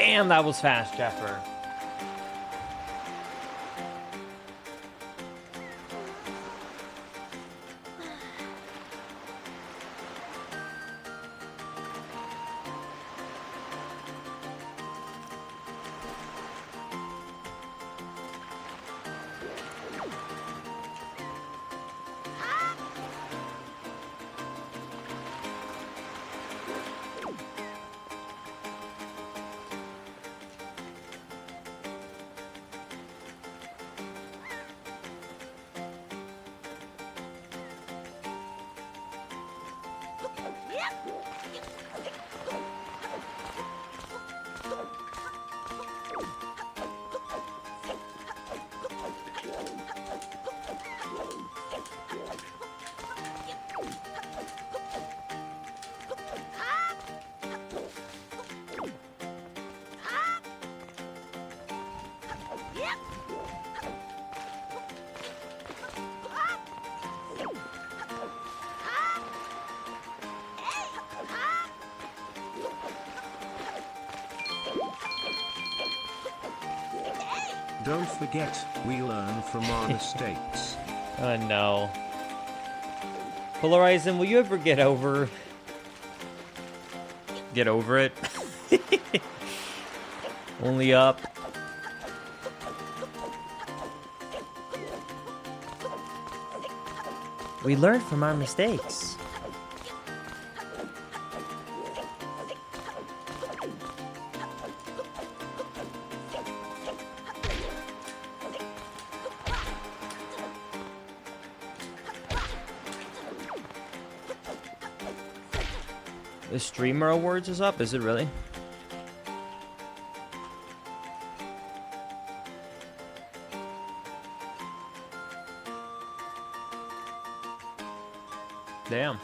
Damn, that was fast, Jeffer. Don't forget, we learn from our mistakes. Oh no. Polarizing, will you ever get over it? Only up. We learned from our mistakes. The Streamer Awards is up, is it really? Damn.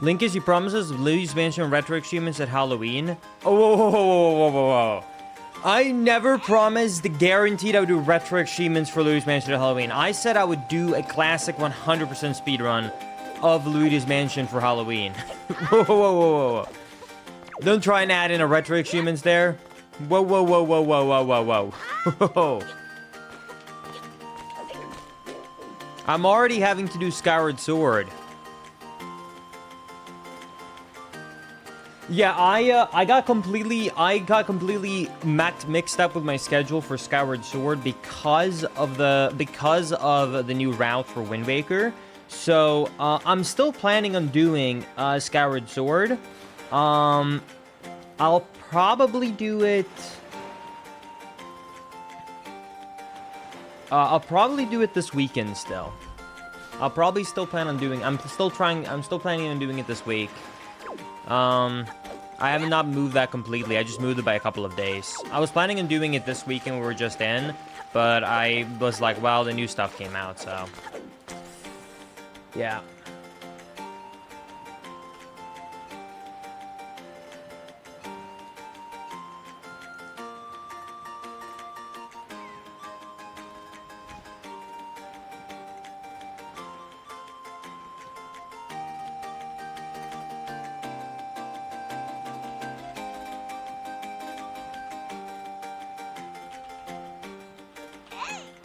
Linkus, he promises Luigi's Mansion Retro Achievements at Halloween. Oh, whoa, whoa, whoa, whoa, whoa, whoa. I never promised guaranteed I would do retro achievements for Luigi's Mansion at Halloween. I said I would do a classic 100% speedrun of Luigi's Mansion for Halloween. Whoa, whoa, whoa, whoa, whoa. Don't try and add in a retro achievements there. Whoa, whoa, whoa, whoa, whoa, whoa, whoa, whoa. I'm already having to do Skyward Sword. Yeah, I got completely mixed up with my schedule for Skyward Sword because of the new route for Wind Waker. So I'm still planning on doing Skyward Sword. I'll probably do it. I'll probably do it this weekend still. I'll probably still plan on doing. I'm still planning on doing it this week. I have not moved that completely. I just moved it by a couple of days. I was planning on doing it this weekend we were just in, but I was like, well, the new stuff came out, so. Yeah.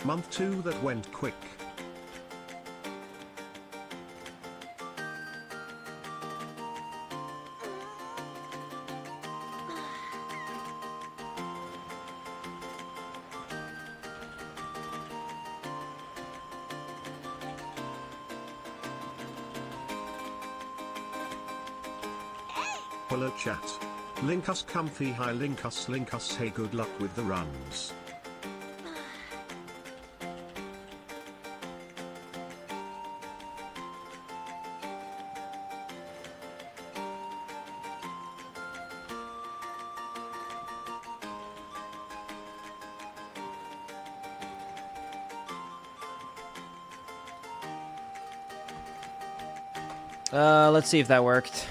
Month 2 that went quick. Hello chat. Link us comfy, hi link us, hey good luck with the runs. Let's see if that worked.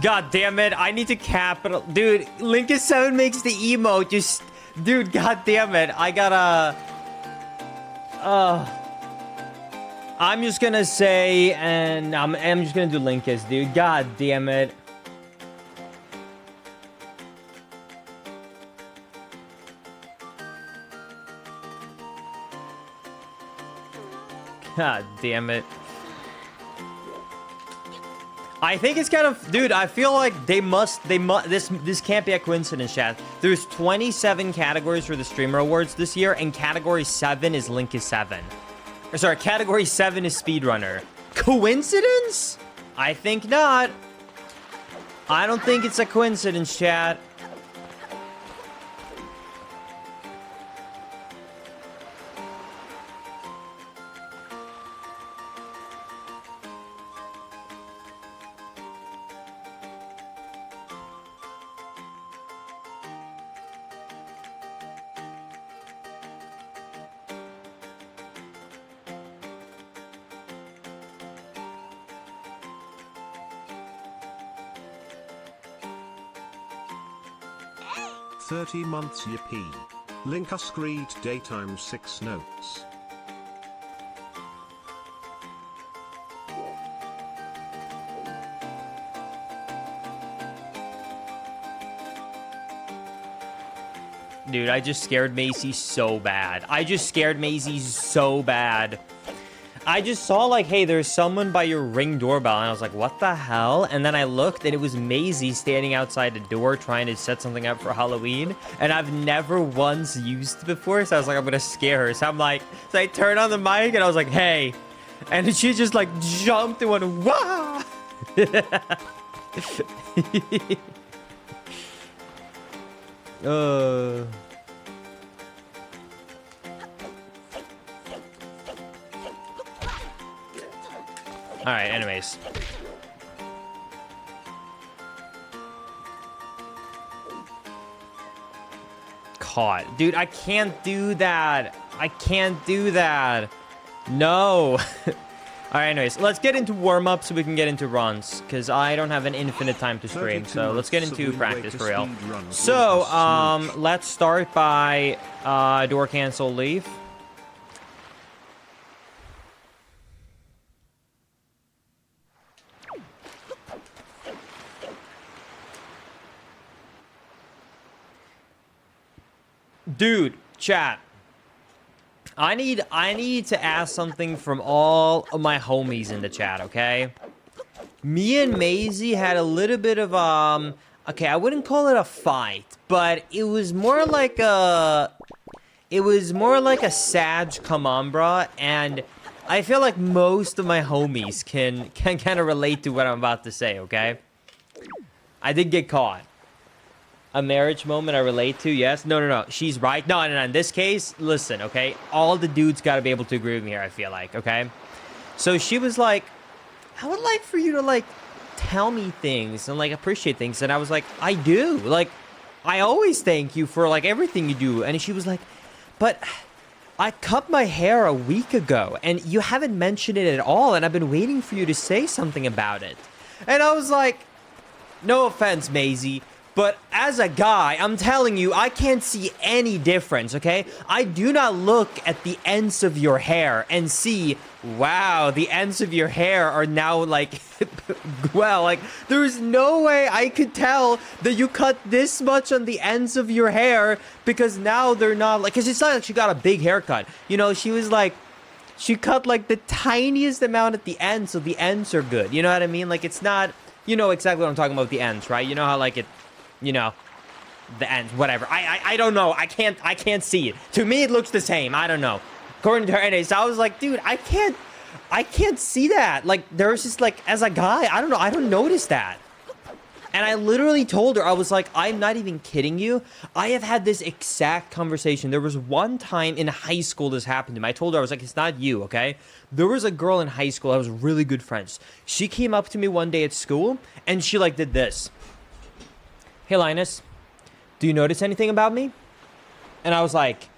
God damn it, I need to capital. Dude, Linkus 7 makes the emote just... Dude, god damn it, I gotta... I'm just gonna say, and I'm just gonna do Linkus, dude. God damn it. God damn it. I think it's kind of, dude, I feel like this can't be a coincidence, chat. There's 27 categories for the Streamer Awards this year, and category 7 is Linkus 7. Or sorry, category 7 is Speedrunner. Coincidence? I think not. I don't think it's a coincidence, chat. $30 months yippee. Linkus greed daytime 6 notes. Dude, I just scared Macy so bad. I just scared Maisie so bad. I just saw, like, hey, there's someone by your Ring doorbell, and I was like, what the hell? And then I looked, and it was Maisie standing outside the door trying to set something up for Halloween, and I've never once used it before, so I was like, I'm gonna scare her. So I'm like, so I turned on the mic, and I was like, hey. And she just, like, jumped and went, wah! Alright, anyways. Caught. Dude, I can't do that. I can't do that. No. Alright, anyways. Let's get into warm-up so we can get into runs. Because I don't have an infinite time to stream. So let's get into practice for real. So, let's start by door cancel leave. Dude, chat. I need to ask something from all of my homies in the chat, okay? Me and Maisie had a little bit of okay, I wouldn't call it a fight, but it was more like a Sag come on, bruh, and I feel like most of my homies can kind of relate to what I'm about to say, okay? I did get caught. A marriage moment I relate to, yes. No. She's right. No. In this case, listen, okay? All the dudes got to be able to agree with me here, I feel like, okay? So she was like, I would like for you to, like, tell me things and, like, appreciate things. And I was like, I do. Like, I always thank you for, like, everything you do. And she was like, but I cut my hair a week ago, and you haven't mentioned it at all, and I've been waiting for you to say something about it. And I was like, no offense, Maisie, but as a guy, I'm telling you, I can't see any difference, okay? I do not look at the ends of your hair and see, wow, the ends of your hair are now, like, well, like, there's no way I could tell that you cut this much on the ends of your hair because now they're not, like, because it's not like she got a big haircut. You know, she was, like, she cut, like, the tiniest amount at the end, so the ends are good. You know what I mean? Like, it's not, you know exactly what I'm talking about with the ends, right? You know how, like, it... You know, the ends, whatever. I don't know. I can't see it. To me, it looks the same. I don't know. According to her, anyways, so I was like, dude, I can't see that. Like, there's just, like, as a guy, I don't know. I don't notice that. And I literally told her, I was like, I'm not even kidding you. I have had this exact conversation. There was one time in high school this happened to me. I told her, I was like, it's not you, okay? There was a girl in high school. I was really good friends. She came up to me one day at school, and she, like, did this. Hey, Linus, do you notice anything about me? And I was like,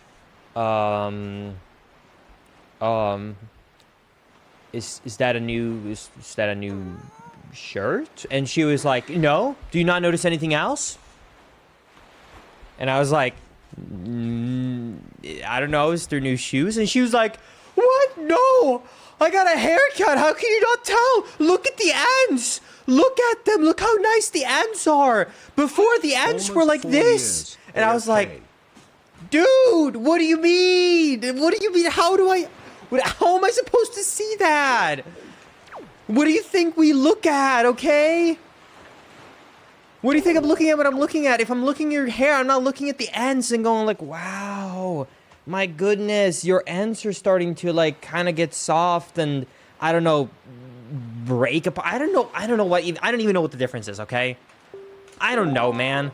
is that a new shirt? And she was like, no. Do you not notice anything else? And I was like, I don't know. Is there new shoes? And she was like, what? No. I got a haircut. How can you not tell? Look at the ants. Look at them. Look how nice the ants are. Before, the ants were like this. And I was like, dude, what do you mean? What do you mean? How am I supposed to see that? What do you think we look at, okay? What do you think I'm looking at when I'm looking at? If I'm looking at your hair, I'm not looking at the ends and going like, wow, my goodness, your ends are starting to like kind of get soft and I don't know, break apart. I don't know what, I don't even know what the difference is, okay? I don't know, man.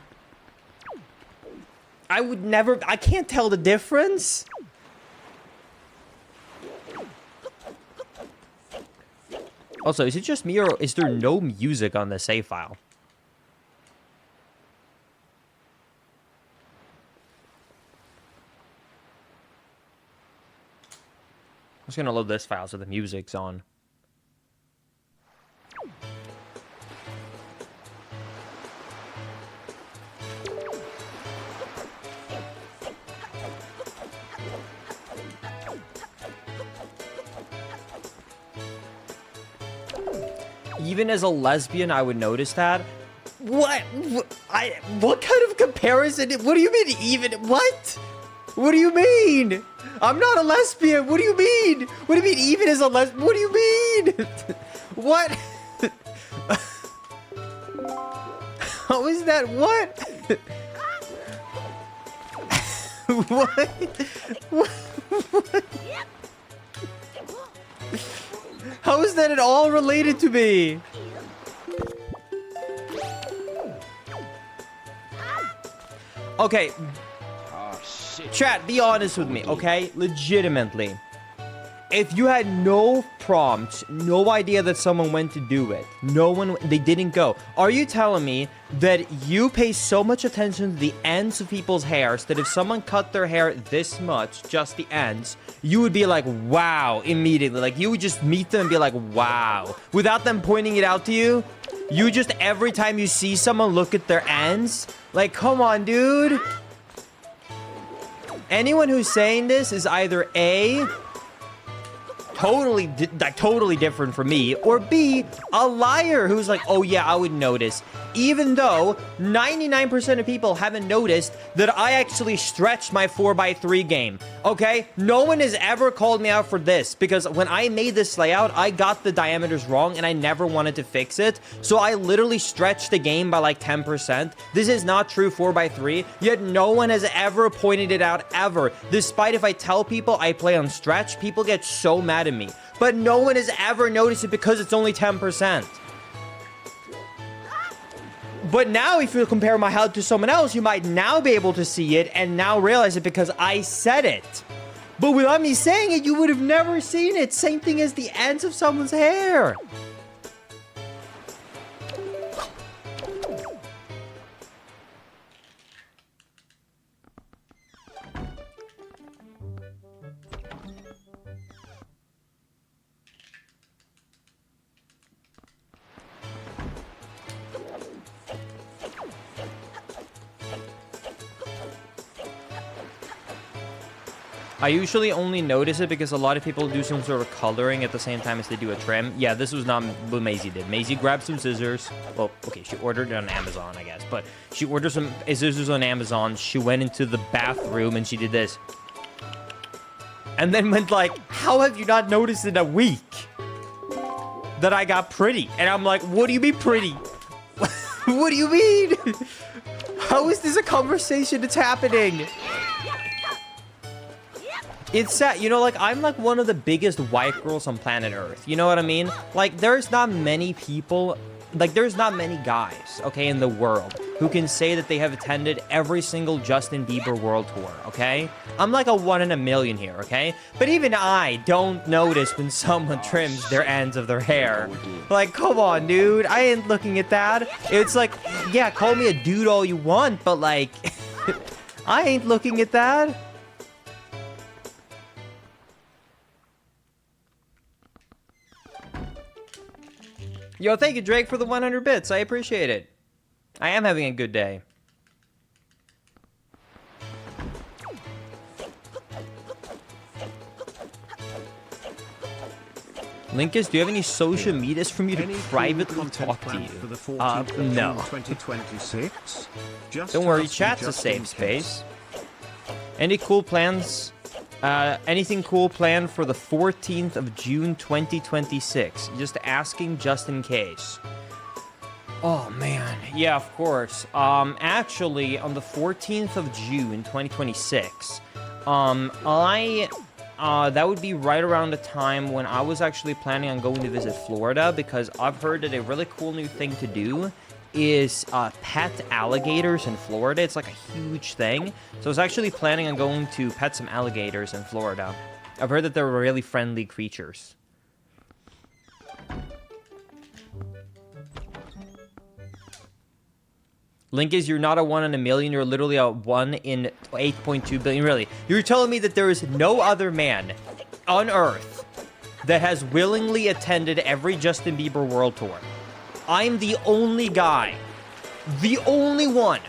I can't tell the difference. Also, is it just me or is there no music on the save file? I'm just gonna load this file so the music's on. Even as a lesbian, I would notice that. What kind of comparison? What do you mean even? What? What do you mean? I'm not a lesbian. What do you mean? What do you mean even as a lesbian? What do you mean? What? How is that? What? What? What? How is that at all related to me? Okay. Oh, shit. Chat, be honest with me, okay? Legitimately. If you had no prompt, no idea that someone went to do it, they didn't go. Are you telling me that you pay so much attention to the ends of people's hairs that if someone cut their hair this much, just the ends, you would be like, wow, immediately. Like, you would just meet them and be like, wow. Without them pointing it out to you, you just, every time you see someone, look at their ends. Like, come on, dude. Anyone who's saying this is either A, totally different from me, or B, a liar who's like, oh yeah, I would notice. Even though 99% of people haven't noticed that I actually stretched my 4x3 game, okay? No one has ever called me out for this, because when I made this layout, I got the diameters wrong, and I never wanted to fix it, so I literally stretched the game by like 10%. This is not true 4x3, yet no one has ever pointed it out, ever. Despite if I tell people I play on stretch, people get so mad at me. But no one has ever noticed it because it's only 10%. But now, if you compare my health to someone else, you might now be able to see it and now realize it because I said it. But without me saying it, you would have never seen it. Same thing as the ends of someone's hair. I usually only notice it because a lot of people do some sort of coloring at the same time as they do a trim. Yeah, this was not what Maisie did. Maisie grabbed some scissors. Well, okay, she ordered it on Amazon, I guess. But she ordered some scissors on Amazon. She went into the bathroom and she did this. And then went like, how have you not noticed in a week that I got pretty? And I'm like, what do you mean pretty? What do you mean? How is this a conversation that's happening? It's sad, you know, like, I'm like one of the biggest white girls on planet Earth. You know what I mean? Like, there's not many people like, there's not many guys, okay, in the world who can say that they have attended every single Justin Bieber world tour, okay? I'm like a 1 in a million here, okay? But even I don't notice when someone trims their ends of their hair. Like, come on, dude. I ain't looking at that. It's like, yeah, call me a dude all you want, but like, I ain't looking at that. Yo, thank you, Drake, for the 100 bits. I appreciate it. I am having a good day. Linkus, do you have any social medias for me to privately talk to you? No. 2026? Don't worry, chat's a safe space. Any cool plans? Anything cool planned for the 14th of June 2026? Just asking just in case. Oh, man. Yeah, of course. Actually, on the 14th of June 2026, that would be right around the time when I was actually planning on going to visit Florida, because I've heard that a really cool new thing to do is pet alligators in Florida. It's like a huge thing. So I was actually planning on going to pet some alligators in Florida. I've heard that they're really friendly creatures. Link is, you're not a 1 in a million, you're literally a 1 in 8.2 billion. Really, you're telling me that there is no other man on Earth that has willingly attended every Justin Bieber world tour. I'm the only guy. The only one.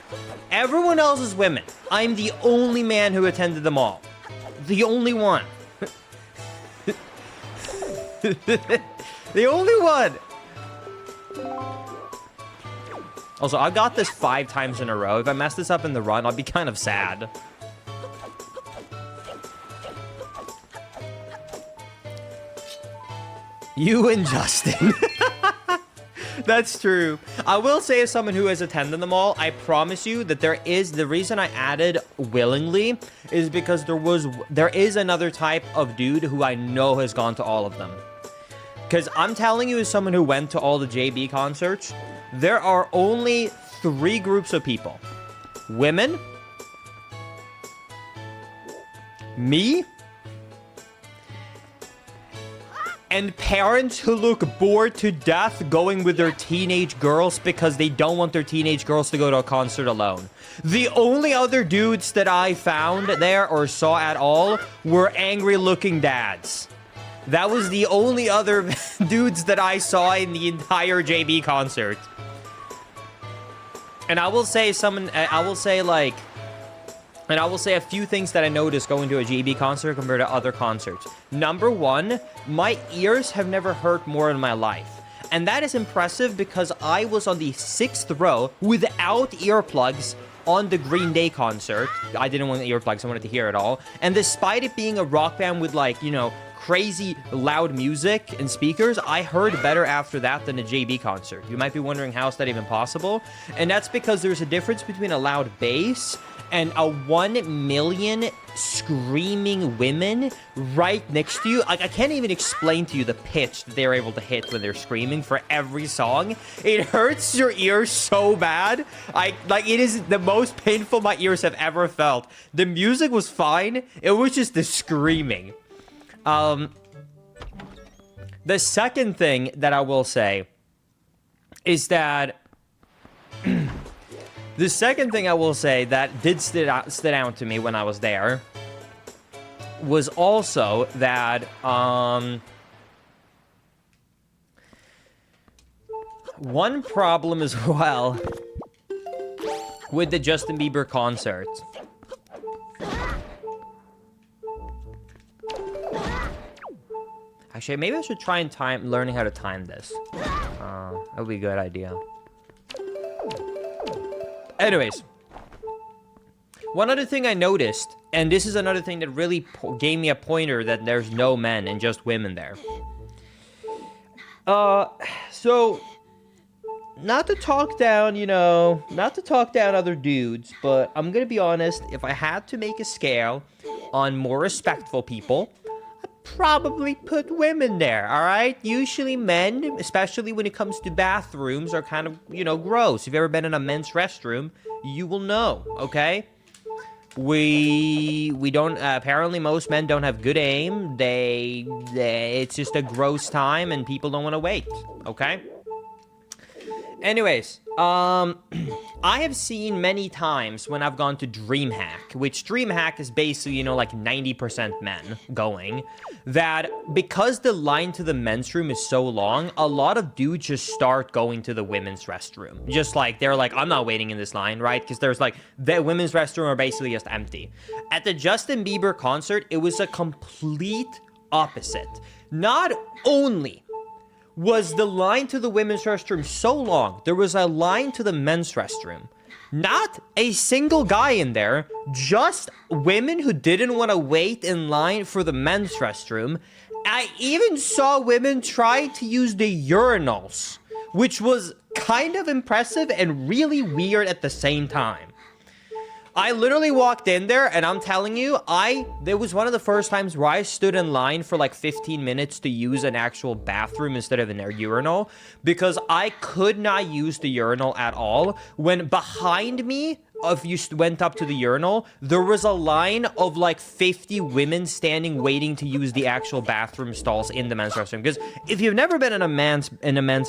Everyone else is women. I'm the only man who attended them all. The only one. The only one. Also, I got this 5 times in a row. If I mess this up in the run, I'll be kind of sad. You and Justin. That's true. I will say, as someone who has attended them all, I promise you that the reason I added willingly is because there is another type of dude who I know has gone to all of them. Because I'm telling you, as someone who went to all the JB concerts, there are only 3 groups of people. Women, me, and parents who look bored to death going with their teenage girls because they don't want their teenage girls to go to a concert alone. The only other dudes that I found there or saw at all were angry-looking dads. That was the only other dudes that I saw in the entire JB concert. And I will say a few things that I noticed going to a JB concert compared to other concerts. Number 1, my ears have never hurt more in my life. And that is impressive because I was on the 6th row without earplugs on the Green Day concert. I didn't want the earplugs, I wanted to hear it all. And despite it being a rock band with, like, you know, crazy loud music and speakers, I heard better after that than a JB concert. You might be wondering, how is that even possible? And that's because there's a difference between a loud bass and a 1 million screaming women right next to you. Like, I can't even explain to you the pitch that they're able to hit when they're screaming for every song. It hurts your ears so bad. Like, it is the most painful my ears have ever felt. The music was fine. It was just the screaming. The second thing that I will say is that the second thing I will say that did stood out to me when I was there was also that one problem as well with the Justin Bieber concert. Actually, maybe I should try and learning how to time this. That would be a good idea. Anyways, one other thing I noticed, and this is another thing that really gave me a pointer that there's no men and just women there. So, not to talk down, you know, not to talk down other dudes, but I'm gonna be honest, if I had to make a scale on more respectful people, I'd probably put women there, all right? Usually men, especially when it comes to bathrooms, are kind of, you know, gross. If you've ever been in a men's restroom, you will know, okay? We don't, apparently most men don't have good aim. It's just a gross time and people don't want to wait, okay? Anyways, I have seen many times when I've gone to DreamHack, which DreamHack is basically, you know, like 90% men going, that because the line to the men's room is so long, a lot of dudes just start going to the women's restroom. Just like, they're like, I'm not waiting in this line, right? Because there's like, the women's restroom are basically just empty. At the Justin Bieber concert, it was a complete opposite. Not only was the line to the women's restroom so long, there was a line to the men's restroom. Not a single guy in there, just women who didn't want to wait in line for the men's restroom. I even saw women try to use the urinals, which was kind of impressive and really weird at the same time. I literally walked in there, and I'm telling you, it was one of the first times where I stood in line for like 15 minutes to use an actual bathroom instead of in their urinal, because I could not use the urinal at all. When behind me, if you went up to the urinal, there was a line of like 50 women standing waiting to use the actual bathroom stalls in the men's restroom. Because if you've never been in a men's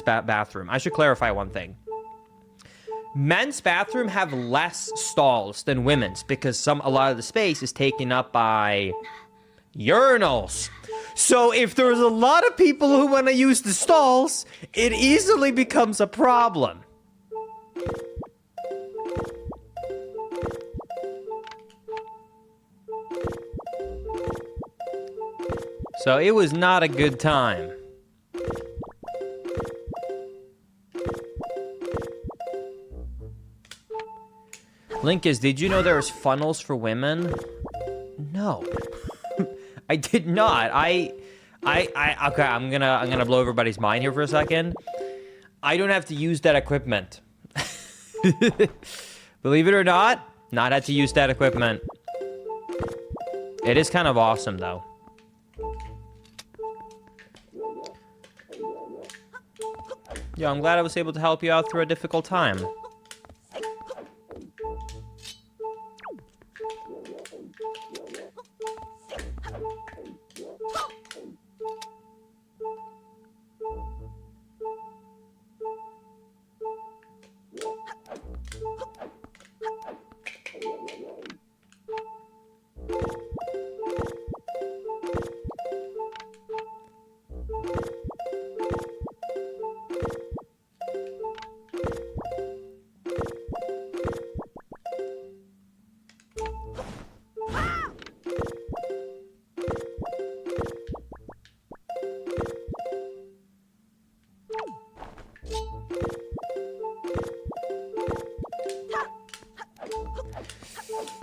bathroom, I should clarify one thing. Men's bathroom have less stalls than women's because a lot of the space is taken up by urinals. So if there's a lot of people who want to use the stalls, it easily becomes a problem. So it was not a good time. Linkus, did you know there was funnels for women? No. I did not. Okay, I'm gonna blow everybody's mind here for a second. I don't have to use that equipment. Believe it or not had to use that equipment. It is kind of awesome though. Yeah, I'm glad I was able to help you out through a difficult time.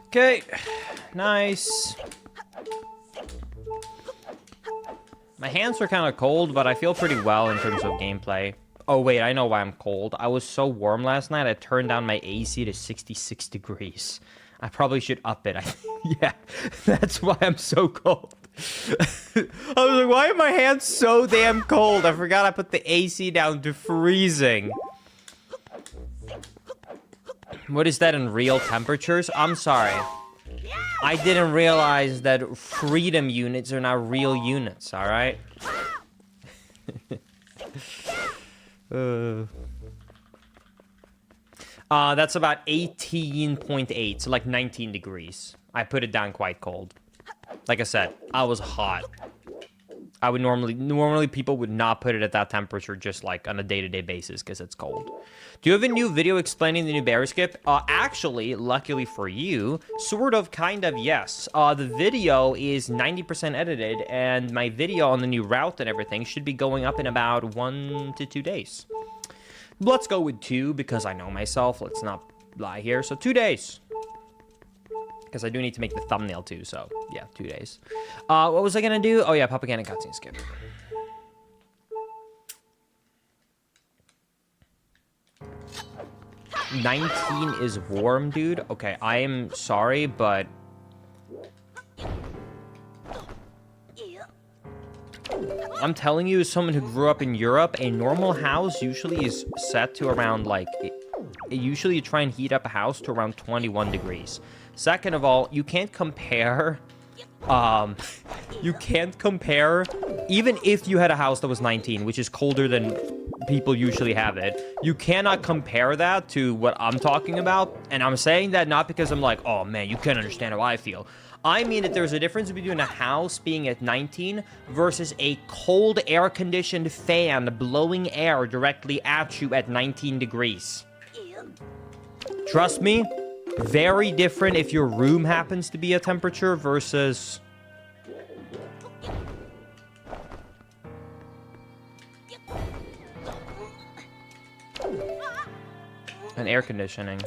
Okay, nice. My hands are kind of cold, but I feel pretty well in terms of gameplay. Oh, wait, I know why I'm cold. I was so warm last night, I turned down my AC to 66 degrees. I probably should up it. Yeah, that's why I'm so cold. I was like, why are my hands so damn cold? I forgot I put the AC down to freezing. What is that in real temperatures? I'm sorry. I didn't realize that freedom units are not real units, alright? That's about 18.8, so like 19 degrees. I put it down quite cold. Like I said, I was hot. I would normally people would not put it at that temperature just like on a day-to-day basis because it's cold. Do you have a new video explaining the new bear skip? Actually, luckily for you, sort of, kind of, yes. The video is 90% edited, and my video on the new route and everything should be going up in about 1 to 2 days. Let's go with 2 because I know myself. Let's not lie here. So 2 days. Because I do need to make the thumbnail too, so yeah, 2 days. What was I gonna do? Oh yeah, propaganda cutscene skip. $19 is warm, dude. Okay, I am sorry, but I'm telling you, as someone who grew up in Europe, a normal house usually is set to around, like, usually you try and heat up a house to around 21 degrees. Second of all, you can't compare, even if you had a house that was 19, which is colder than people usually have it, you cannot compare that to what I'm talking about. And I'm saying that not because I'm like, oh man, you can't understand how I feel. I mean that there's a difference between a house being at 19 versus a cold air-conditioned fan blowing air directly at you at 19 degrees. Trust me, very different if your room happens to be a temperature versus... an air conditioning.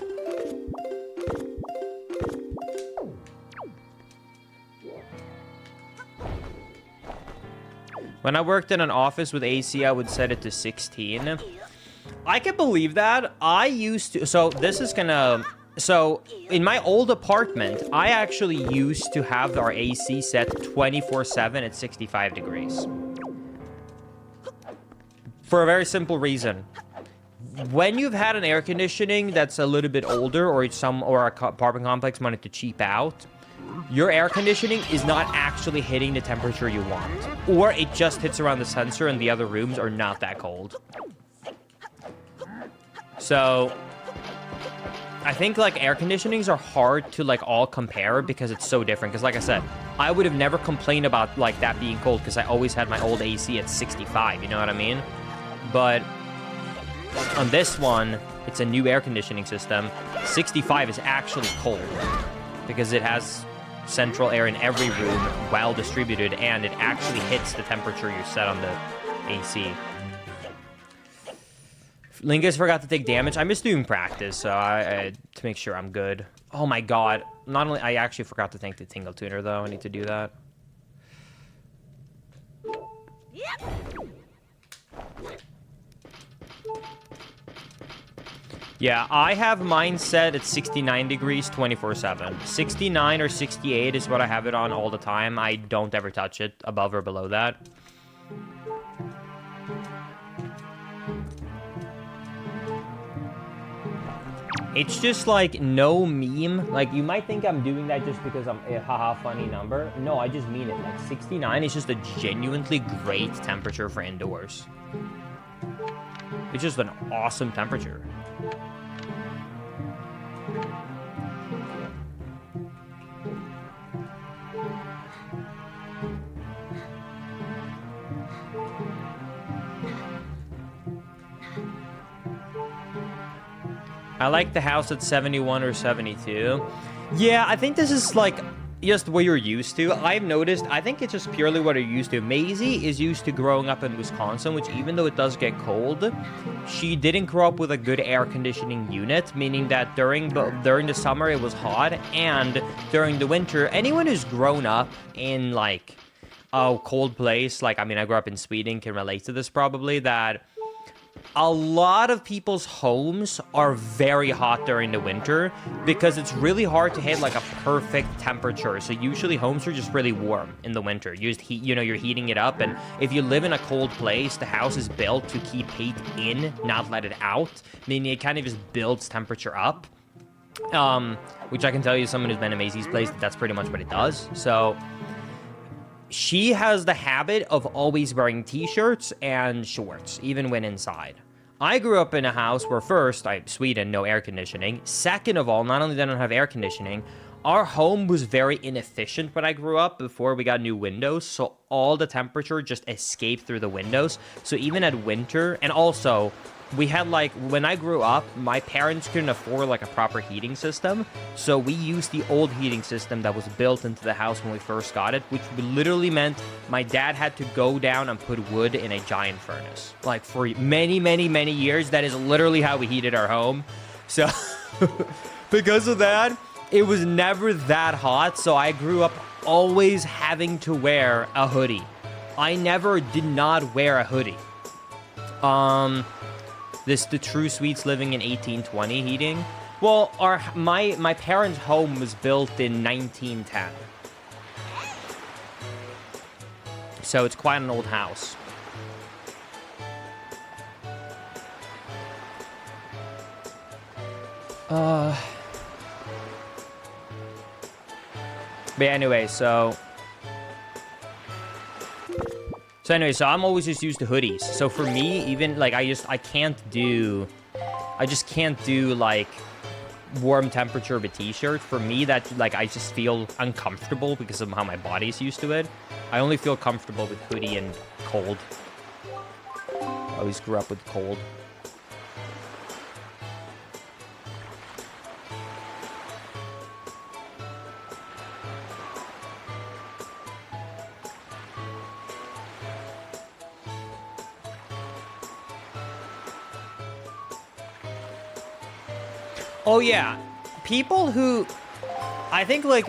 When I worked in an office with AC, I would set it to 16. I can believe that. I used to... So, this is gonna... So, in my old apartment, I actually used to have our AC set 24/7 at 65 degrees. For a very simple reason. When you've had an air conditioning that's a little bit older, or a apartment complex wanted to cheap out, your air conditioning is not actually hitting the temperature you want. Or it just hits around the sensor and the other rooms are not that cold. So, I think, like, air conditionings are hard to, like, all compare because it's so different. Because, like I said, I would have never complained about, like, that being cold because I always had my old AC at 65, you know what I mean? But on this one, it's a new air conditioning system. 65 is actually cold because it has central air in every room, well distributed, and it actually hits the temperature you set on the AC. Lingus forgot to take damage. I missed doing practice, so I to make sure I'm good. Oh my god. Not only... I actually forgot to thank the Tingle Tuner, though. I need to do that. Yeah, I have mine set at 69 degrees 24/7. 69 or 68 is what I have it on all the time. I don't ever touch it above or below that. It's just like no meme. Like, you might think I'm doing that just because I'm a haha funny number. No, I just mean it. Like, 69 is just a genuinely great temperature for indoors. It's just an awesome temperature. I like the house at 71 or 72. Yeah, I think this is like just what you're used to. I've noticed, I think it's just purely what you're used to. Maisie is used to growing up in Wisconsin, which even though it does get cold, she didn't grow up with a good air conditioning unit, meaning that during the summer it was hot, and during the winter, anyone who's grown up in like a cold place, like, I mean, I grew up in Sweden, can relate to this probably, that a lot of people's homes are very hot during the winter because it's really hard to hit like a perfect temperature. So usually homes are just really warm in the winter. You just heat, you're heating it up. And if you live in a cold place, the house is built to keep heat in, not let it out. Meaning it kind of just builds temperature up. Which I can tell you, someone who's been in Maisie's place, that's pretty much what it does. So she has the habit of always wearing t-shirts and shorts, even when inside. I grew up in a house where first, Sweden, no air conditioning. Second of all, not only did I not have air conditioning, our home was very inefficient when I grew up before we got new windows. So all the temperature just escaped through the windows. So even at winter, and also we had like, when I grew up, my parents couldn't afford like a proper heating system. So we used the old heating system that was built into the house when we first got it, which literally meant my dad had to go down and put wood in a giant furnace. Like for many, many, many years, that is literally how we heated our home. So because of that, it was never that hot. So I grew up always having to wear a hoodie. I never did not wear a hoodie. The true Swedes living in 1820 heating. Well, my parents' home was built in 1910. So it's quite an old house. But anyway, so I'm always just used to hoodies. So for me, even like I just can't do like warm temperature of a t-shirt. For me, that like I just feel uncomfortable because of how my body's used to it. I only feel comfortable with hoodie and cold. I always grew up with cold. Oh yeah, people who, I think like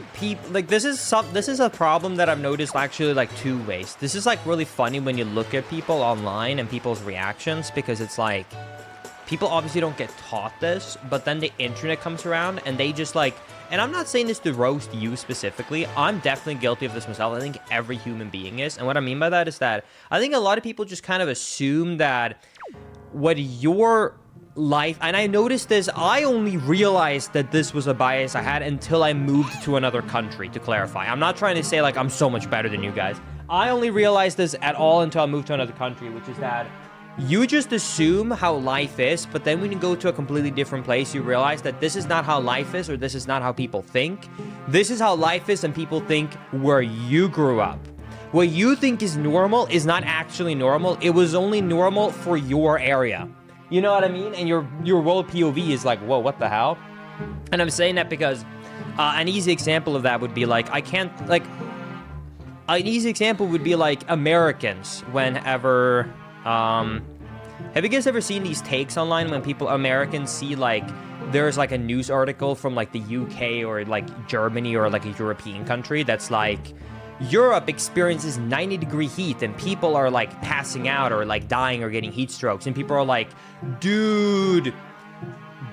this is a problem that I've noticed actually like two ways. This is like really funny when you look at people online and people's reactions, because it's like people obviously don't get taught this, but then the internet comes around and they just like, and I'm not saying this to roast you specifically. I'm definitely guilty of this myself. I think every human being is. And what I mean by that is that I think a lot of people just kind of assume that what your life, and I noticed this, I only realized that this was a bias I had until I moved to another country, to clarify. I'm not trying to say like I'm so much better than you guys. I only realized this at all until I moved to another country, which is that you just assume how life is, but then when you go to a completely different place, you realize that this is not how life is, or this is not how people think. This is how life is and people think where you grew up. What you think is normal is not actually normal. It was only normal for your area. You know what I mean? And your world POV is like, whoa, what the hell? And I'm saying that because an easy example of that would be like, an easy example would be like Americans whenever, have you guys ever seen these takes online when Americans see like, there's like a news article from like the UK or like Germany or like a European country that's like, Europe experiences 90-degree heat and people are like passing out or like dying or getting heat strokes. And people are like, dude,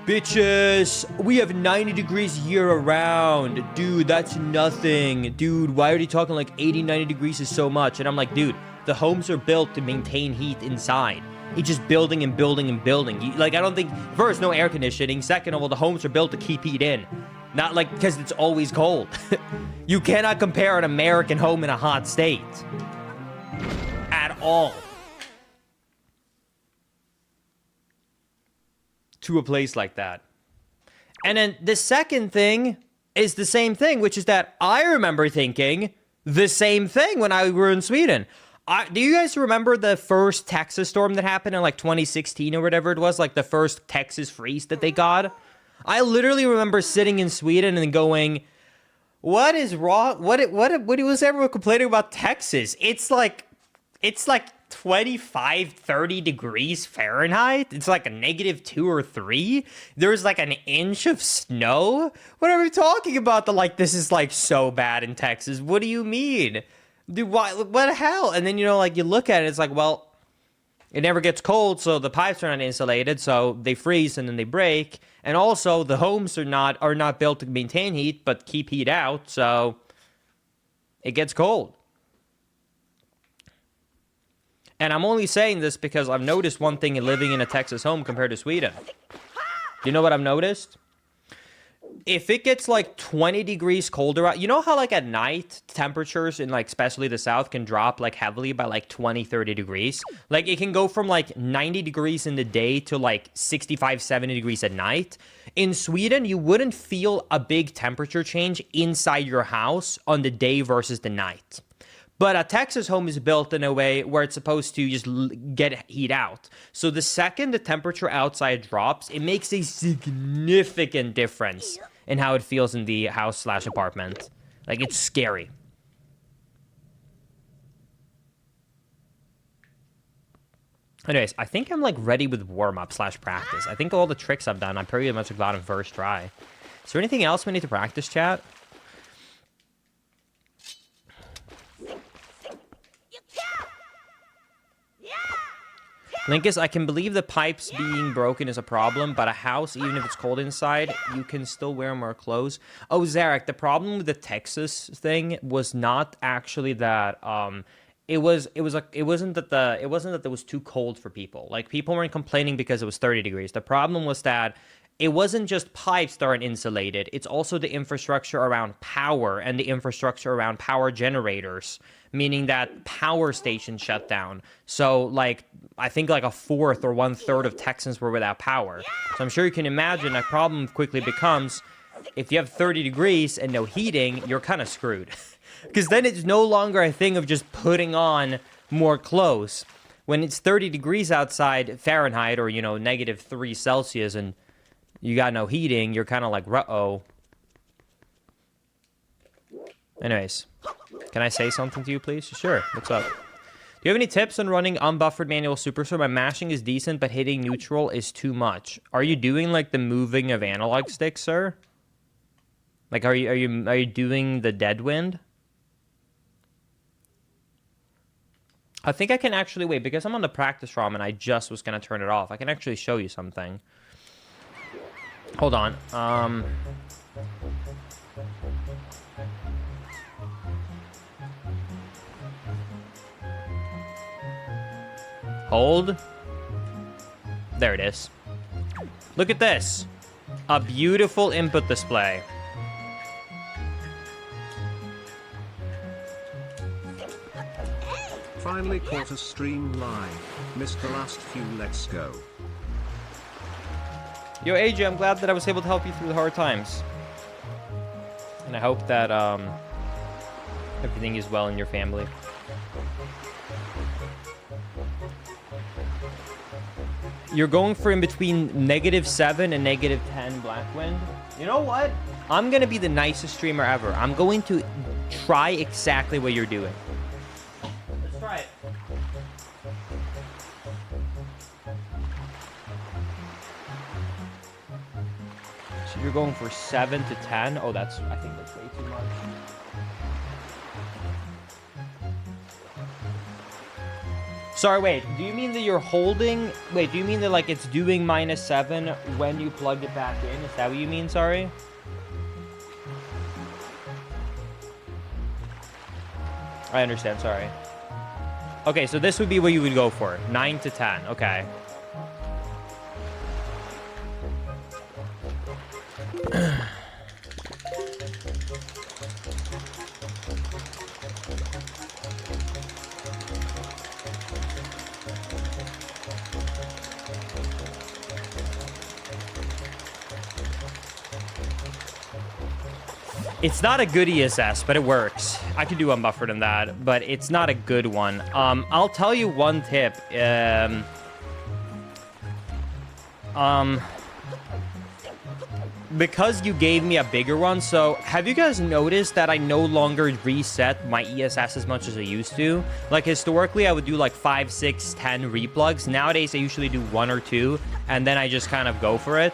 bitches, we have 90 degrees year around. Dude, that's nothing. Dude, why are you talking like 80, 90 degrees is so much? And I'm like, dude, the homes are built to maintain heat inside. It's just building and building and building. Like, I don't think, first, no air conditioning. Second of all, the homes are built to keep heat in. Not like, because it's always cold. You cannot compare an American home in a hot state. At all. To a place like that. And then the second thing is the same thing, which is that I remember thinking the same thing when I were in Sweden. Do you guys remember the first Texas storm that happened in like 2016 or whatever it was? Like the first Texas freeze that they got? I literally remember sitting in Sweden and going, what is wrong? What was everyone complaining about Texas? It's like 25, 30 degrees Fahrenheit. It's like a -2 or 3. There's like an inch of snow. What are we talking about? This is like so bad in Texas. What do you mean? Dude, what the hell? And then, you know, like you look at it, it's like, well, it never gets cold, so the pipes are not insulated, so they freeze and then they break. And also, the homes are not built to maintain heat, but keep heat out, so it gets cold. And I'm only saying this because I've noticed one thing in living in a Texas home compared to Sweden. Do you know what I've noticed? If it gets like 20 degrees colder out, you know how like at night temperatures in like especially the south can drop like heavily by like 20, 30 degrees? Like it can go from like 90 degrees in the day to like 65, 70 degrees at night. In Sweden, you wouldn't feel a big temperature change inside your house on the day versus the night. But a Texas home is built in a way where it's supposed to just get heat out. So the second the temperature outside drops, it makes a significant difference in how it feels in the house/apartment. Like, it's scary. Anyways, I think I'm, like, ready with warm-up/practice. I think all the tricks I've done, I pretty much got in first try. Is there anything else we need to practice, chat? Linkus, I can believe the pipes being broken is a problem, but a house, even if it's cold inside, you can still wear more clothes. Oh, Zarek, the problem with the Texas thing was not actually that it wasn't that it was too cold for people. Like, people weren't complaining because it was 30 degrees. The problem was that it wasn't just pipes that aren't insulated. It's also the infrastructure around power and the infrastructure around power generators, meaning that power stations shut down. So, like, I think like a fourth or 1/3 of Texans were without power. So I'm sure you can imagine a problem quickly becomes, if you have 30 degrees and no heating, you're kind of screwed. Because then it's no longer a thing of just putting on more clothes. When it's 30 degrees outside Fahrenheit, or, you know, -3 Celsius, and you got no heating, you're kind of like, uh-oh. Anyways, can I say something to you, please? Sure. What's up? Do you have any tips on running unbuffered manual Super Sword? My mashing is decent, but hitting neutral is too much. Are you doing, like, the moving of analog sticks, sir? Like, are you doing the dead wind? I think I can actually wait, because I'm on the practice ROM and I just was gonna turn it off. I can actually show you something. Hold on. Hold. There it is. Look at this. A beautiful input display. Finally caught a stream live. Missed the last few, let's go. Yo, AJ, I'm glad that I was able to help you through the hard times. And I hope that everything is well in your family. You're going for in between -7 and -10 Blackwind. You know what? I'm going to be the nicest streamer ever. I'm going to try exactly what you're doing. Let's try it. So you're going for 7 to 10? Oh, I think that's way too much. Sorry, wait, do you mean that you're holding... Wait, do you mean that, like, it's doing -7 when you plugged it back in? Is that what you mean, sorry? I understand, sorry. Okay, so this would be what you would go for. 9 to 10, okay. It's not a good ESS, but it works. I could do unbuffered in that, but it's not a good one. I'll tell you one tip. Because you gave me a bigger one, so have you guys noticed that I no longer reset my ESS as much as I used to? Like, historically, I would do like 5, 6, 10 replugs. Nowadays, I usually do 1 or 2, and then I just kind of go for it.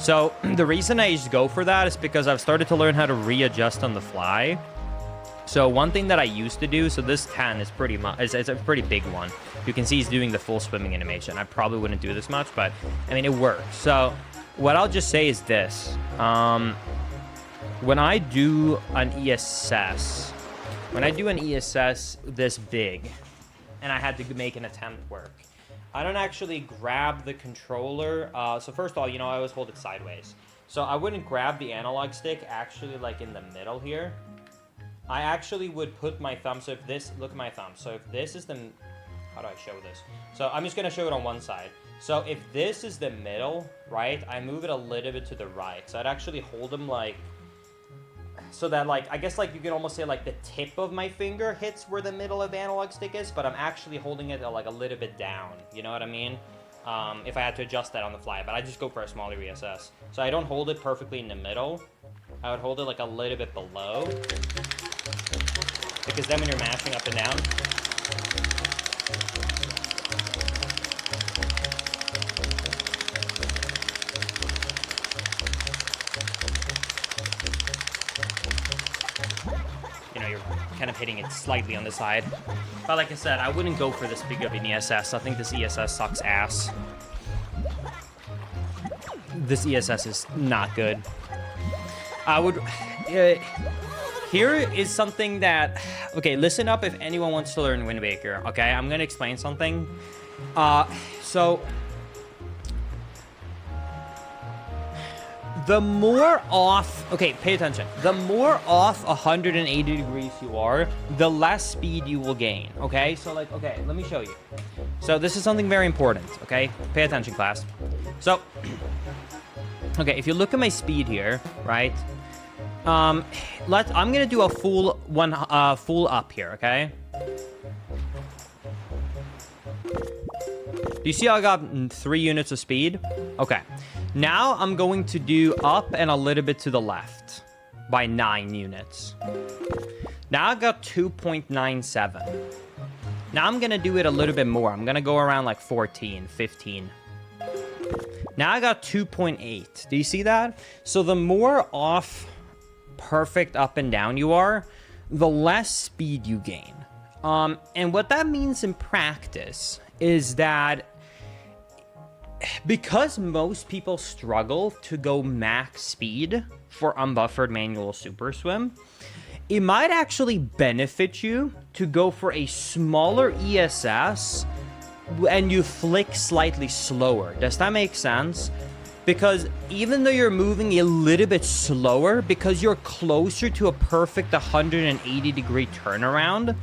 So the reason I just go for that is because I've started to learn how to readjust on the fly. So one thing that I used to do, so this 10 is pretty much, it's a pretty big one. You can see he's doing the full swimming animation. I probably wouldn't do this much, but I mean, it works. So what I'll just say is this. When I do an ESS, this big, and I had to make an attempt work, I don't actually grab the controller. So first of all, you know, I always hold it sideways. So I wouldn't grab the analog stick actually like in the middle here. I actually would put my thumb, so if this, look at my thumb. So if this is the, how do I show this? So I'm just gonna show it on one side. So if this is the middle, right, I move it a little bit to the right. So I'd actually hold them like, so that, like, I guess, like, you could almost say, like, the tip of my finger hits where the middle of the analog stick is, but I'm actually holding it, like, a little bit down. You know what I mean? If I had to adjust that on the fly, but I just go for a smaller ESS. So I don't hold it perfectly in the middle. I would hold it, like, a little bit below. Because then when you're mashing up and down, you're kind of hitting it slightly on the side. But like I said, I wouldn't go for this big of an ESS. I think this ESS sucks ass. This ESS is not good. I would... here is something that, okay, listen up if anyone wants to learn Wind Waker, okay? I'm gonna explain something. So the more off, okay, pay attention. The more off 180 degrees you are, the less speed you will gain, okay? So like, okay, let me show you. So this is something very important, okay? Pay attention, class. So, okay, if you look at my speed here, right? I'm gonna do a full up here, okay? Do you see how I got 3 units of speed? Okay. Now I'm going to do up and a little bit to the left by 9 units. Now I got 2.97. Now I'm gonna do it a little bit more. I'm gonna go around like 14, 15. Now I got 2.8. Do you see that? So the more off perfect up and down you are, the less speed you gain. And what that means in practice is that because most people struggle to go max speed for unbuffered manual super swim, it might actually benefit you to go for a smaller ESS and you flick slightly slower. Does that make sense? Because even though you're moving a little bit slower, because you're closer to a perfect 180 degree turnaround,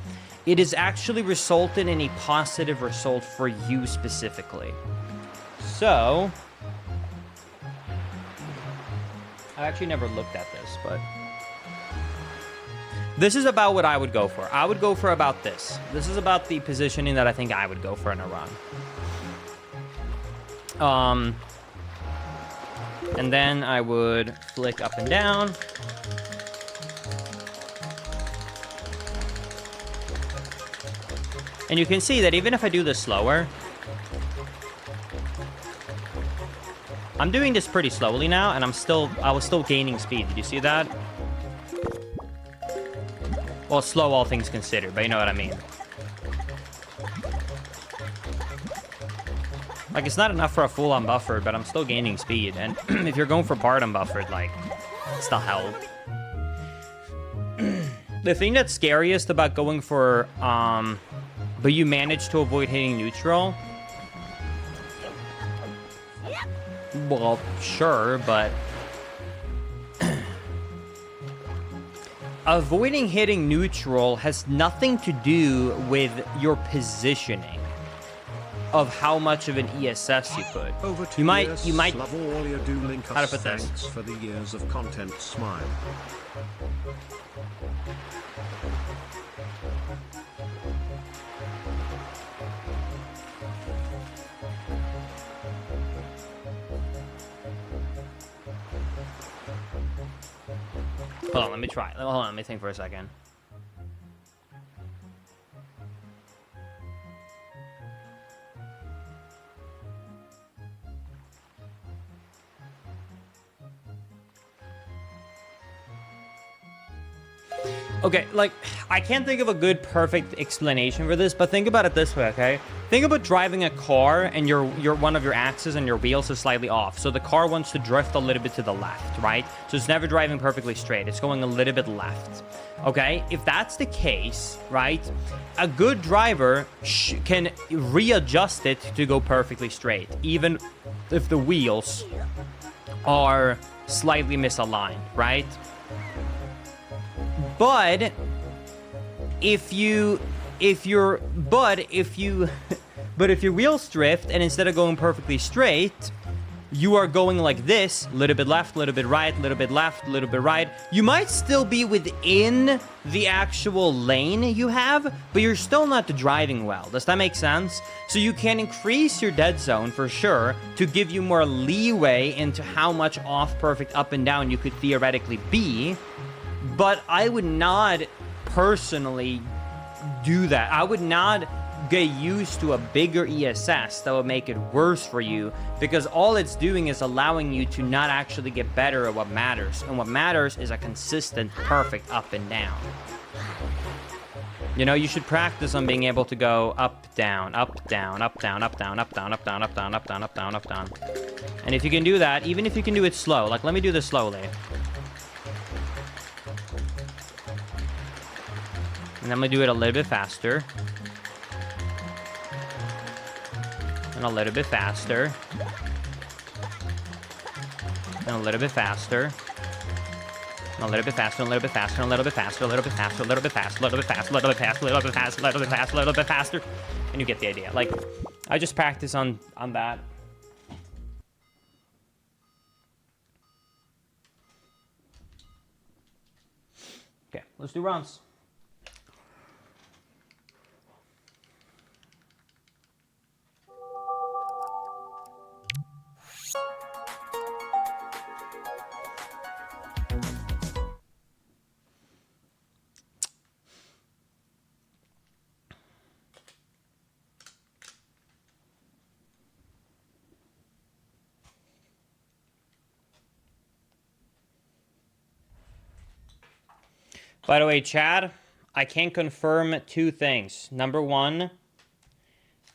it has actually resulted in a positive result for you specifically. So, I actually never looked at this, but this is about what I would go for. I would go for about this. This is about the positioning that I think I would go for in a run. And then I would flick up and down. And you can see that even if I do this slower, I'm doing this pretty slowly now, and I was still gaining speed. Did you see that? Well, slow all things considered, but you know what I mean. Like, it's not enough for a full unbuffered, but I'm still gaining speed. And if you're going for part unbuffered, like, it still help. The thing that's scariest about going for, but you manage to avoid hitting neutral. Well, sure, but avoiding hitting neutral has nothing to do with your positioning of how much of an ESS you put. Over 2 you might love all you do, link us. How to put this? Thanks for the years of content, smile. Hold on, let me try. Hold on, let me think for a second. Okay, like, I can't think of a good, perfect explanation for this, but think about it this way, okay? Think about driving a car and your one of your axes and your wheels is slightly off. So the car wants to drift a little bit to the left, right? So it's never driving perfectly straight. It's going a little bit left, okay? If that's the case, right, a good driver can readjust it to go perfectly straight, even if the wheels are slightly misaligned, right? But if your wheels drift and instead of going perfectly straight, you are going like this, a little bit left, a little bit right, a little bit left, a little bit right, you might still be within the actual lane you have, but you're still not driving well. Does that make sense? So you can increase your dead zone for sure to give you more leeway into how much off perfect up and down you could theoretically be. But I would not personally do that. I would not get used to a bigger ESS that would make it worse for you, because all it's doing is allowing you to not actually get better at what matters. And what matters is a consistent, perfect up and down. You know, you should practice on being able to go up, down, up, down, up, down, up, down, up, down, up, down, up, down, up, down, up, down, up, down. And if you can do that, even if you can do it slow, like let me do this slowly. And I'm gonna do it a little bit faster. And a little bit faster. And a little bit faster. And a little bit faster, and a little bit faster, and a little bit faster, a little bit faster, a little bit faster, a little bit faster, a little bit faster, a little bit faster, a little bit faster, a little bit faster. And you get the idea. Like, I just practice on that. Okay, let's do runs. By the way, Chad, I can confirm 2 things. Number 1,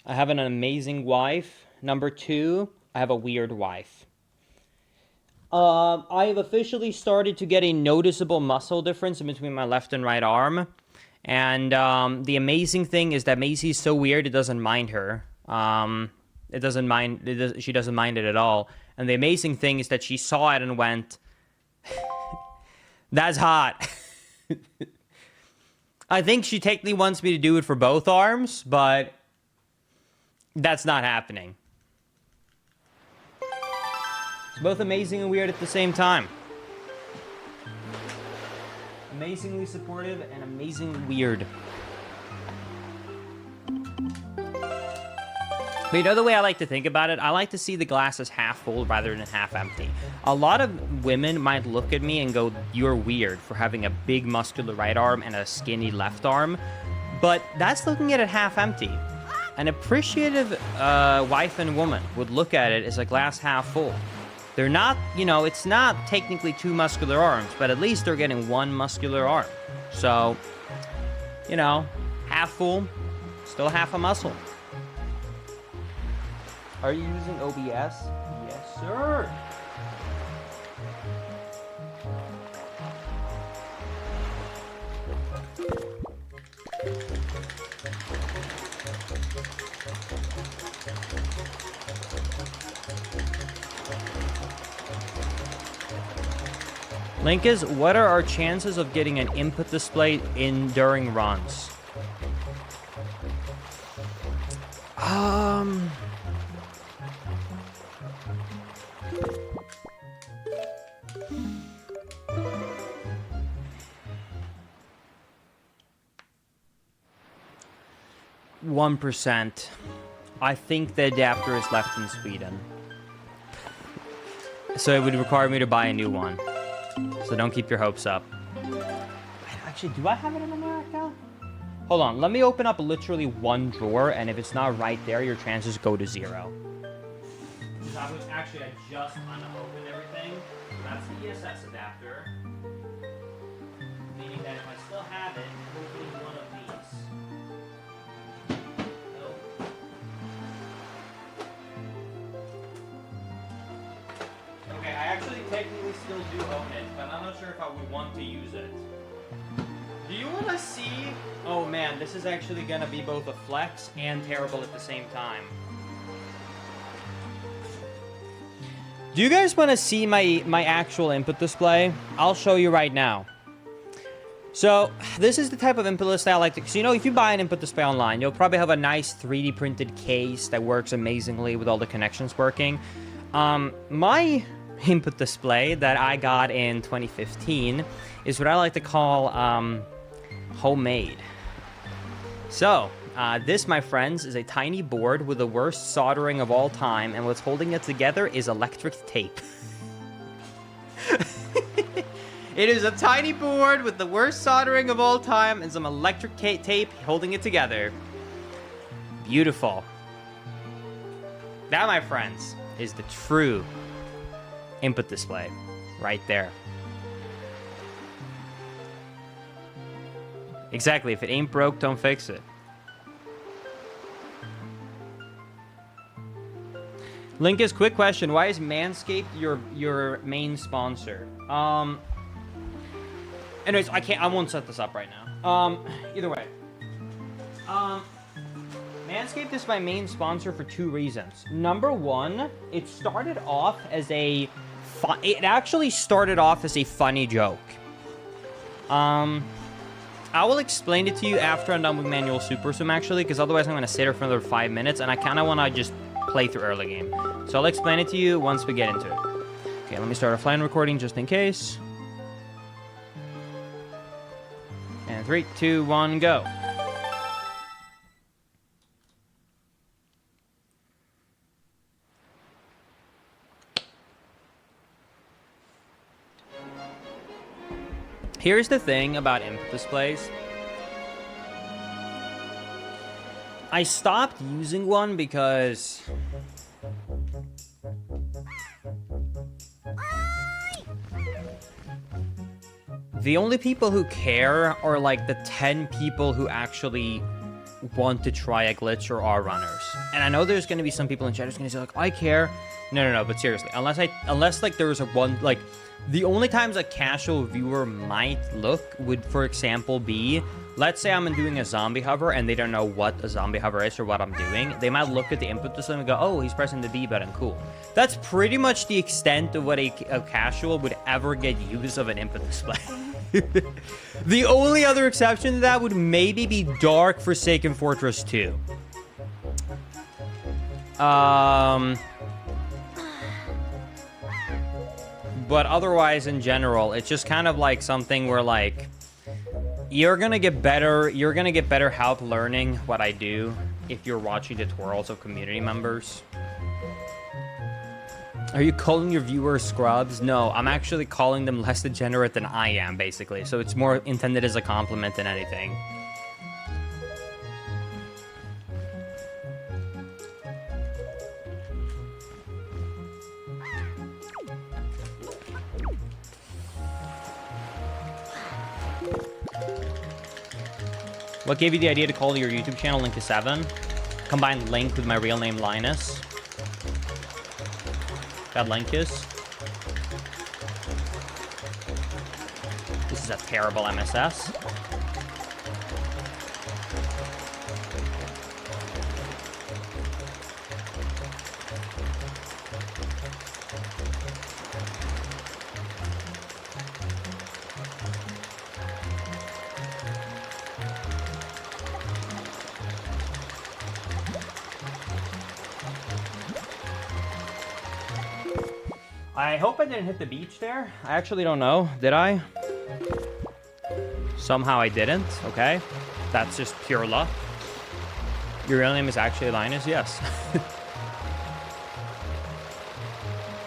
I have an amazing wife. Number 2, I have a weird wife. I have officially started to get a noticeable muscle difference in between my left and right arm. And the amazing thing is that Macy's so weird, it doesn't mind her. She doesn't mind it at all. And the amazing thing is that she saw it and went, that's hot. I think she technically wants me to do it for both arms, but that's not happening. It's both amazing and weird at the same time. Amazingly supportive and amazingly weird. But you know the way I like to think about it? I like to see the glass as half full rather than half empty. A lot of women might look at me and go, you're weird for having a big muscular right arm and a skinny left arm. But that's looking at it half empty. An appreciative wife and woman would look at it as a glass half full. They're not, you know, it's not technically 2 muscular arms, but at least they're getting 1 muscular arm. So, you know, half full, still half a muscle. Are you using OBS? Yes, sir. Link is, what are our chances of getting an input display during runs? 1%. I think the adapter is left in Sweden. So it would require me to buy a new one. So don't keep your hopes up. Actually, do I have it in America? Hold on, let me open up literally 1 drawer, and if it's not right there, your chances go to 0. I was actually, I just unopened everything. So that's the ESS adapter. Meaning that if I still have it, hopefully one of these. Nope. Okay, I actually technically still do own it, but I'm not sure if I would want to use it. Do you want to see? Oh man, this is actually going to be both a flex and terrible at the same time. Do you guys want to see my actual input display? I'll show you right now. So, this is the type of input display I like to... So, you know, if you buy an input display online, you'll probably have a nice 3D printed case that works amazingly with all the connections working. My input display that I got in 2015 is what I like to call homemade. So, this, my friends, is a tiny board with the worst soldering of all time, and what's holding it together is electric tape. It is a tiny board with the worst soldering of all time and some electric tape holding it together. Beautiful. That, my friends, is the true input display right there. Exactly. If it ain't broke, don't fix it. Linkus, quick question. Why is Manscaped your main sponsor? Anyways, I won't set this up right now. Either way. Manscaped is my main sponsor for 2 reasons. Number 1, it started off as it actually started off as a funny joke. I will explain it to you after I'm done with Manual Super Sim, actually, because otherwise I'm going to sit here for another 5 minutes, and I kind of want to just play through early game. So I'll explain it to you once we get into it. Okay, let me start offline recording just in case. And 3, 2, 1, go. Here's the thing about input displays. I stopped using one because the only people who care are like the 10 people who actually want to try a glitch or are runners. And I know there's going to be some people in chat who's going to say like, I care. No, but seriously, unless like there was a one, like the only times a casual viewer might look would, for example, be, let's say I'm doing a zombie hover and they don't know what a zombie hover is or what I'm doing. They might look at the input display and go, oh, he's pressing the B button, cool. That's pretty much the extent of what a casual would ever get use of an input display. The only other exception to that would maybe be Dark Forsaken Fortress 2. But otherwise, in general, it's just kind of like something where, like, you're gonna get better help learning what I do if you're watching tutorials of community members. Are you calling your viewers scrubs? No, I'm actually calling them less degenerate than I am, basically. So it's more intended as a compliment than anything. What gave you the idea to call your YouTube channel Link to 7? Combined Link with my real name, Linus. Got Linkus. This is a terrible MSS. I hope I didn't hit the beach there. I actually don't know. Did I? Somehow I didn't. Okay. That's just pure luck. Your real name is actually Linus? Yes.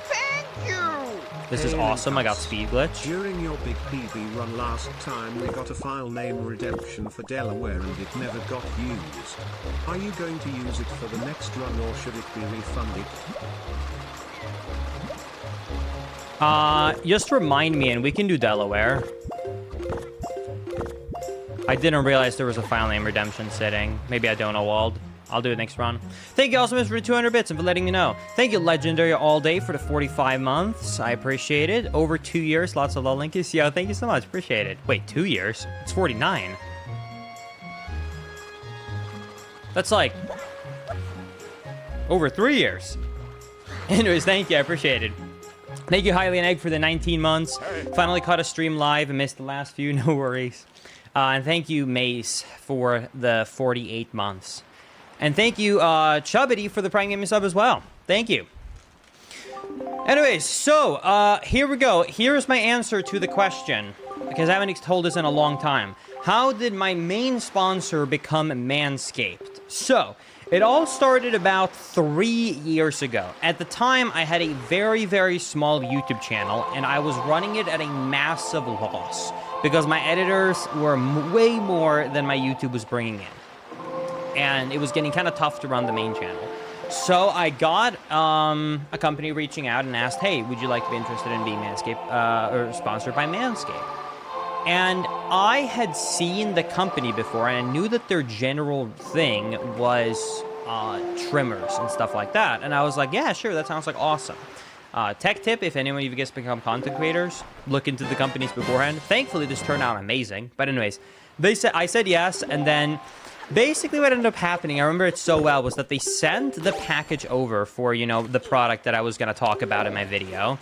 Thank you! This is awesome. I got speed glitch. During your big PB run last time we got a file name redemption for Delaware and it never got used. Are you going to use it for the next run or should it be refunded? Just remind me and we can do Delaware. I didn't realize there was a file name redemption sitting. Maybe I don't know, Wald. I'll do it next run. Thank you, Awesomeness, for the 200 bits and for letting me know. Thank you, Legendary All Day, for the 45 months. I appreciate it. Over 2 years, lots of love, Linkus. Yo, thank you so much. Appreciate it. Wait, 2 years? It's 49. That's like over 3 years. Anyways, thank you. I appreciate it. Thank you, Highly and Egg, for the 19 months. Finally caught a stream live and missed the last few. No worries. And thank you, Mace, for the 48 months. And thank you, Chubbity, for the Prime Gaming sub as well. Thank you. Anyways, so, here we go. Here's my answer to the question, because I haven't told this in a long time. How did my main sponsor become Manscaped? So, it all started about 3 years ago. At the time, I had a very, very small YouTube channel, and I was running it at a massive loss, because my editors were way more than my YouTube was bringing in. And it was getting kind of tough to run the main channel. So I got a company reaching out and asked, hey, would you like to be interested in being Manscaped, or sponsored by Manscaped? And I had seen the company before, and I knew that their general thing was trimmers and stuff like that. And I was like, yeah, sure, that sounds like awesome. Tech tip, if anyone of you guys become content creators, look into the companies beforehand. Thankfully, this turned out amazing. But anyways, I said yes, and then basically what ended up happening, I remember it so well, was that they sent the package over for, you know, the product that I was going to talk about in my video.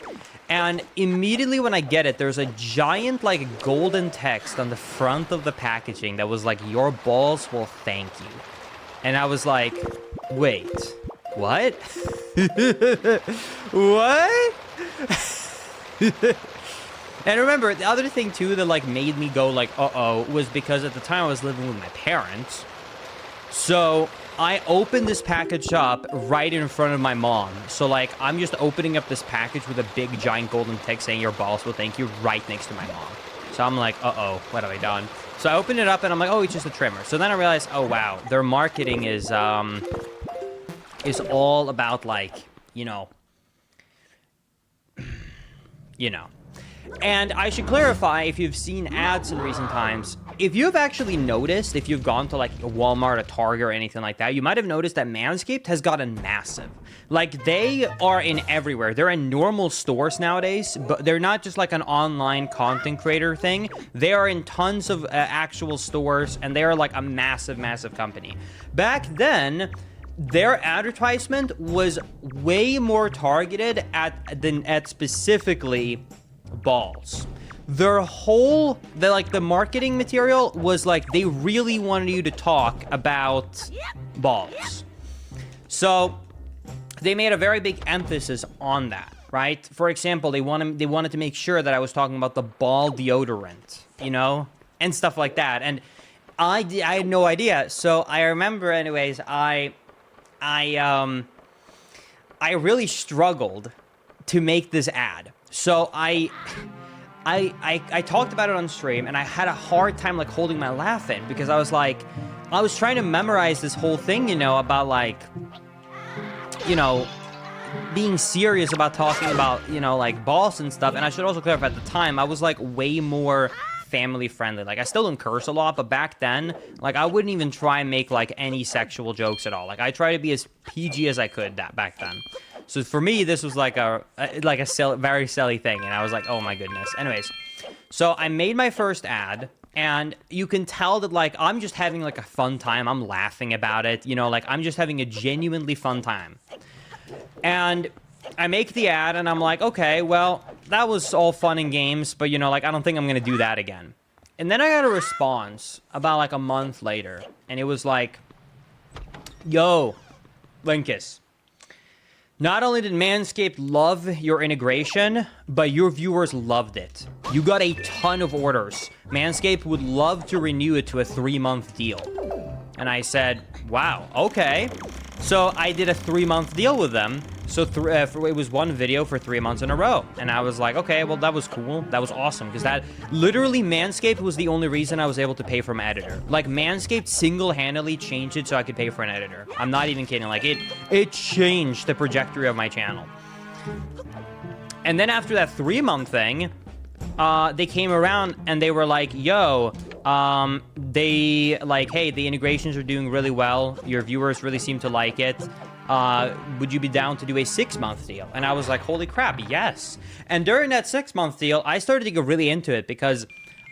And immediately when I get it, there's a giant, like, golden text on the front of the packaging that was like, "Your balls will thank you." And I was like, wait, what? What? And remember, the other thing, too, that, like, made me go, like, uh-oh, was because at the time I was living with my parents. So I opened this package up right in front of my mom. So, like, I'm just opening up this package with a big, giant golden text saying, "Your balls will thank you," right next to my mom. So I'm like, uh-oh, what have I done? So I opened it up, and I'm like, oh, it's just a trimmer. So then I realized, oh, wow, their marketing is all about, like, you know. And I should clarify, if you've seen ads in recent times, if you've actually noticed, if you've gone to, like, a Walmart, a Target, or anything like that, you might have noticed that Manscaped has gotten massive. Like, they are in everywhere. They're in normal stores nowadays, but they're not just, like, an online content creator thing. They are in tons of actual stores, and they are, like, a massive, massive company. Back then, their advertisement was way more targeted at specifically balls. Their whole, the marketing material was like, they really wanted you to talk about balls. So they made a very big emphasis on that, right? For example, they wanted to make sure that I was talking about the ball deodorant, you know, and stuff like that. And I had no idea. So I remember, anyways, I really struggled to make this ad. So I talked about it on stream, and I had a hard time, like, holding my laugh in, because I was like, I was trying to memorize this whole thing, you know, about, like, you know, being serious about talking about, you know, like, balls and stuff. And I should also clarify, at the time, I was, like, way more family friendly. Like, I still don't curse a lot, but back then, like, I wouldn't even try and make, like, any sexual jokes at all. Like, I try to be as PG as I could back then. So for me, this was like a very silly thing, and I was like, oh my goodness. Anyways, so I made my first ad, and you can tell that, like, I'm just having, like, a fun time. I'm laughing about it, you know, like, I'm just having a genuinely fun time. And I make the ad, and I'm like, okay, well, that was all fun and games, but, you know, like, I don't think I'm gonna do that again. And then I got a response about, like, a month later, and it was like, yo, Linkus, not only did Manscaped love your integration, but your viewers loved it. You got a ton of orders. Manscaped would love to renew it to a 3-month deal. And I said, wow, okay. So I did a 3-month deal with them. So it was one video for 3 months in a row. And I was like, okay, well, that was cool. That was awesome. Because that literally, Manscaped was the only reason I was able to pay for my editor. Like, Manscaped single-handedly changed it so I could pay for an editor. I'm not even kidding. Like, it changed the trajectory of my channel. And then after that 3-month thing, they came around and they were like, yo, hey, the integrations are doing really well. Your viewers really seem to like it. Would you be down to do a 6-month deal? And I was like, holy crap, yes. And during that 6-month deal, I started to get really into it, because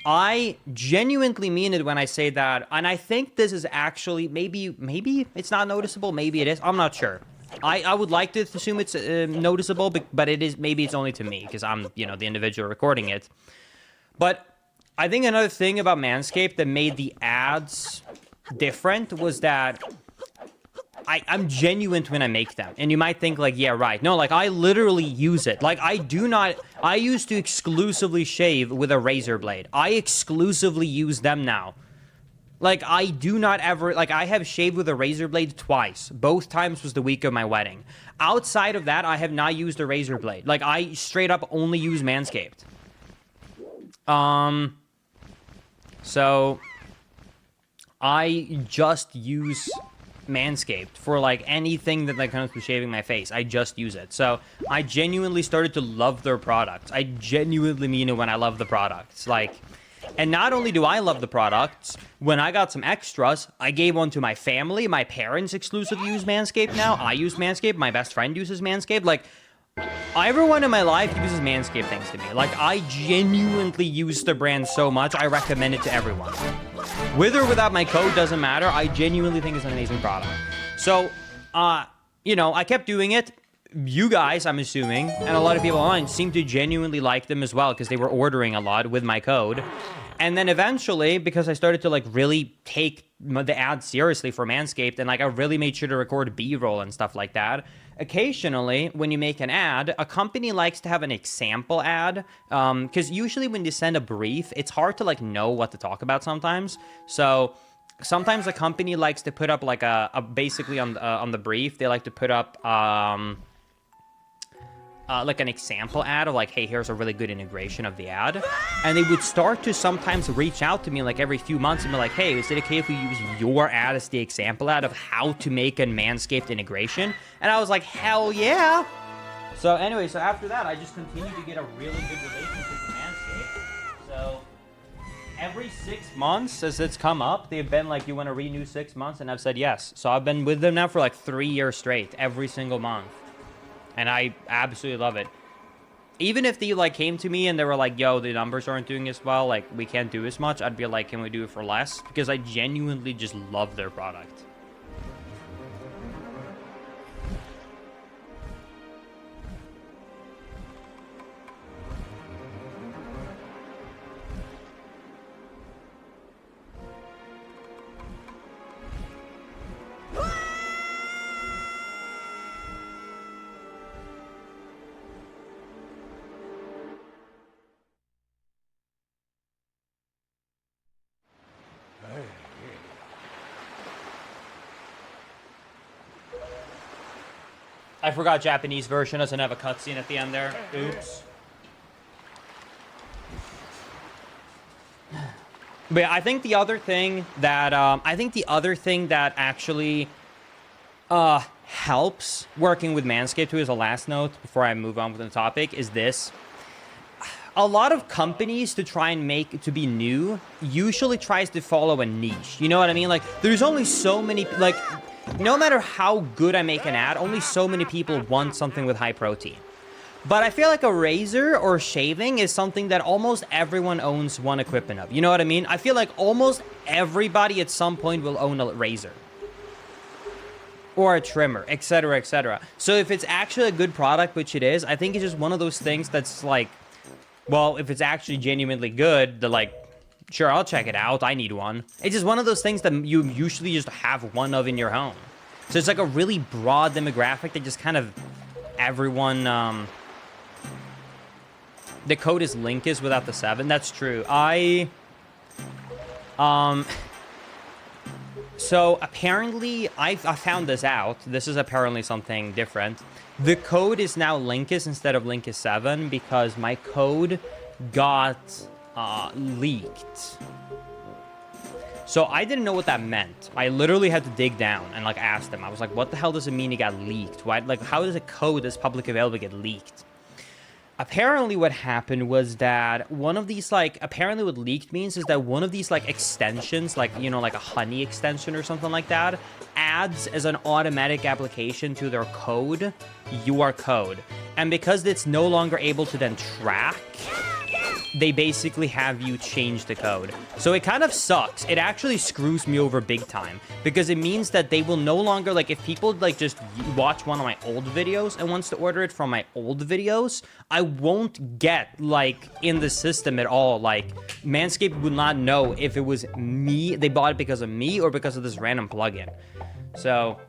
I genuinely mean it when I say that. And I think this is actually, maybe it's not noticeable, maybe it is, I'm not sure. I would like to assume it's noticeable, but it is, maybe it's only to me, because I'm, you know, the individual recording it. But I think another thing about Manscaped that made the ads different was that I'm genuine when I make them. And you might think, like, yeah, right. No, like, I literally use it. Like, I used to exclusively shave with a razor blade. I exclusively use them now. Like, I do not ever, like, I have shaved with a razor blade twice. Both times was the week of my wedding. Outside of that, I have not used a razor blade. Like, I straight up only use Manscaped. So I just use Manscaped for, like, anything that, like, comes to shaving my face. I just use it. So I genuinely started to love their products. I genuinely mean it when I love the products. Like, and not only do I love the products, when I got some extras, I gave one to my family. My parents exclusively use Manscaped now. I use Manscaped. My best friend uses Manscaped. Like, Everyone in my life uses Manscaped thanks to me. Like, I genuinely use the brand so much, I recommend it to everyone. With or without my code, doesn't matter. I genuinely think it's an amazing product. So, you know, I kept doing it. You guys, I'm assuming, and a lot of people online seem to genuinely like them as well because they were ordering a lot with my code. And then eventually, because I started to like really take the ad seriously for Manscaped, and like I really made sure to record B-roll and stuff like that. Occasionally, when you make an ad, a company likes to have an example ad, because usually when you send a brief, it's hard to like know what to talk about sometimes. So sometimes a company likes to put up like a basically on the brief, they like to put up like an example ad of like, hey, here's a really good integration of the ad. And they would start to sometimes reach out to me like every few months and be like, hey, is it okay if we use your ad as the example ad of how to make a Manscaped integration? And I was like, hell yeah. So anyway, so after that, I just continued to get a really good relationship with Manscaped. So every 6 months as it's come up, they've been like, you want to renew 6 months? And I've said yes. So I've been with them now for like 3 years straight, every single month. And I absolutely love it. Even if they like came to me and they were like, yo, the numbers aren't doing as well, like we can't do as much, I'd be like, can we do it for less? Because I genuinely just love their product. I forgot Japanese version doesn't have a cutscene at the end there. Oops. But yeah, I think the other thing that actually helps working with Manscaped too, as a last note before I move on with the topic, is this. A lot of companies to try and make to be new usually tries to follow a niche. You know what I mean? Like, there's only so many, like, no matter how good I make an ad, only so many people want something with high protein. But I feel like a razor or shaving is something that almost everyone owns one equipment of. You know what I mean? I feel like almost everybody at some point will own a razor. Or a trimmer, etc., etc. So if it's actually a good product, which it is, I think it's just one of those things that's like, well, if it's actually genuinely good, they're like, sure, I'll check it out. I need one. It's just one of those things that you usually just have one of in your home. So it's like a really broad demographic that just kind of everyone, the code is Linkus without the 7. That's true. So apparently, I found this out. This is apparently something different. The code is now Linkus instead of Linkus 7 because my code got leaked. So I didn't know what that meant. I literally had to dig down and like ask them. I was like, what the hell does it mean it got leaked? Why, like, how does a code that's publicly available get leaked? Apparently what happened was that one of these, like, apparently what leaked means is that one of these, like, extensions, like, you know, like a honey extension or something like that, adds as an automatic application to their code, your code. And because it's no longer able to then track, they basically have you change the code. So it kind of sucks. It actually screws me over big time because it means that they will no longer, like, if people like just watch one of my old videos and wants to order it from my old videos, I won't get like in the system at all. Like, Manscaped would not know if it was me, they bought it because of me or because of this random plugin. So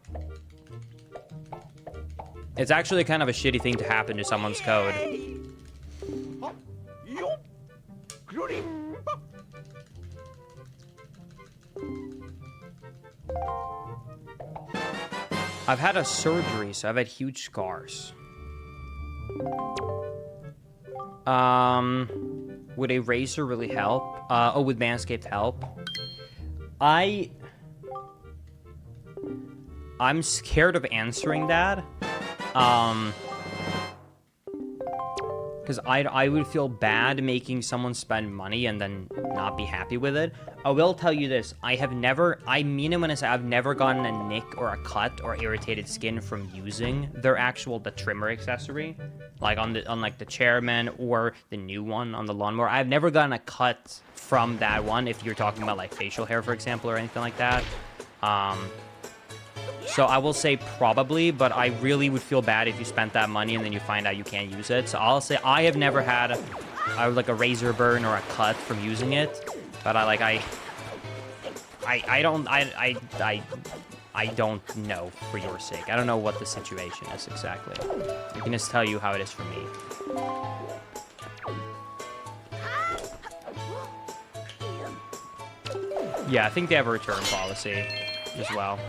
it's actually kind of a shitty thing to happen to someone's code. I've had a surgery, so I've had huge scars. Would a razor really help? Oh, would Manscaped help? I'm scared of answering that. because I would feel bad making someone spend money and then not be happy with it. I will tell you this, I mean it when I say I've never gotten a nick or a cut or irritated skin from using their the trimmer accessory, like on like the Chairman or the new one on the lawnmower. I've never gotten a cut from that one, if you're talking about like facial hair, for example, or anything like that. So I will say probably, but I really would feel bad if you spent that money and then you find out you can't use it. So I'll say I have never had like a razor burn or a cut from using it, but I don't know for your sake. I don't know what the situation is exactly. I can just tell you how it is for me. Yeah, I think they have a return policy as well.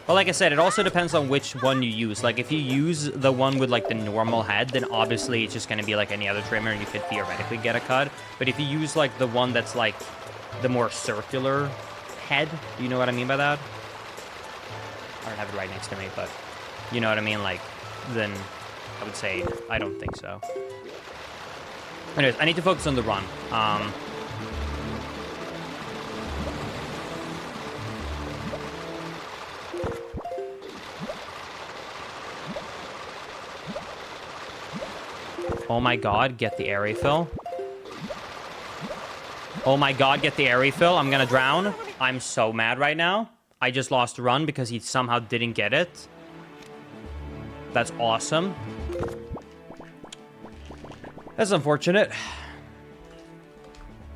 But like I said, it also depends on which one you use. Like, if you use the one with, like, the normal head, then obviously it's just going to be like any other trimmer, and you could theoretically get a cut. But if you use, like, the one that's, like, the more circular head, do you know what I mean by that? I don't have it right next to me, but you know what I mean? Like, then I would say I don't think so. Anyways, I need to focus on the run. Oh my god, get the air refill. Oh my god, get the air refill. I'm gonna drown. I'm so mad right now. I just lost a run because he somehow didn't get it. That's awesome. That's unfortunate.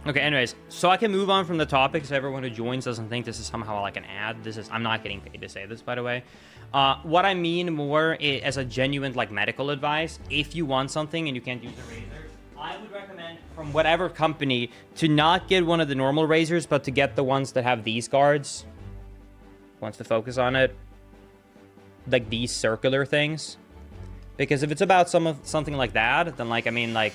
Okay, anyways, so I can move on from the topic so everyone who joins doesn't think this is somehow like an ad. I'm not getting paid to say this, by the way. What I mean more as a genuine, like, medical advice, if you want something and you can't use the razor, I would recommend from whatever company to not get one of the normal razors, but to get the ones that have these guards. Wants to focus on it. Like these circular things. Because if it's about something like that, then, like, I mean, like...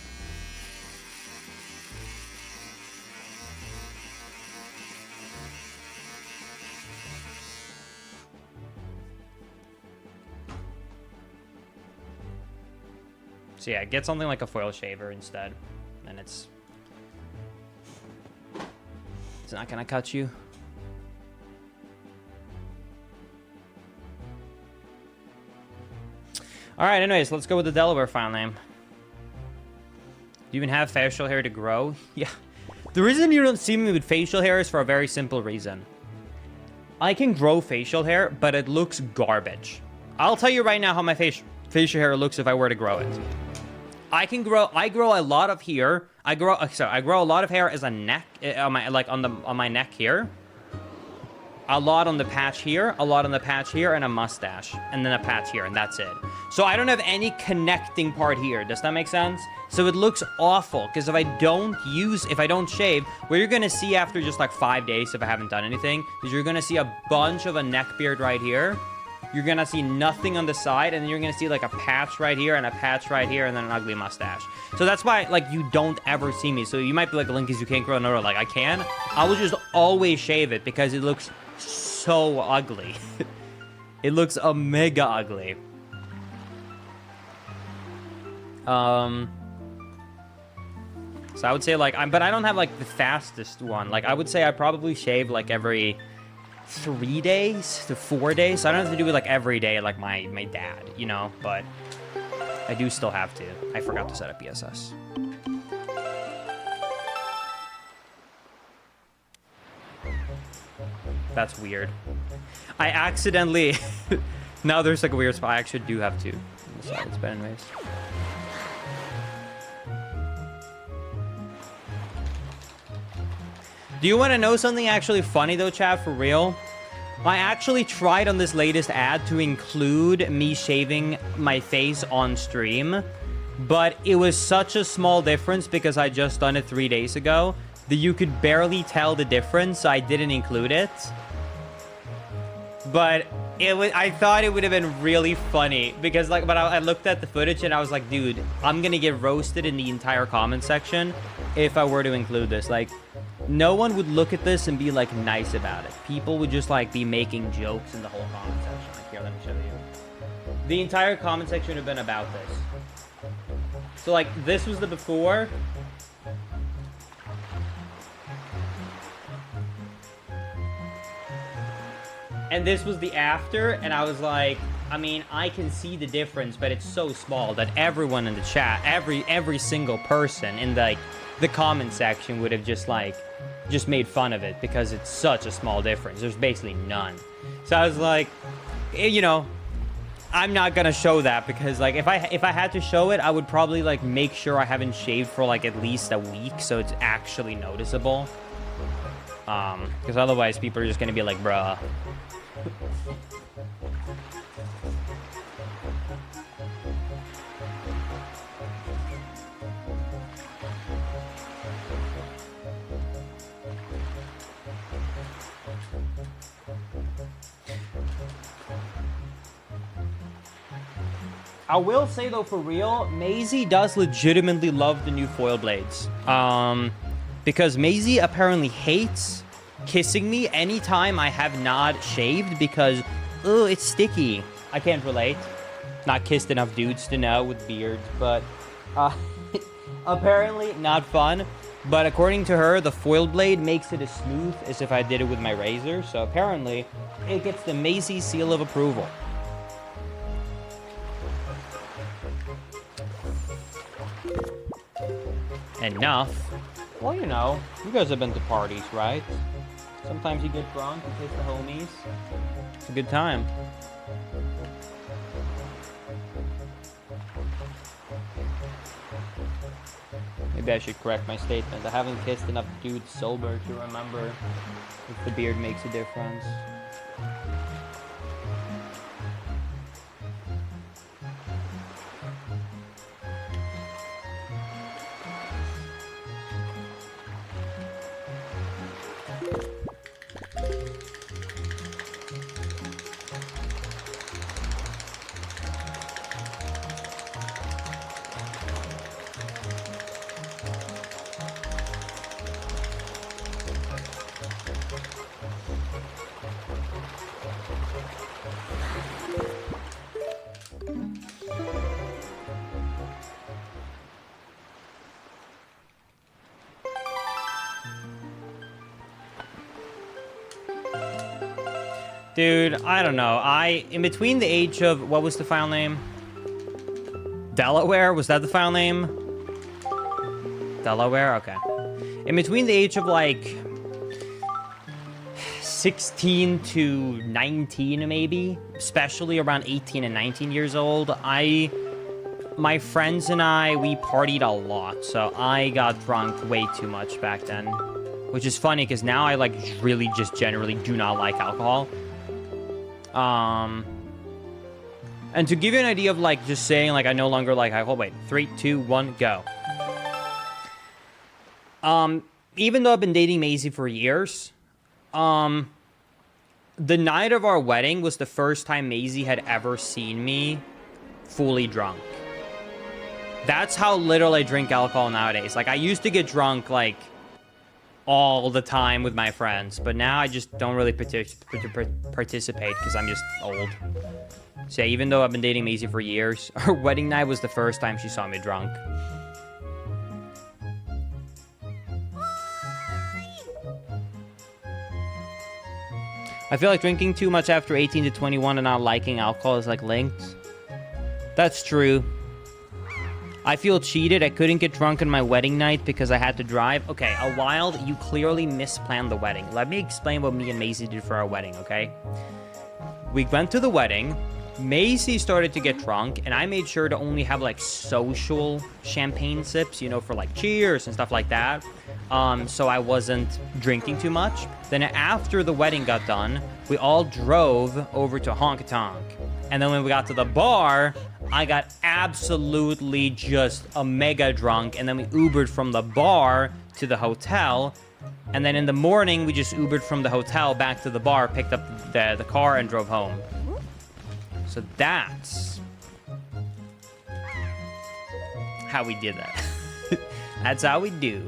So yeah, get something like a foil shaver instead, and it's not gonna cut you. All right, anyways, let's go with the Delaware file name. Do you even have facial hair to grow? Yeah. The reason you don't see me with facial hair is for a very simple reason. I can grow facial hair, but it looks garbage. I'll tell you right now how my facial hair looks if I were to grow it. I grow a lot of hair. I grow a lot of hair as a neck, on my neck here. A lot on the patch here, a lot on the patch here, and a mustache, and then a patch here, and that's it. So I don't have any connecting part here. Does that make sense? So it looks awful, because if I don't shave, what you're gonna see after just like 5 days, if I haven't done anything, is you're gonna see a bunch of a neck beard right here. You're gonna see nothing on the side, and then you're gonna see like a patch right here and a patch right here, and then an ugly mustache. So that's why, like, you don't ever see me. So you might be like, Linkies, you can't grow no, like, I can. I will just always shave it because it looks so ugly. It looks mega ugly. So I would say, like, but I don't have like the fastest one. Like, I would say I probably shave like every 3 days to 4 days. So I don't have to do it like every day like my dad, you know, but I do still have to. I forgot to set up ESS. That's weird. I accidentally... Now there's like a weird spot. I actually do have to. It's been anyways. Do you want to know something actually funny though, chat, for real? I actually tried on this latest ad to include me shaving my face on stream, but it was such a small difference because I just done it 3 days ago that you could barely tell the difference, so I didn't include it. But I thought it would have been really funny because, like, but I looked at the footage and I was like, dude, I'm gonna get roasted in the entire comment section if I were to include this. Like, no one would look at this and be like nice about it. People would just like be making jokes in the whole comment section. Like, here, let me show you. The entire comment section would have been about this. So, like, this was the before. And this was the after, and I was like, I mean, I can see the difference, but it's so small that everyone in the chat, every single person in the comment section would have just made fun of it because it's such a small difference. There's basically none. So I was like, you know, I'm not gonna show that because like if I had to show it, I would probably like make sure I haven't shaved for like at least a week so it's actually noticeable. Because otherwise people are just gonna be like, bruh. I will say though, for real, Maisie does legitimately love the new foil blades. Because Maisie apparently hates kissing me anytime I have not shaved because, oh, it's sticky. I can't relate. Not kissed enough dudes to know with beards, but apparently not fun. But according to her, the foil blade makes it as smooth as if I did it with my razor. So apparently, it gets the Maisie seal of approval. Enough. Well, you know, you guys have been to parties, right? Sometimes you get drunk, you kiss the homies. It's a good time. Maybe I should correct my statement. I haven't kissed enough dudes sober to remember if the beard makes a difference. Dude, I don't know. In between the age of, what was the file name? Delaware? Was that the file name? Delaware? Okay. In between the age of like 16 to 19 maybe, especially around 18 and 19 years old, my friends and I, we partied a lot. So I got drunk way too much back then. Which is funny because now I like really just generally do not like alcohol. And to give you an idea of like just saying like I no longer like alcohol, wait, 3, 2, 1, go. Even though I've been dating Maisie for years, the night of our wedding was the first time Maisie had ever seen me fully drunk. That's how little I drink alcohol nowadays. Like I used to get drunk like all the time with my friends, but now I just don't really participate because I'm just old. So yeah, even though I've been dating Maisie for years, our wedding night was the first time she saw me drunk. I feel like drinking too much after 18 to 21 and not liking alcohol is like linked. That's true. I feel cheated. I couldn't get drunk on my wedding night because I had to drive. Okay, a wild, you clearly misplanned the wedding. Let me explain what me and Maisie did for our wedding, okay? We went to the wedding. Maisie started to get drunk, and I made sure to only have, like, social champagne sips, you know, for, like, cheers and stuff like that. So I wasn't drinking too much. Then after the wedding got done, we all drove over to Honky Tonk. And then when we got to the bar, I got absolutely just a mega drunk, and then we Ubered from the bar to the hotel, and then in the morning, we just Ubered from the hotel back to the bar, picked up the car, and drove home. So that's how we did that. That's how we do.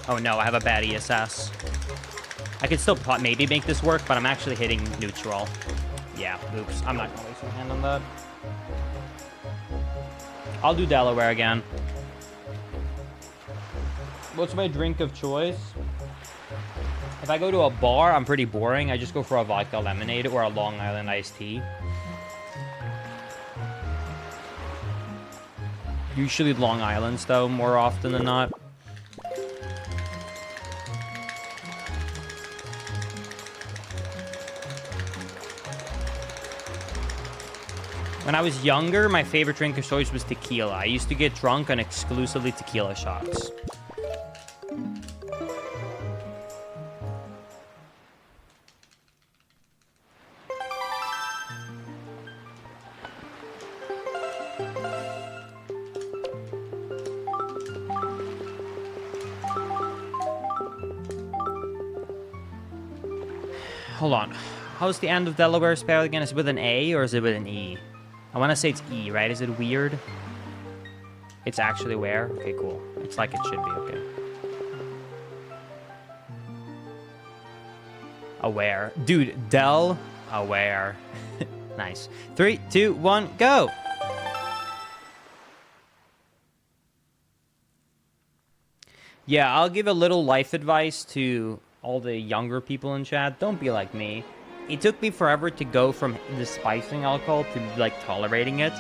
Oh no, I have a bad ESS. I could still maybe make this work, but I'm actually hitting neutral. Yeah, oops. I'm not gonna waste my hand on that. I'll do Delaware again. What's my drink of choice? If I go to a bar, I'm pretty boring. I just go for a vodka lemonade or a Long Island iced tea. Usually Long Islands, though, more often than not. When I was younger, my favorite drink of choice was tequila. I used to get drunk on exclusively tequila shots. Hold on. How's the end of Delaware spelled again? Is it with an A or is it with an E? I want to say it's E, right? Is it weird? It's actually where? Okay, cool. It's like it should be, okay. Aware. Dude, Del aware. Nice. 3, 2, 1, go! Yeah, I'll give a little life advice to all the younger people in chat. Don't be like me. It took me forever to go from despising alcohol to, like, tolerating it.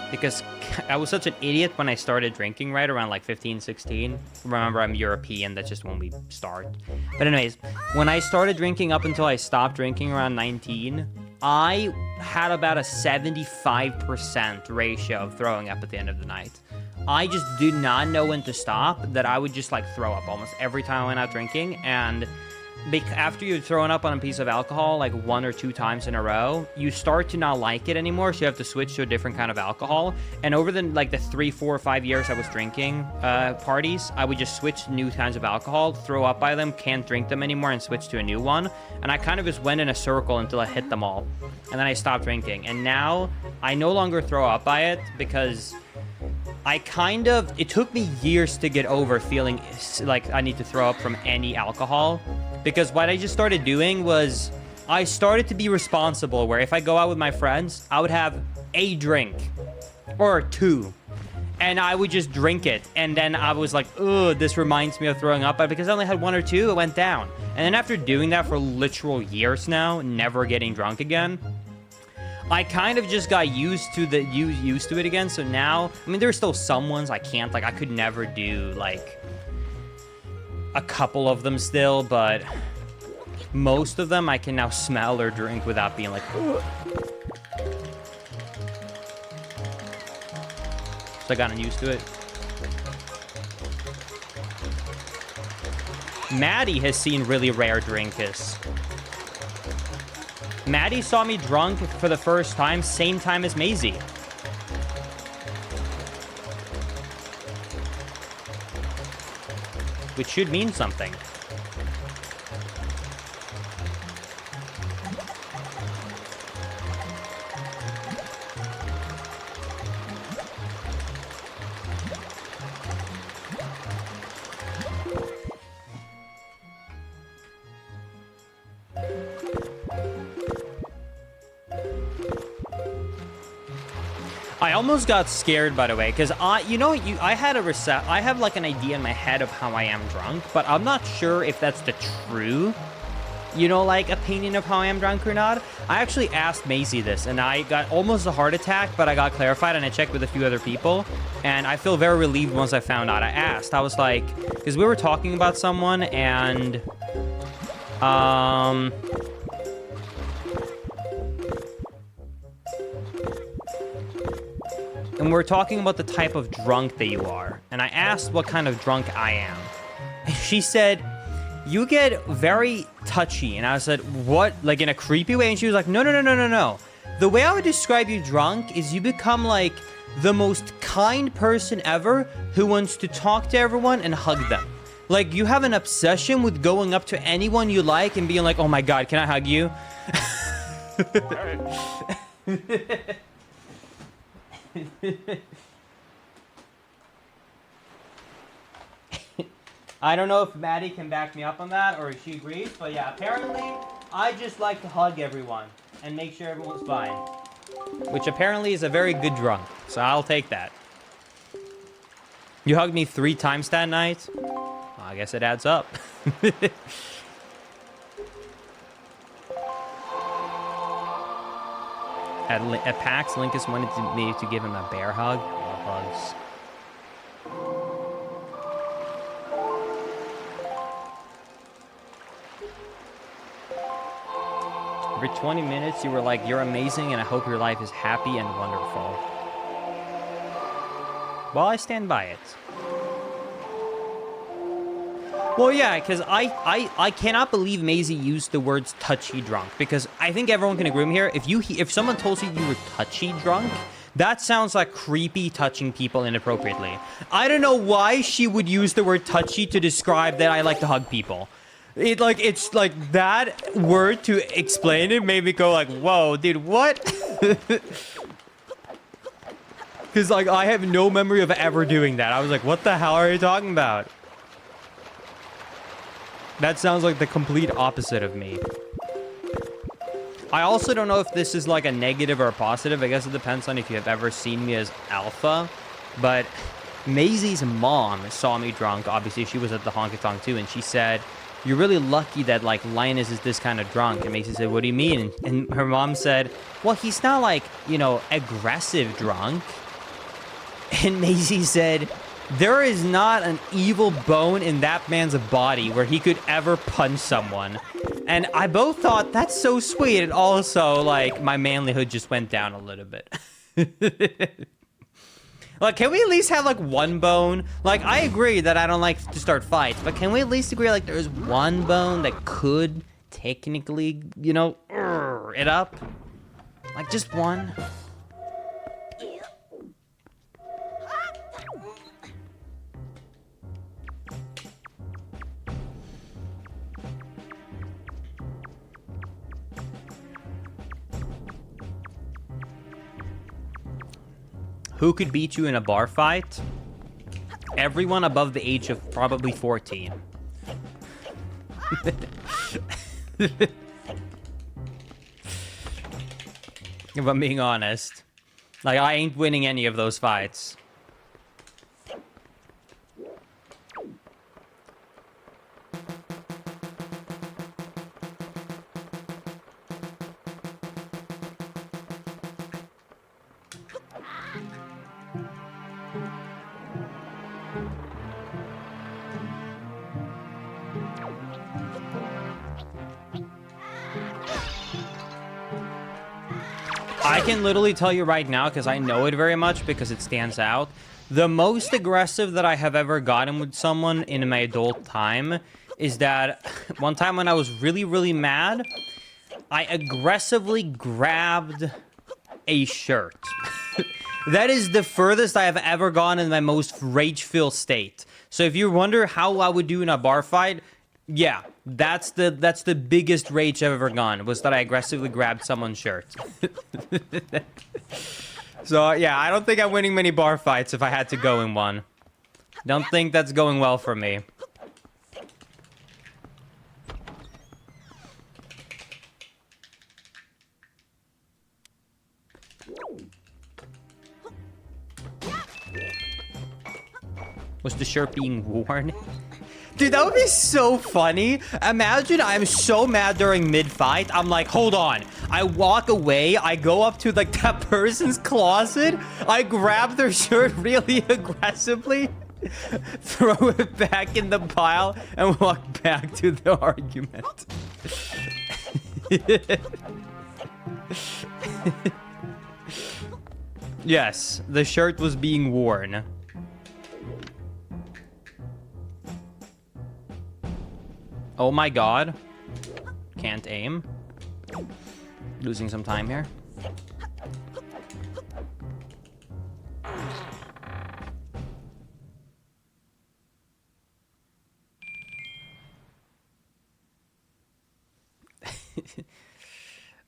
Because I was such an idiot when I started drinking, right? Around, like, 15, 16. Remember, I'm European. That's just when we start. But anyways, when I started drinking up until I stopped drinking around 19, I had about a 75% ratio of throwing up at the end of the night. I just did not know when to stop, that I would just, like, throw up almost every time I went out drinking. And after you've thrown up on a piece of alcohol, like 1 or 2 times in a row, you start to not like it anymore, so you have to switch to a different kind of alcohol. And over the 3, 4, 5 years I was drinking parties, I would just switch to new kinds of alcohol, throw up by them, can't drink them anymore, and switch to a new one. And I kind of just went in a circle until I hit them all. And then I stopped drinking. And now I no longer throw up by it because it took me years to get over feeling like I need to throw up from any alcohol. Because what I just started doing was I started to be responsible, where if I go out with my friends, I would have a drink or 2. And I would just drink it. And then I was like, ugh, this reminds me of throwing up. But because I only had 1 or 2, it went down. And then after doing that for literal years now, never getting drunk again, I kind of just got used to it again. So now, I mean, there's still some ones I can't, like, I could never do, like, a couple of them still, but most of them I can now smell or drink without being like, ugh. So I gotten used to it. Maddie has seen really rare drinkers. Maddie saw me drunk for the first time, same time as Maisie. Which should mean something. I almost got scared, by the way, because I have like an idea in my head of how I am drunk, but I'm not sure if that's the true, like, opinion of how I am drunk or not. I actually asked Maisie this, and I got almost a heart attack, but I got clarified, and I checked with a few other people, and I feel very relieved once I found out. I asked, I was like, because we were talking about someone, and, and we're talking about the type of drunk that you are. And I asked what kind of drunk I am. And she said, you get very touchy. And I said, what? Like in a creepy way? And she was like, no, no, no, no, no, no. The way I would describe you drunk is you become like the most kind person ever who wants to talk to everyone and hug them. Like you have an obsession with going up to anyone you like and being like, oh my God, can I hug you? I don't know if Maddie can back me up on that or if she agrees, but yeah, apparently I just like to hug everyone and make sure everyone's fine. Which apparently is a very good drunk, so I'll take that. You hugged me 3 times that night? Well, I guess it adds up. At PAX, Linkus wanted me to give him a bear hug. I love hugs. Every 20 minutes, you were like, you're amazing, and I hope your life is happy and wonderful. Well, I stand by it. Well, yeah, because I cannot believe Maisie used the words touchy drunk, because I think everyone can agree with me here. If someone told you you were touchy drunk, that sounds like creepy touching people inappropriately. I don't know why she would use the word touchy to describe that I like to hug people. It's like that word to explain it made me go like, whoa, dude, what? Because, like, I have no memory of ever doing that. I was like, what the hell are you talking about? That sounds like the complete opposite of me. I also don't know if this is, like, a negative or a positive. I guess it depends on if you have ever seen me as alpha. But Maisie's mom saw me drunk. Obviously, she was at the honky tonk, too. And she said, you're really lucky that, like, Linus is this kind of drunk. And Maisie said, what do you mean? And her mom said, well, he's not, like, you know, aggressive drunk. And Maisie said, there is not an evil bone in that man's body where he could ever punch someone. And I both thought, that's so sweet. And also, like, my manlyhood just went down a little bit. Like, can we at least have, like, one bone? Like, I agree that I don't like to start fights, but can we at least agree, like, there's one bone that could technically, you know, it up? Like, just one? Who could beat you in a bar fight? Everyone above the age of probably 14. If I'm being honest. Like, I ain't winning any of those fights. I can literally tell you right now, because I know it very much, because it stands out. The most aggressive that I have ever gotten with someone in my adult time is that one time when I was really, really mad, I aggressively grabbed a shirt. That is the furthest I have ever gone in my most rage-filled state. So if you wonder how I would do in a bar fight, yeah, that's the biggest rage I've ever gone, was that I aggressively grabbed someone's shirt. So, yeah, I don't think I'm winning many bar fights if I had to go in one. Don't think that's going well for me. Was the shirt being worn? Dude, that would be so funny. Imagine I'm so mad during mid-fight. I'm like, hold on. I walk away. I go up to, like, that person's closet. I grab their shirt really aggressively. Throw it back in the pile and walk back to the argument. Yes, the shirt was being worn. Oh my god. Can't aim. Losing some time here.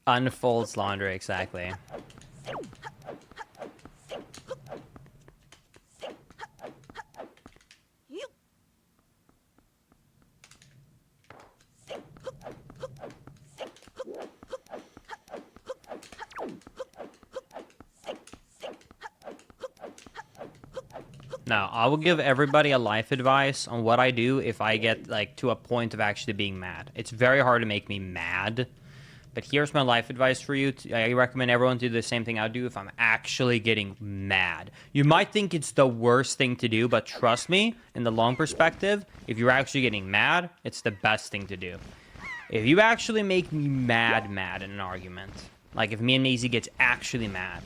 Unfolds laundry, exactly. No, I will give everybody a life advice on what I do if I get, like, to a point of actually being mad. It's very hard to make me mad. But here's my life advice for you. I recommend everyone do the same thing I do if I'm actually getting mad. You might think it's the worst thing to do, but trust me, in the long perspective, if you're actually getting mad, it's the best thing to do. If you actually make me mad in an argument, like if me and Maisie gets actually mad,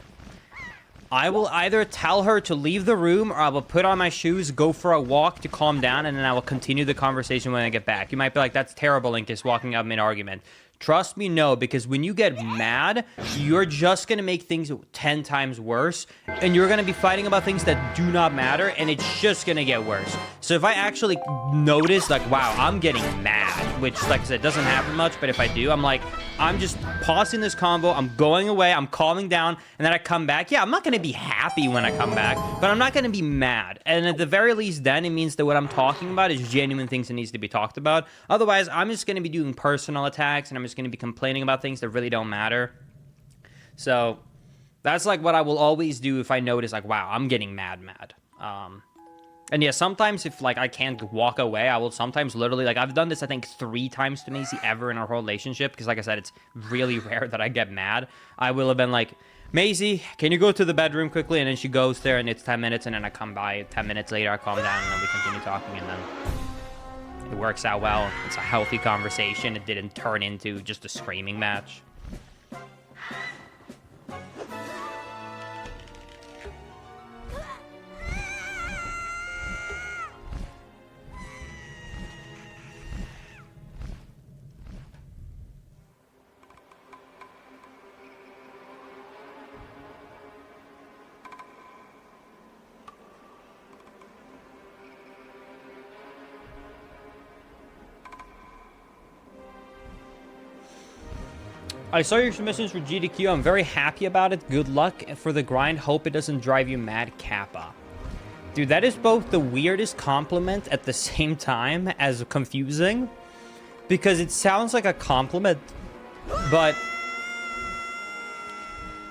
I will either tell her to leave the room or I will put on my shoes, go for a walk to calm down, and then I will continue the conversation when I get back. You might be like, that's terrible, Linkus, walking out mid-argument. Trust me, no, because when you get mad, you're just going to make things 10 times worse, and you're going to be fighting about things that do not matter, and it's just going to get worse. So if I actually notice, like, wow, I'm getting mad, which, like I said, doesn't happen much, but if I do, I'm like, I'm just pausing this convo, I'm going away, I'm calming down, and then I come back. Yeah, I'm not going to be happy when I come back, but I'm not going to be mad. And at the very least, then it means that what I'm talking about is genuine things that needs to be talked about. Otherwise, I'm just going to be doing personal attacks, and I'm just going to be complaining about things that really don't matter. So that's like what I will always do if I notice, like, wow, I'm getting mad. And yeah, sometimes if, like, I can't walk away, I will sometimes literally, like, I've done this, I think, 3 times to Macy ever in our whole relationship, because, like I said, it's really rare that I get mad. I will have been like, Maisie, can you go to the bedroom quickly? And then she goes there, and it's 10 minutes, and then I come by 10 minutes later, I calm down, and then we continue talking, and then it works out well. It's a healthy conversation. It didn't turn into just a screaming match. I saw your submissions for GDQ. I'm very happy about it. Good luck for the grind. Hope it doesn't drive you mad, Kappa. Dude, that is both the weirdest compliment at the same time as confusing. Because it sounds like a compliment, but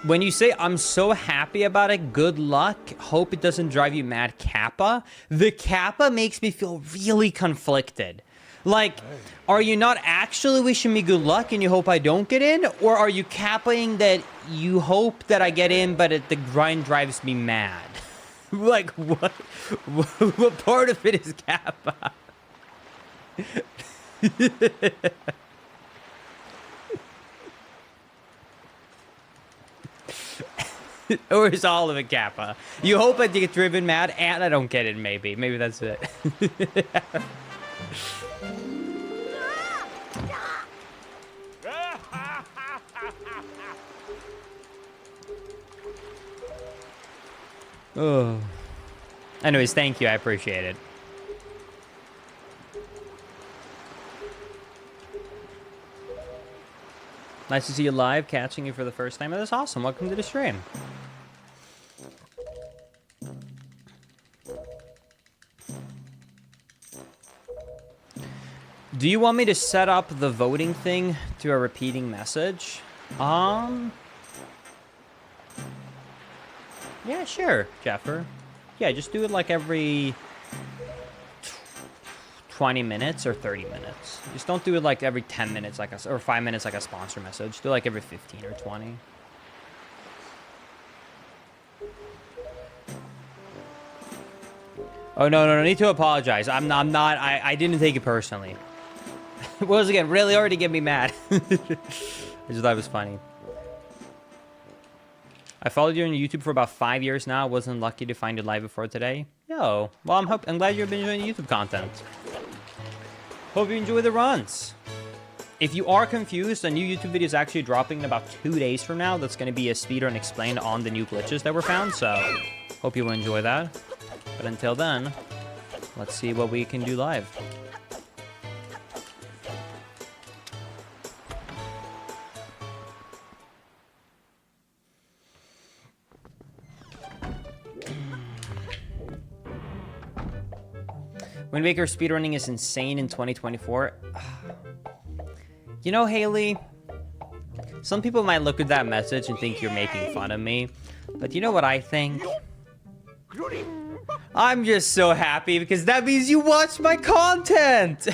when you say, I'm so happy about it, good luck, hope it doesn't drive you mad, Kappa, the Kappa makes me feel really conflicted. Like, are you not actually wishing me good luck and you hope I don't get in? Or are you capping that you hope that I get in, but the grind drives me mad? Like, what? What part of it is Kappa? Or is all of it Kappa? You hope I get driven mad and I don't get it, maybe. Maybe that's it. Oh. Anyways, thank you. I appreciate it. Nice to see you live, catching you for the first time. That's awesome. Welcome to the stream. Do you want me to set up the voting thing to a repeating message? Yeah, sure, Jeffer. Yeah, just do it like every 20 minutes or 30 minutes. Just don't do it like every 10 minutes like or 5 minutes like a sponsor message. Do it like every 15 or 20. Oh, no need to apologize. I'm not, I didn't take it personally. Once again, really already get me mad. I just thought it was funny. I followed you on YouTube for about 5 years now. I wasn't lucky to find you live before today. Yo, well, I'm glad you've been enjoying YouTube content. Hope you enjoy the runs. If you are confused, a new YouTube video is actually dropping in about 2 days from now. That's going to be a speedrun explained on the new glitches that were found. So, hope you will enjoy that. But until then, let's see what we can do live. Wind Waker speedrunning is insane in 2024. You know, Haley, some people might look at that message and think you're making fun of me. But you know what I think? I'm just so happy because that means you watch my content.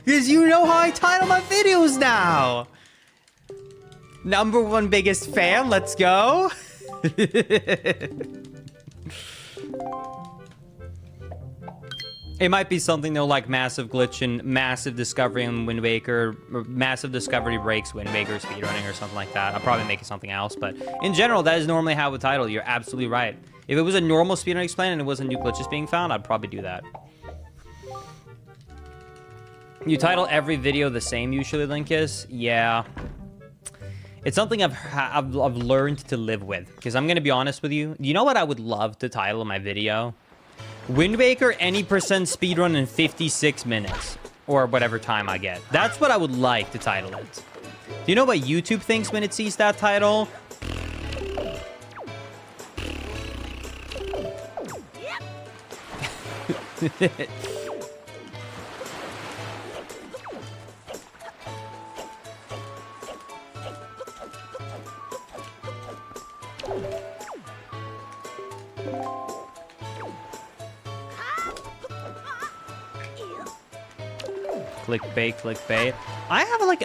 Because you know how I title my videos now. #1 biggest fan, let's go. It might be something though, like massive glitch and massive discovery in Wind Waker, or massive discovery breaks Wind Waker speedrunning or something like that. I'll probably make it something else, but in general, that is normally how I would title. You're absolutely right. If it was a normal speedrun explain and it wasn't new glitches being found, I'd probably do that. You title every video the same usually, Linkus? Yeah. It's something I've learned to live with, because I'm going to be honest with you. You know what I would love to title my video? Wind Waker any percent speedrun in 56 minutes, or whatever time I get. That's what I would like to title it. Do you know what YouTube thinks when it sees that title? Clickbait, clickbait.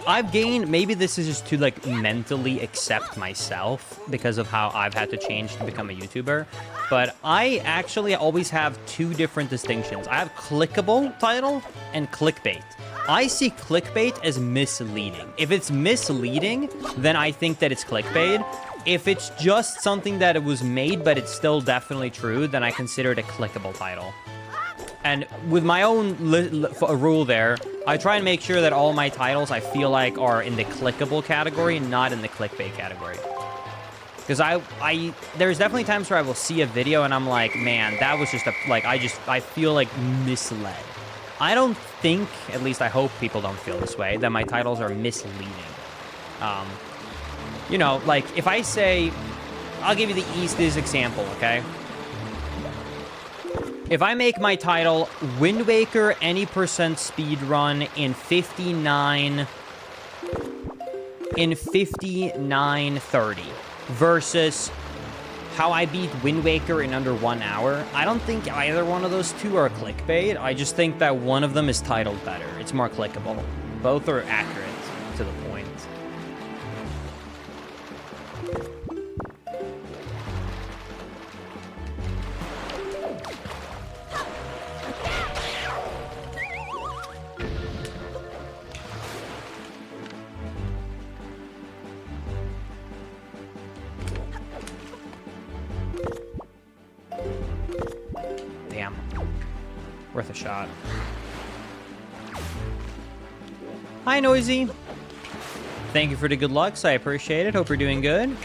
I've gained, maybe this is just to like mentally accept myself because of how I've had to change to become a YouTuber, but I actually always have two different distinctions. I have clickable title and clickbait. I see clickbait as misleading. If it's misleading, then I think that it's clickbait. If it's just something that it was made, but it's still definitely true, then I consider it a clickable title. And with my own rule there, I try and make sure that all my titles I feel like are in the clickable category, not in the clickbait category. Because there's definitely times where I will see a video and I'm like, man, that was just I feel like misled. I don't think, at least I hope people don't feel this way, that my titles are misleading. You know, like if I say, I'll give you the easiest example, okay? If I make my title Wind Waker any percent speed run in 59:30 versus how I beat Wind Waker in under 1 hour, I don't think either one of those two are clickbait. I just think that one of them is titled better. It's more clickable. Both are accurate to the point. Worth a shot. Hi, Noisy. Thank you for the good lucks. I appreciate it. Hope you're doing good.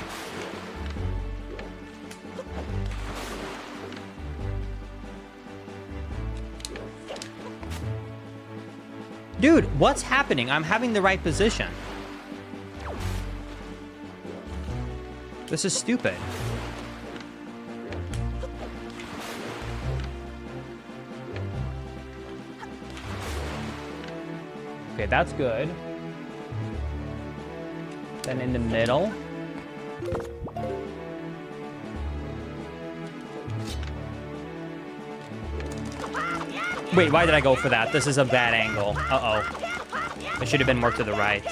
Dude, what's happening? I'm having the right position. This is stupid. Okay, that's good. Then in the middle. Wait, why did I go for that? This is a bad angle. Uh-oh. It should have been more to the right.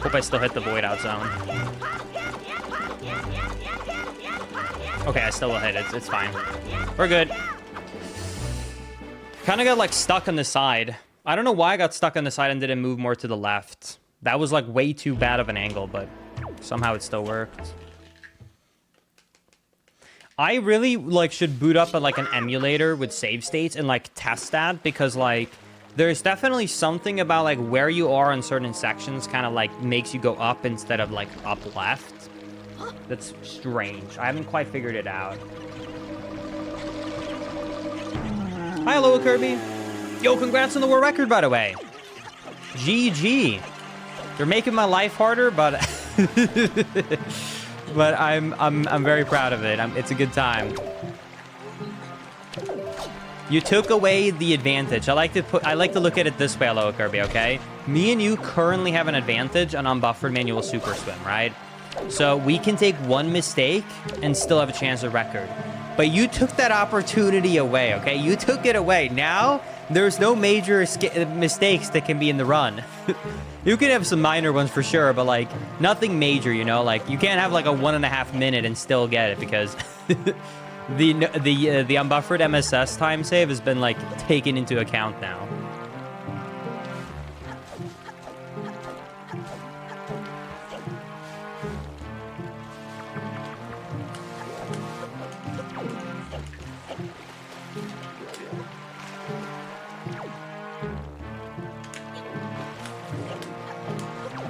Hope I still hit the void out zone. Okay, I still will hit it. It's fine. We're good. Kind of got like stuck on the side. I don't know why I got stuck on the side and didn't move more to the left. That was like way too bad of an angle, but somehow it still worked. I really like should boot up like an emulator with save states and like test that, because like there's definitely something about like where you are in certain sections kind of like makes you go up instead of like up left. That's strange. I haven't quite figured it out. Hi, hello, Kirby. Yo, congrats on the world record, by the way. GG. You're making my life harder, but but I'm very proud of it. It's a good time. You took away the advantage. I like to look at it this way, Aloha Kirby, okay? Me and you currently have an advantage on unbuffered manual super swim, right? So we can take one mistake and still have a chance at record. But you took that opportunity away, okay? You took it away. Now, there's no major mistakes that can be in the run. You can have some minor ones for sure, but like nothing major, you know? Like you can't have like a 1.5 minute and still get it because the unbuffered MSS time save has been like taken into account now.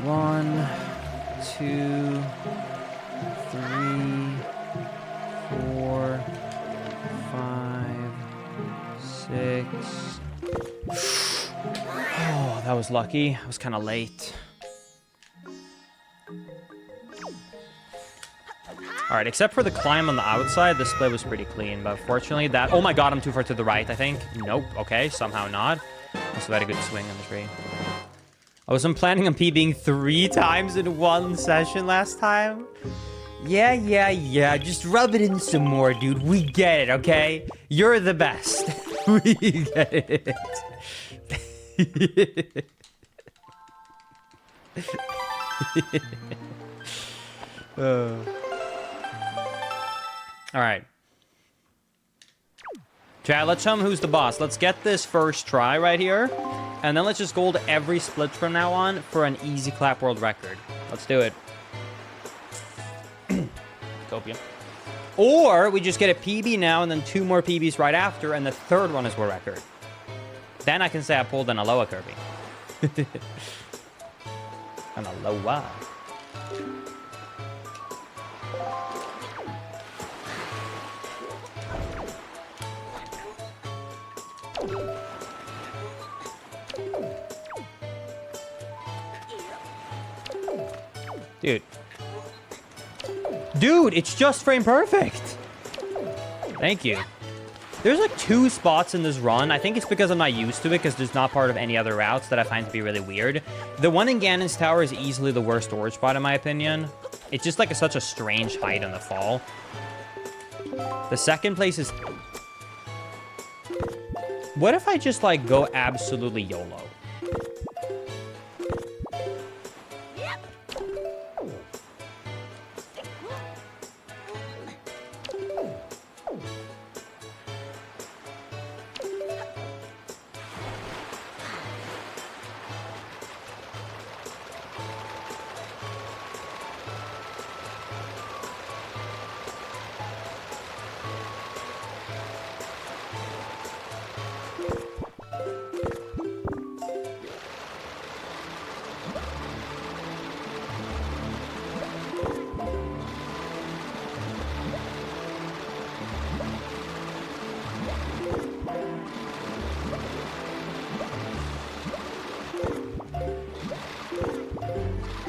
One, 2, 3, 4, 5, 6. Oh, that was lucky. I was kind of late. All right, except for the climb on the outside, the split was pretty clean. But fortunately, that... Oh my god, I'm too far to the right, I think. Nope. Okay, somehow not. Also had a good swing on the tree. I wasn't planning on PBing 3 times in one session last time. Yeah. Just rub it in some more, dude. We get it, okay? You're the best. We get it. All right. Chat, let's show them who's the boss. Let's get this first try right here. And then let's just gold every split from now on for an easy clap world record. Let's do it. Copia. Or we just get a PB now and then 2 more PBs right after, and the third one is world record. Then I can say I pulled an Aloha Kirby. An Aloha. Dude, it's just frame perfect. Thank you. There's like 2 spots in this run. I think it's because I'm not used to it because there's not part of any other routes that I find to be really weird. The one in Ganon's Tower is easily the worst storage spot in my opinion. It's just like such a strange height on the fall. The second place is... What if I just like go absolutely YOLO?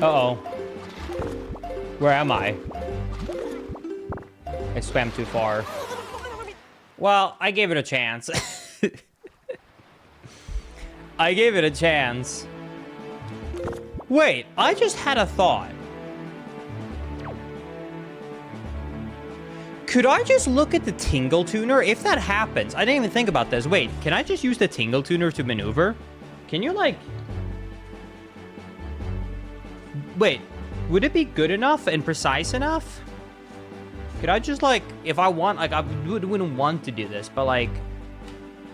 Uh-oh. Where am I? I swam too far. Well, I gave it a chance. I gave it a chance. Wait, I just had a thought. Could I just look at the Tingle Tuner? If that happens, I didn't even think about this. Wait, can I just use the Tingle Tuner to maneuver? Can you, like... Wait, would it be good enough and precise enough? Could I just, like, if I want, like, I wouldn't want to do this, but, like,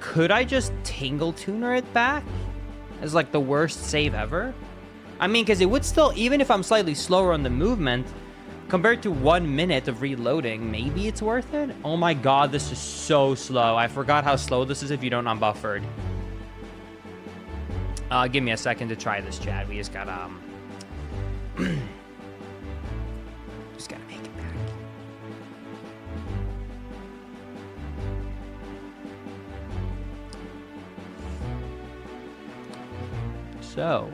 could I just Tingle Tuner it back as, like, the worst save ever? I mean, because it would still, even if I'm slightly slower on the movement, compared to 1 minute of reloading, maybe it's worth it? Oh my god, this is so slow. I forgot how slow this is if you don't unbuffered. Give me a second to try this, chat. We just got, just gotta make it back. So,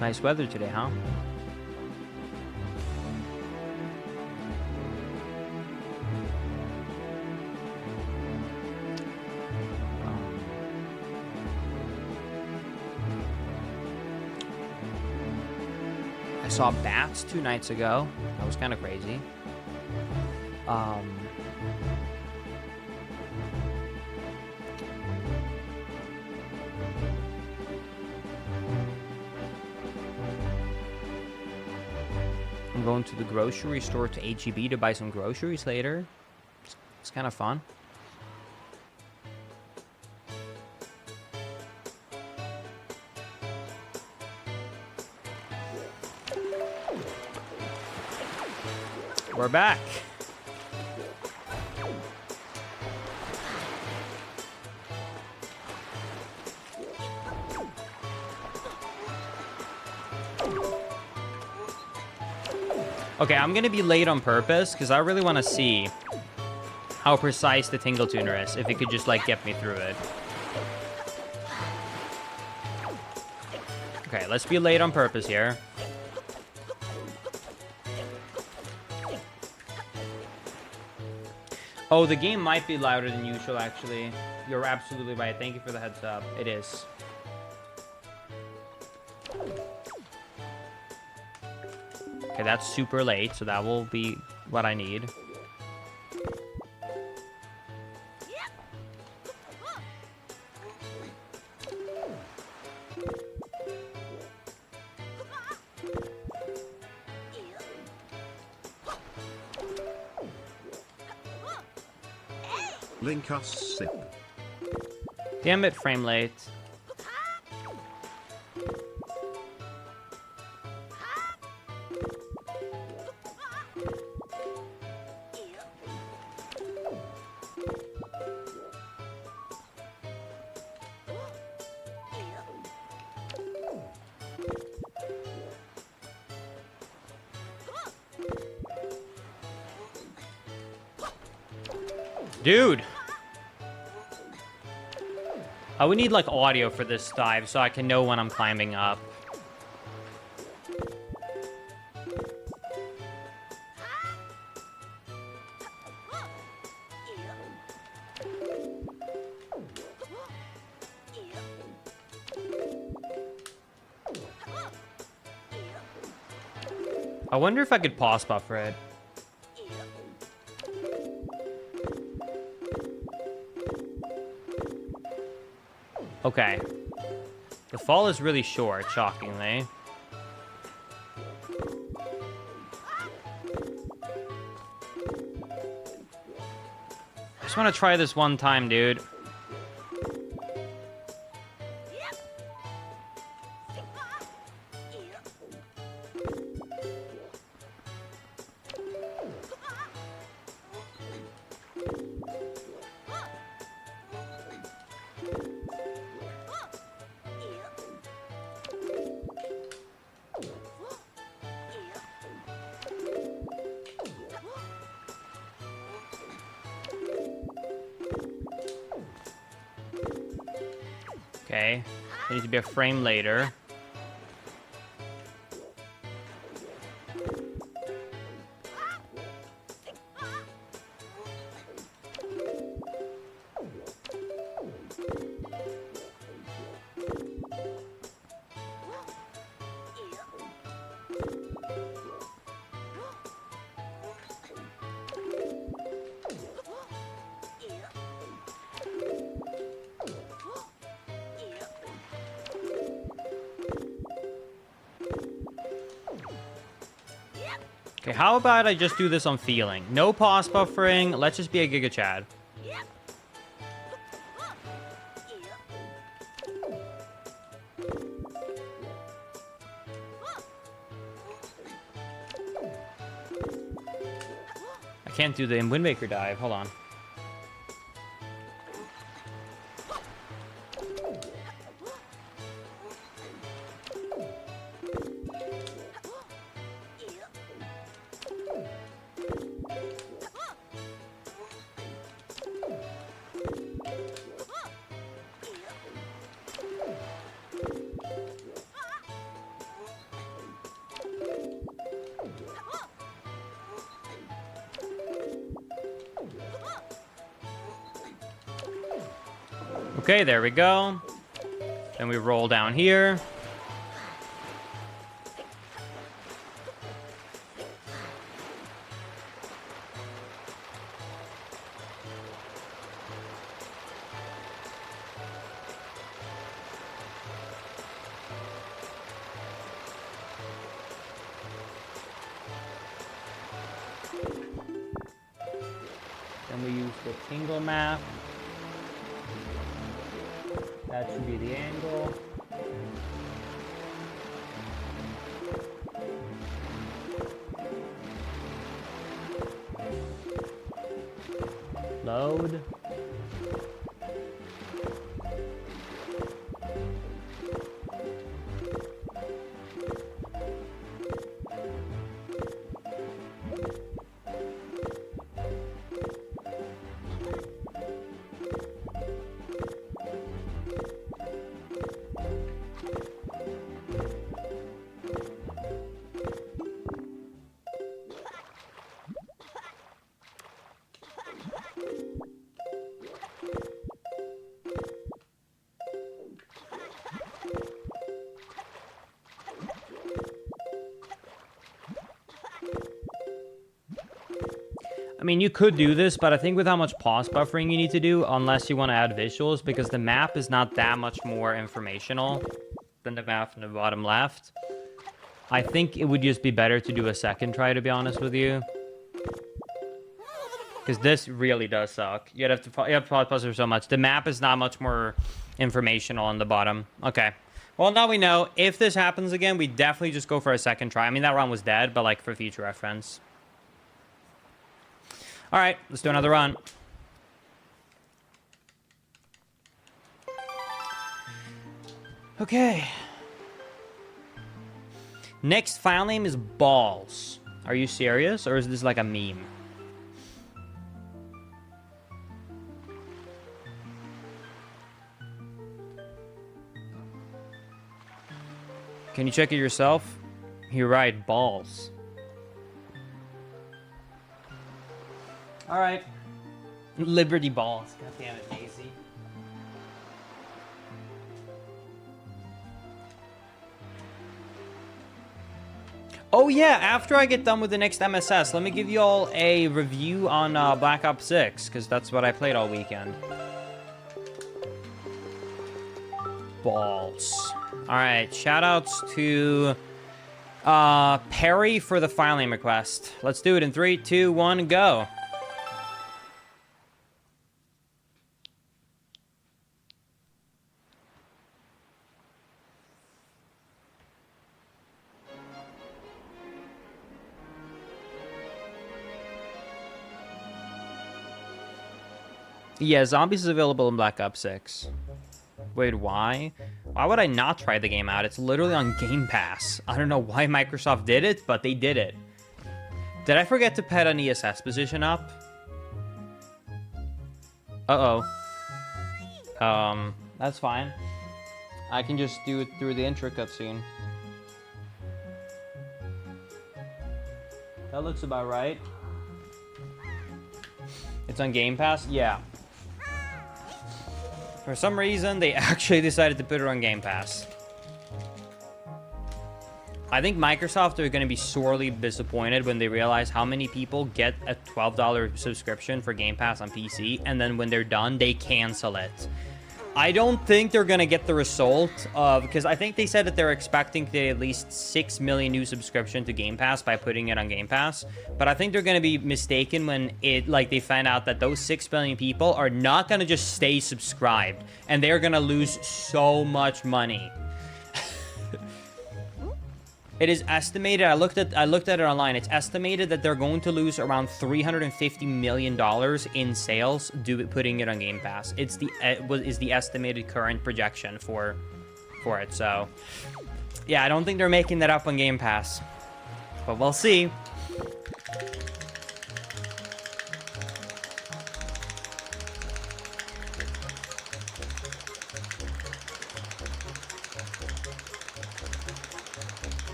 nice weather today, huh? I saw bats 2 nights ago. That was kind of crazy. I'm going to the grocery store to H-E-B to buy some groceries later. It's kind of fun. We're back. Okay, I'm gonna be late on purpose because I really want to see how precise the Tingle Tuner is. If it could just like get me through it. Okay, let's be late on purpose here. Oh, the game might be louder than usual, actually. You're absolutely right. Thank you for the heads up. It is. Okay, that's super late, so that will be what I need. Link us sip. Damn it, frame late. Dude! I would need like audio for this dive so I can know when I'm climbing up. I wonder if I could pause buffer it. Okay. The fall is really short, shockingly. I just want to try this one time, dude. Okay. It needs to be a frame later. Okay, how about I just do this on feeling? No pause buffering. Let's just be a Giga Chad. I can't do the Wind Waker dive. Hold on. Okay, there we go. Then we roll down here. we use the Tingle map. That should be the angle. Load. I mean, you could do this, but I think with how much pause buffering you need to do, unless you want to add visuals, because the map is not that much more informational than the map in the bottom left, I think it would just be better to do a second try, to be honest with you. Because this really does suck. You have to pause buffer so much. The map is not much more informational on the bottom. Okay. Well, now we know. If this happens again, we definitely just go for a second try. I mean, that run was dead, but like for future reference. All right, let's do another run. Okay. Next file name is balls. Are you serious, or is this like a meme? Can you check it yourself? You're right, balls. All right. Liberty balls. God damn it, Daisy. Oh yeah, after I get done with the next MSS, let me give you all a review on Black Ops 6, because that's what I played all weekend. Balls. All right, shoutouts to Perry for the file name request. Let's do it in 3, 2, 1, go. Yeah, Zombies is available in Black Ops 6. Wait, why? Why would I not try the game out? It's literally on Game Pass. I don't know why Microsoft did it, but they did it. Did I forget to put an ESS position up? Uh-oh. That's fine. I can just do it through the intro cutscene. That looks about right. It's on Game Pass? Yeah. For some reason, they actually decided to put it on Game Pass. I think Microsoft are going to be sorely disappointed when they realize how many people get a $12 subscription for Game Pass on PC, and then when they're done, they cancel it. I don't think they're going to get the result of... Because I think they said that they're expecting to get at least 6 million new subscriptions to Game Pass by putting it on Game Pass. But I think they're going to be mistaken when they find out that those 6 million people are not going to just stay subscribed. And they're going to lose so much money. It is estimated, I looked at it online, it's estimated that they're going to lose around $350 million in sales putting it on Game Pass. Is the estimated current projection for it. So, yeah, I don't think they're making that up on Game Pass. But we'll see.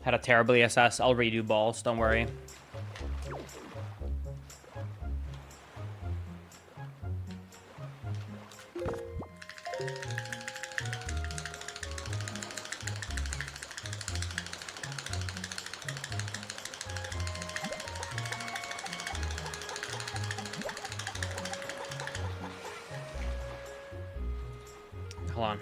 Had a terrible ESS. I'll redo balls, don't worry. Hold on.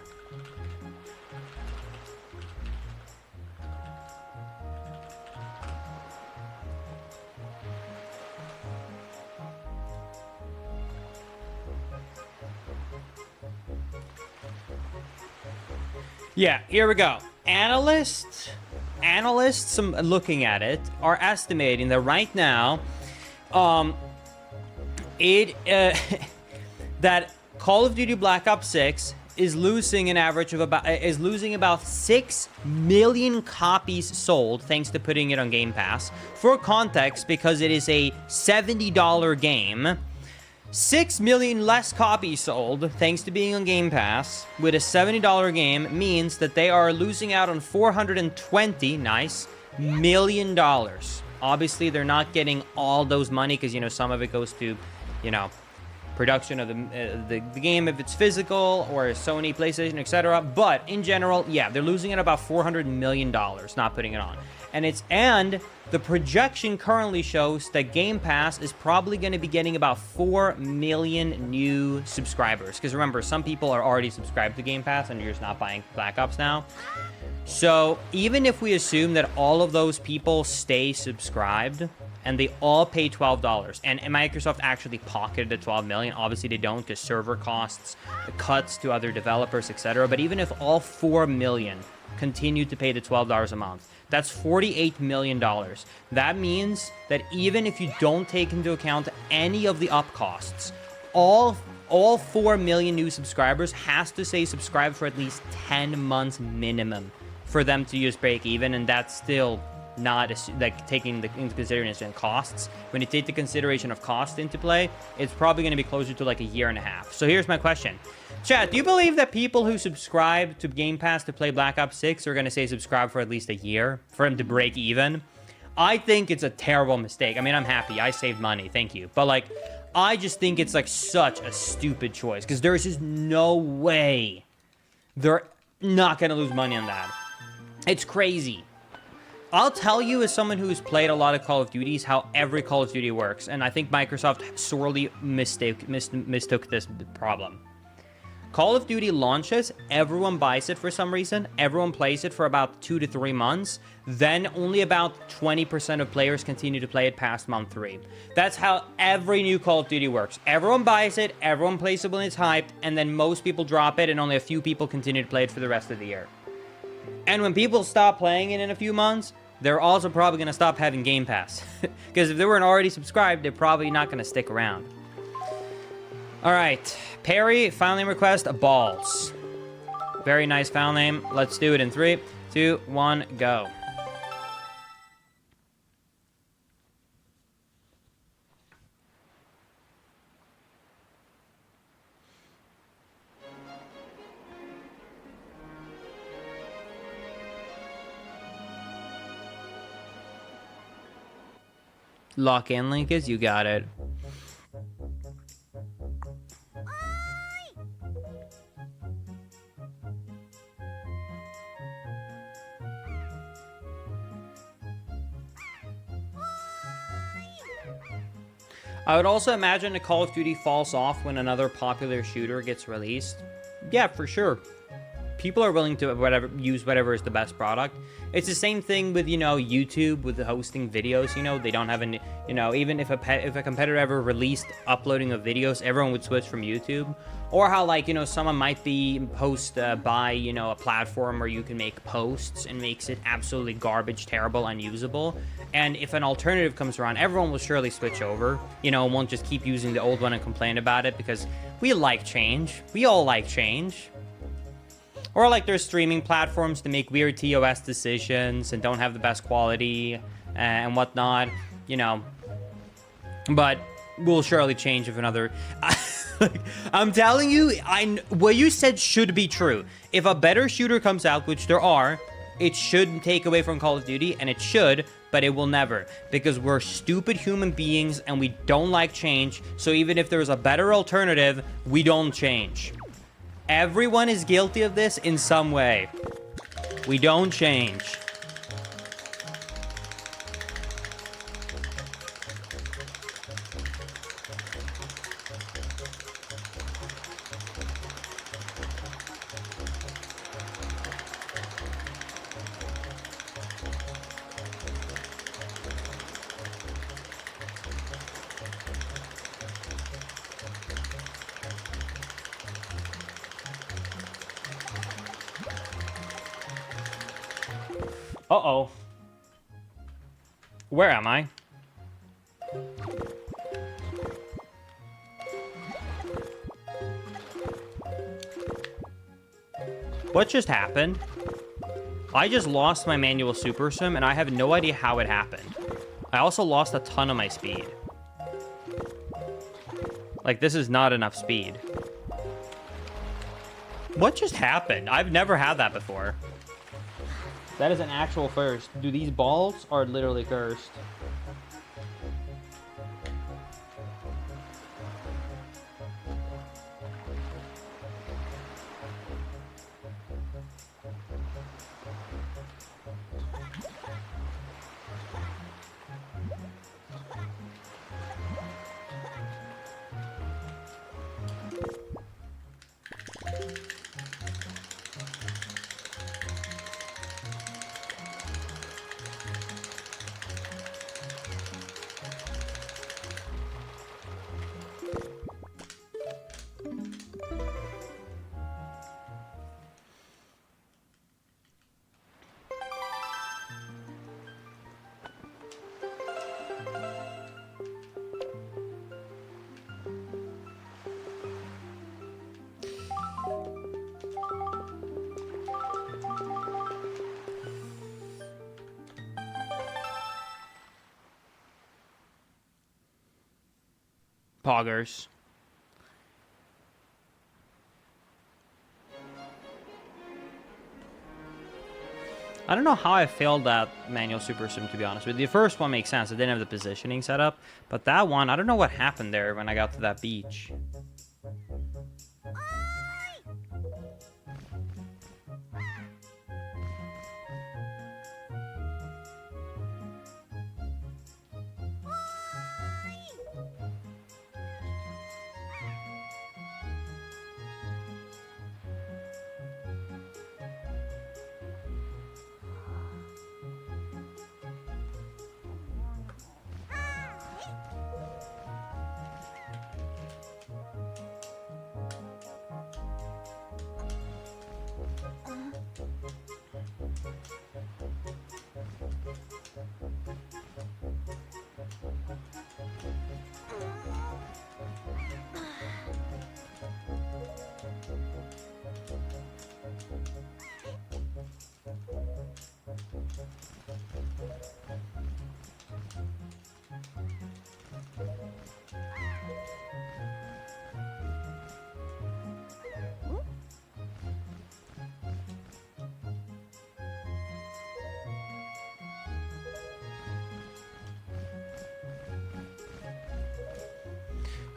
Yeah, here we go. Analysts looking at it are estimating that right now, that Call of Duty Black Ops 6 is losing about 6 million copies sold thanks to putting it on Game Pass. For context, because it is a $70 game, 6 million less copies sold thanks to being on Game Pass with a $70 game means that they are losing out on $420 million. Obviously, they're not getting all those money because, you know, some of it goes to, you know, production of the game if it's physical, or Sony, PlayStation, etc. But in general, yeah, they're losing at about $400 million not putting it on. And the projection currently shows that Game Pass is probably going to be getting about 4 million new subscribers. Because remember, some people are already subscribed to Game Pass and you're just not buying Black Ops now. So even if we assume that all of those people stay subscribed and they all pay $12, and Microsoft actually pocketed the 12 million, obviously they don't because server costs, the cuts to other developers, etc. But even if all 4 million continue to pay the $12 a month, that's $48 million. That means that even if you don't take into account any of the up costs, all 4 million new subscribers has to say subscribe for at least 10 months minimum for them to use break even, and that's still not like taking into consideration costs. When you take the consideration of cost into play, it's probably going to be closer to like a year and a half. So here's my question. Chat, do you believe that people who subscribe to Game Pass to play Black Ops 6 are going to say subscribe for at least a year for him to break even? I think it's a terrible mistake. I mean, I'm happy. I saved money. Thank you. But like, I just think it's like such a stupid choice because there's just no way they're not going to lose money on that. It's crazy. I'll tell you, as someone who's played a lot of Call of Duties, how every Call of Duty works. And I think Microsoft sorely mistook this problem. Call of Duty launches, everyone buys it for some reason, everyone plays it for about 2 to 3 months, then only about 20% of players continue to play it past month 3. That's how every new Call of Duty works. Everyone buys it, everyone plays it when it's hyped, and then most people drop it, and only a few people continue to play it for the rest of the year. And when people stop playing it in a few months, they're also probably going to stop having Game Pass. Because if they weren't already subscribed, they're probably not going to stick around. Alright, Perry, file name request, Balls. Very nice file name. Let's do it in 3, 2, 1, go. Lock in, Linkus, you got it. I would also imagine a Call of Duty falls off when another popular shooter gets released. Yeah, for sure. People are willing to use whatever is the best product. It's the same thing with, you know, YouTube with the hosting videos. You know, they don't have any, you know, even if a competitor ever released uploading of videos, everyone would switch from YouTube. Or how, like, you know, someone might be by, you know, a platform where you can make posts and makes it absolutely garbage, terrible, unusable. And if an alternative comes around, everyone will surely switch over, you know, and won't just keep using the old one and complain about it, because we like change. We all like change. Or like there's streaming platforms to make weird TOS decisions and don't have the best quality and whatnot, you know. But we'll surely change if another... I'm telling you, what you said should be true. If a better shooter comes out, which there are, it should take away from Call of Duty, and it should, but it will never. Because we're stupid human beings and we don't like change, so even if there's a better alternative, we don't change. Everyone is guilty of this in some way. We don't change. Uh-oh. Where am I? What just happened? I just lost my manual super sim, and I have no idea how it happened. I also lost a ton of my speed. Like, this is not enough speed. What just happened? I've never had that before. That is an actual first. Dude, these balls are literally cursed. Poggers. I don't know how I failed that manual super sim, to be honest with you. The first one makes sense. I didn't have the positioning set up. But that one, I don't know what happened there when I got to that beach.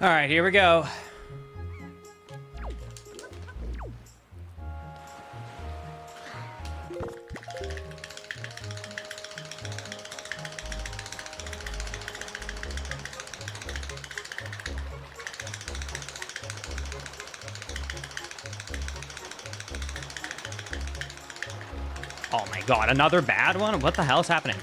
All right, here we go. Oh my god, another bad one? What the hell's happening?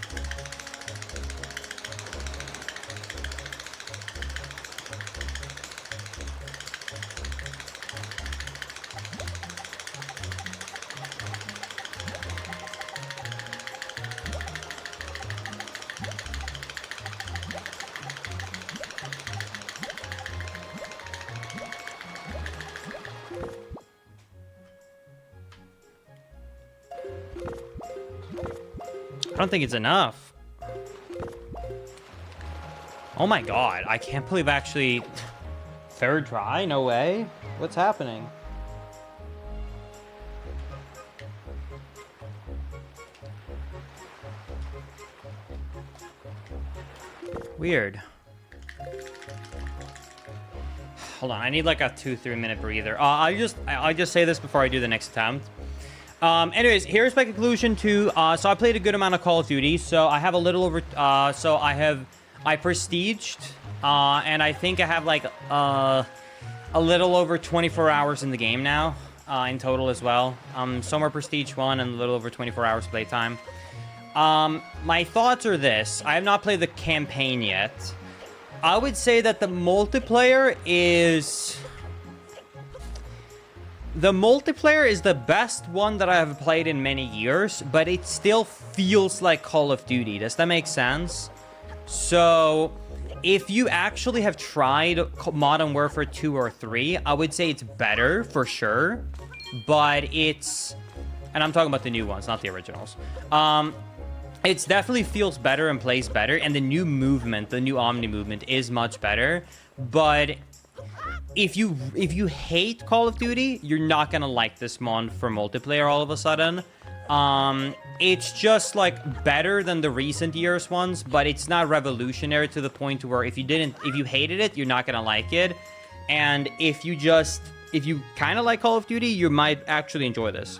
I don't think it's enough. Oh my god, I can't believe actually... Third try? No way. What's happening? Weird. Hold on, I need like a 2-3 minute breather. I just say this before I do the next attempt. Anyways, here's my conclusion to, so I played a good amount of Call of Duty, so I have a little over, I prestiged, and I think I have like, a little over 24 hours in the game now, in total as well. Somewhere Prestige 1 and a little over 24 hours playtime. My thoughts are this: I have not played the campaign yet. I would say that the multiplayer is... The multiplayer is the best one that I have played in many years, but it still feels like Call of Duty. Does that make sense? So, if you actually have tried Modern Warfare 2 or 3, I would say it's better for sure, but it's... And I'm talking about the new ones, not the originals. It definitely feels better and plays better, and the new movement, the new Omni movement is much better, but if you hate Call of Duty, you're not gonna like this mod for multiplayer all of a sudden. It's just like better than the recent years ones, but it's not revolutionary to the point where if you hated it, you're not gonna like it. And if you kind of like Call of Duty, you might actually enjoy this.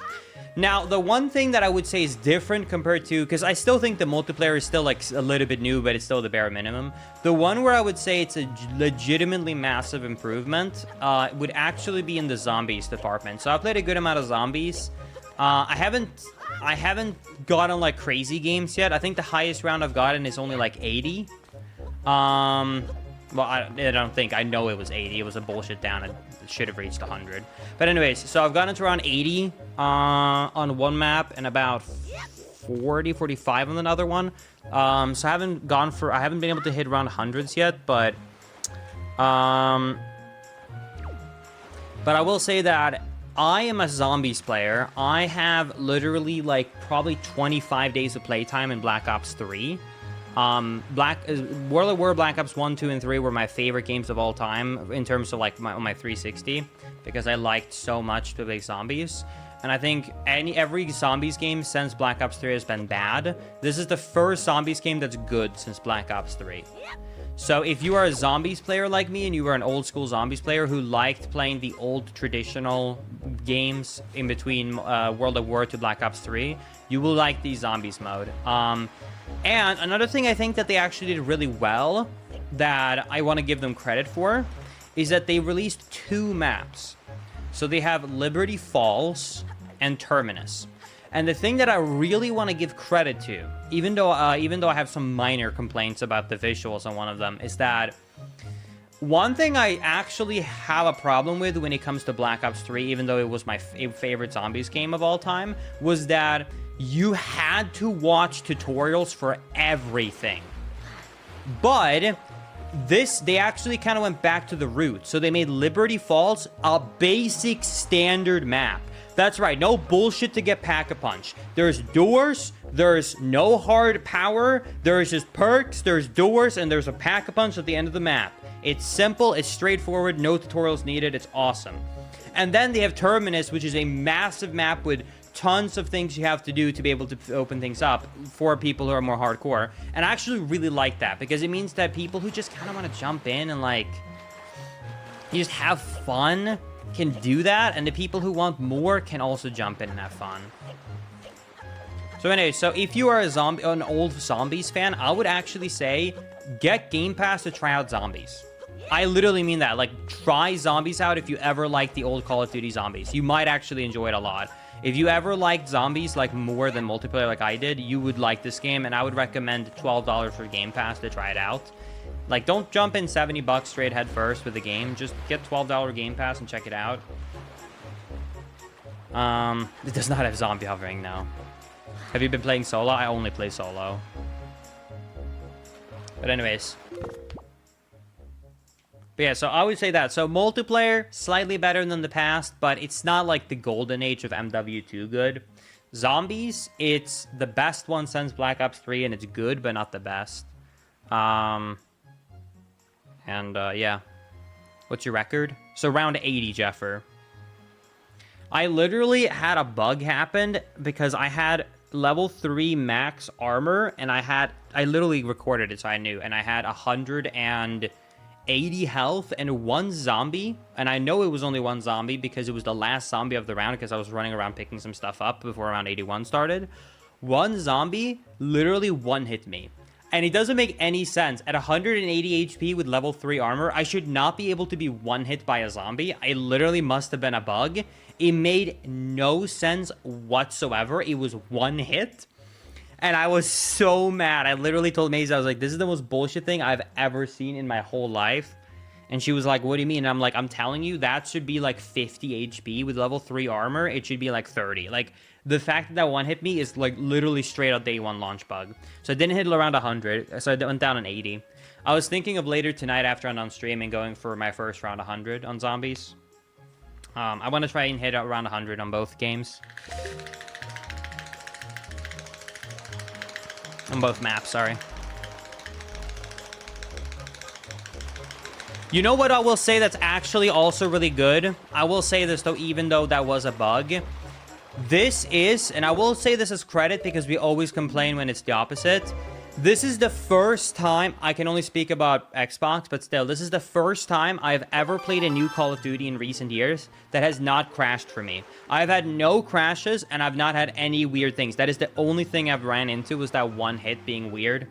Now, the one thing that I would say is different compared to, because I still think the multiplayer is still like a little bit new, but it's still the bare minimum. The one where I would say it's a legitimately massive improvement would actually be in the zombies department. So I played a good amount of zombies. I haven't gotten like crazy games yet. I think the highest round I've gotten is only like 80. Well, I don't think. I know it was 80. It was a bullshit down. It should have reached 100. But anyways, so I've gotten to around 80 on one map and about 40, 45 on another one. So I haven't been able to hit around hundreds yet, but I will say that I am a zombies player. I have literally like probably 25 days of playtime in Black Ops 3. World of War, Black Ops 1, 2, and 3 were my favorite games of all time in terms of like my 360, because I liked so much to play zombies. And I think every zombies game since Black Ops 3 has been bad. This is the first zombies game that's good since Black Ops 3. So if you are a zombies player like me and you were an old school zombies player who liked playing the old traditional games in between World of War to Black Ops 3, you will like the zombies mode. And another thing I think that they actually did really well that I want to give them credit for is that they released 2 maps. So they have Liberty Falls and Terminus. And the thing that I really want to give credit to, even though I have some minor complaints about the visuals on one of them, is that one thing I actually have a problem with when it comes to Black Ops 3, even though it was my favorite zombies game of all time, was that you had to watch tutorials for everything. But they actually kind of went back to the roots. So they made Liberty Falls a basic standard map. That's right, no bullshit to get Pack-a-Punch. There's doors, there's no hard power, there's just perks, there's doors, and there's a Pack-a-Punch at the end of the map. It's simple, it's straightforward, no tutorials needed, it's awesome. And then they have Terminus, which is a massive map with tons of things you have to do to be able to open things up for people who are more hardcore. And I actually really like that, because it means that people who just kind of want to jump in and like you just have fun can do that, and the people who want more can also jump in and have fun. So anyway, so if you are an old zombies fan, I would actually say get Game Pass to try out zombies. I literally mean that. Like, try zombies out if you ever liked the old Call of Duty zombies. You might actually enjoy it a lot. If you ever liked zombies like more than multiplayer like I did, you would like this game, and I would recommend $12 for Game Pass to try it out. Like, don't jump in $70 straight head first with the game. Just get $12 Game Pass and check it out. It does not have zombie hovering now. Have you been playing solo? I only play solo. But anyways. But yeah, so I would say that. So multiplayer, slightly better than the past, but it's not like the golden age of MW2 good. Zombies, it's the best one since Black Ops 3, and it's good, but not the best. Yeah. What's your record? So round 80, Jeffer. I literally had a bug happen because I had level 3 max armor, and I literally recorded it so I knew, and I had 180 health and 1 zombie, and I know it was only 1 zombie because it was the last zombie of the round because I was running around picking some stuff up before round 81 started. 1 zombie literally one-hit me. And it doesn't make any sense. At 180 HP with level 3 armor, I should not be able to be one-hit by a zombie. It literally must have been a bug. It made no sense whatsoever. It was 1 hit. And I was so mad. I literally told Maze, I was like, this is the most bullshit thing I've ever seen in my whole life. And she was like, what do you mean? And I'm like, I'm telling you, that should be like 50 HP with level 3 armor. It should be like 30. Like, the fact that that one hit me is like literally straight out day one launch bug. So I didn't hit around 100. So I went down an 80. I was thinking of later tonight after I'm done streaming going for my first round 100 on zombies. I want to try and hit around 100 on both games. On both maps, sorry. You know what I will say that's actually also really good? I will say this, though, even though that was a bug. This is, and I will say this as credit because we always complain when it's the opposite. This is the first time, I can only speak about Xbox, but still, this is the first time I've ever played a new Call of Duty in recent years that has not crashed for me. I've had no crashes, and I've not had any weird things. That is the only thing I've ran into was that one hit being weird.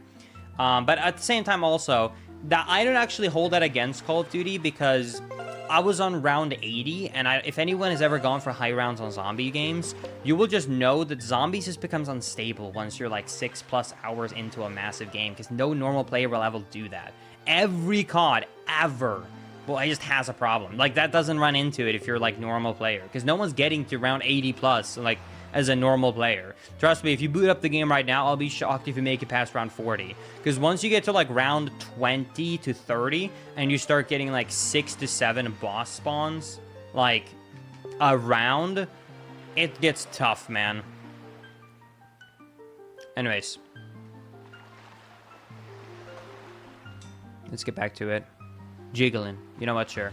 But at the same time also, that I don't actually hold that against Call of Duty because I was on round 80, and if anyone has ever gone for high rounds on zombie games, you will just know that zombies just becomes unstable once you're like 6+ hours into a massive game, because no normal player will ever do that. Every COD ever, well, it just has a problem. Like, that doesn't run into it if you're like normal player, because no one's getting to round 80+, like, as a normal player. Trust me, if you boot up the game right now, I'll be shocked if you make it past round 40. Because once you get to like round 20 to 30, and you start getting like 6 to 7 boss spawns, like, a round, it gets tough, man. Anyways. Let's get back to it. Jiggling. You know what, sure.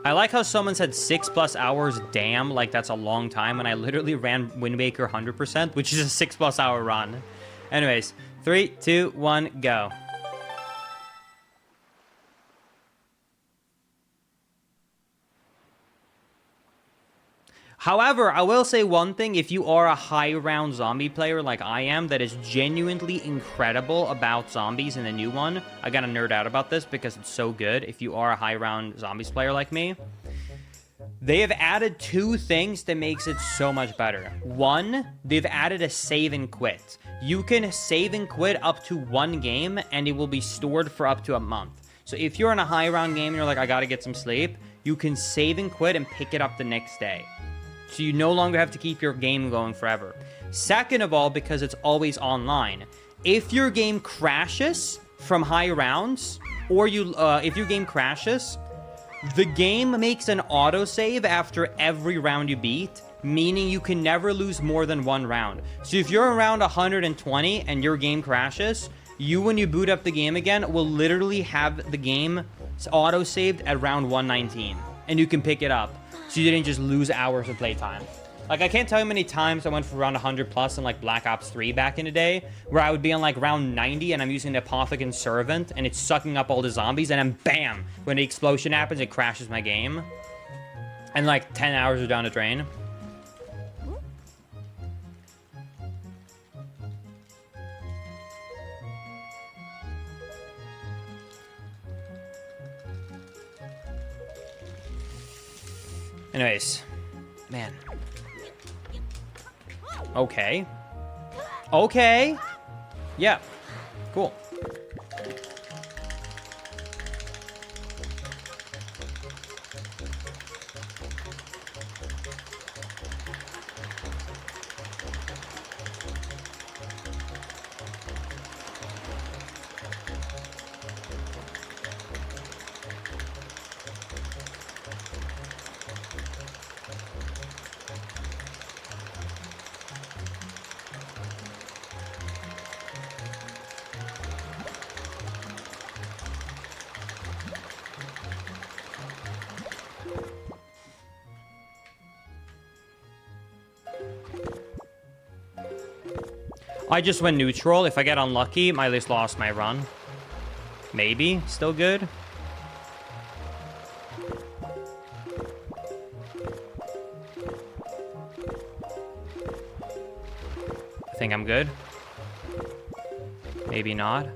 I like how someone said 6+ hours, damn, like that's a long time, and I literally ran Wind Waker 100%, which is a 6+ hour run. Anyways, 3, 2, 1, go. However, I will say one thing, if you are a high-round zombie player like I am, that is genuinely incredible about zombies in the new one. I gotta nerd out about this because it's so good. If you are a high-round zombies player like me, they have added 2 things that makes it so much better. One, they've added a save and quit. You can save and quit up to 1 game, and it will be stored for up to a month. So if you're in a high-round game and you're like, I gotta get some sleep, you can save and quit and pick it up the next day. So you no longer have to keep your game going forever. Second of all, because it's always online, if your game crashes from high rounds, or if your game crashes, the game makes an autosave after every round you beat, meaning you can never lose more than 1 round. So if you're around 120 and your game crashes, when you boot up the game again, will literally have the game autosaved at round 119, and you can pick it up. So you didn't just lose hours of playtime. Like, I can't tell you how many times I went for around 100+ in, like, Black Ops 3 back in the day, where I would be on, like, round 90, and I'm using the Apothicon Servant, and it's sucking up all the zombies, and then BAM! When the explosion happens, it crashes my game. And, like, 10 hours are down the drain. Anyways, man. Okay. Okay. Yeah. Cool. I just went neutral. If I get unlucky, I at least lost my run. Maybe. Still good. I think I'm good. Maybe not.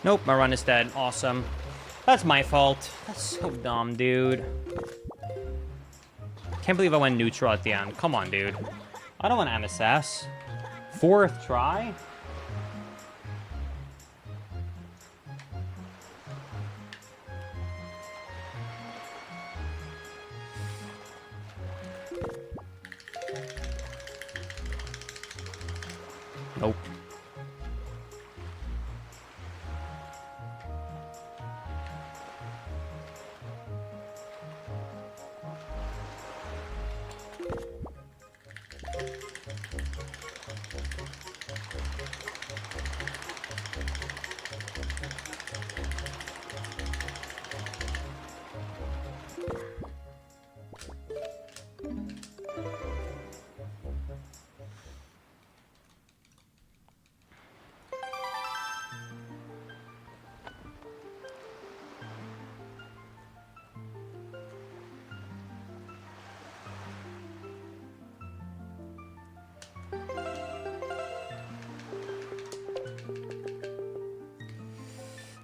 Nope, my run is dead. Awesome. That's my fault. That's so dumb, dude. Can't believe I went neutral at the end. Come on, dude. I don't want MSS. 4th try? Nope.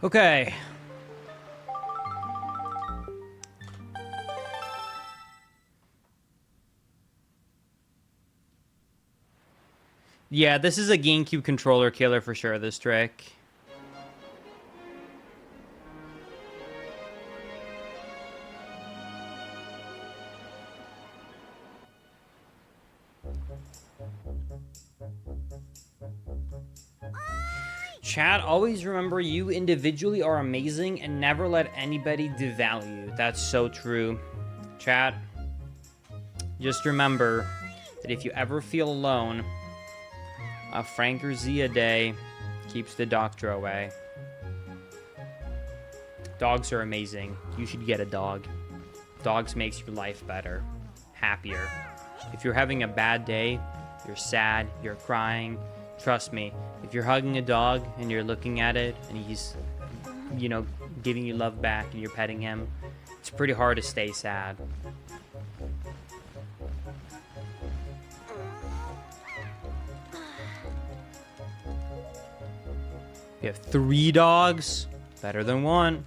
Okay. Yeah, this is a GameCube controller killer for sure, this trick. Chat, always remember you individually are amazing and never let anybody devalue you. That's so true. Chat, just remember that if you ever feel alone, a Frank or Zia day keeps the doctor away. Dogs are amazing. You should get a dog. Dogs makes your life better, happier. If you're having a bad day, you're sad, you're crying, trust me, if you're hugging a dog and you're looking at it and he's, you know, giving you love back and you're petting him, it's pretty hard to stay sad. You have 3 dogs, better than 1.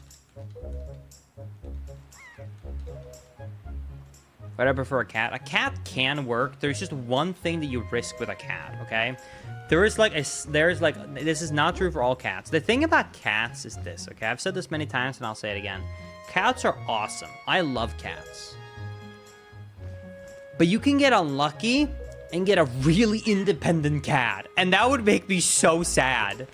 But I prefer a cat. A cat can work. There's just one thing that you risk with a cat, okay? This is not true for all cats. The thing about cats is this, okay? I've said this many times and I'll say it again. Cats are awesome. I love cats. But you can get unlucky and get a really independent cat. And that would make me so sad.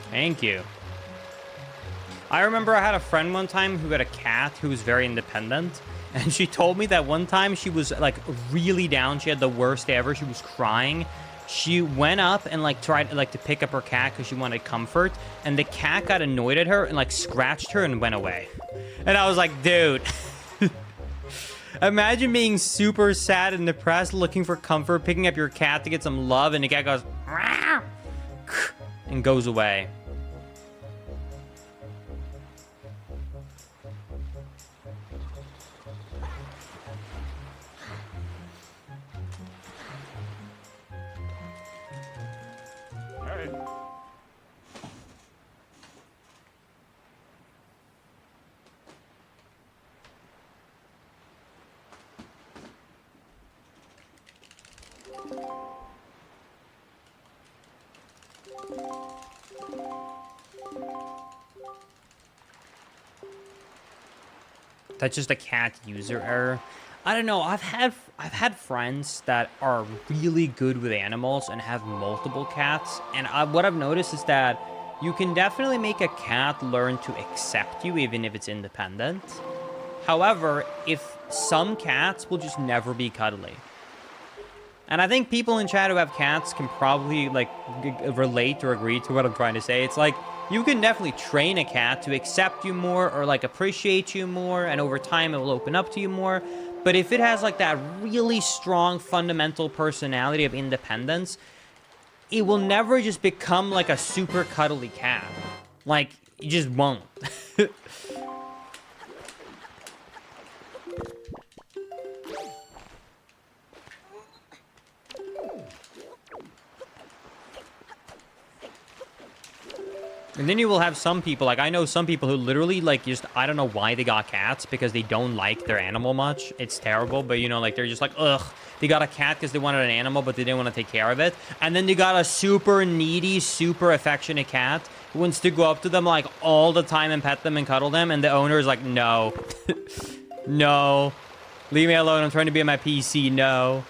Thank you. I remember I had a friend one time who had a cat who was very independent, and she told me that one time she was like really down. She had the worst day ever. She was crying. She went up and like tried like to pick up her cat because she wanted comfort, and the cat got annoyed at her and like scratched her and went away. And I was like, dude, imagine being super sad and depressed, looking for comfort, picking up your cat to get some love, and the cat goes "Meow," and goes away. That's just a cat user error. I don't know. I've had friends that are really good with animals and have multiple cats, and what I've noticed is that you can definitely make a cat learn to accept you even if it's independent. However, if some cats will just never be cuddly. And I think people in chat who have cats can probably, like, relate or agree to what I'm trying to say. It's like, you can definitely train a cat to accept you more or, like, appreciate you more, and over time it will open up to you more. But if it has, like, that really strong fundamental personality of independence, it will never just become, like, a super cuddly cat. Like, it just won't. And then you will have some people, like, I know some people who literally, like, just, I don't know why they got cats, because they don't like their animal much. It's terrible, but, you know, like, they're just like, ugh. They got a cat because they wanted an animal, but they didn't want to take care of it. And then they got a super needy, super affectionate cat who wants to go up to them, like, all the time and pet them and cuddle them. And the owner is like, no. No. Leave me alone. I'm trying to be on my PC. No.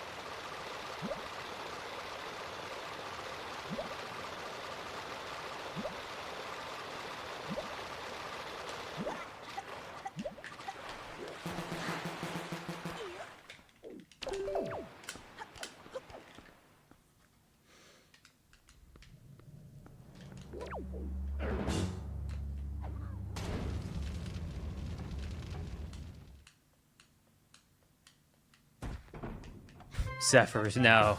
Zephyrs, no.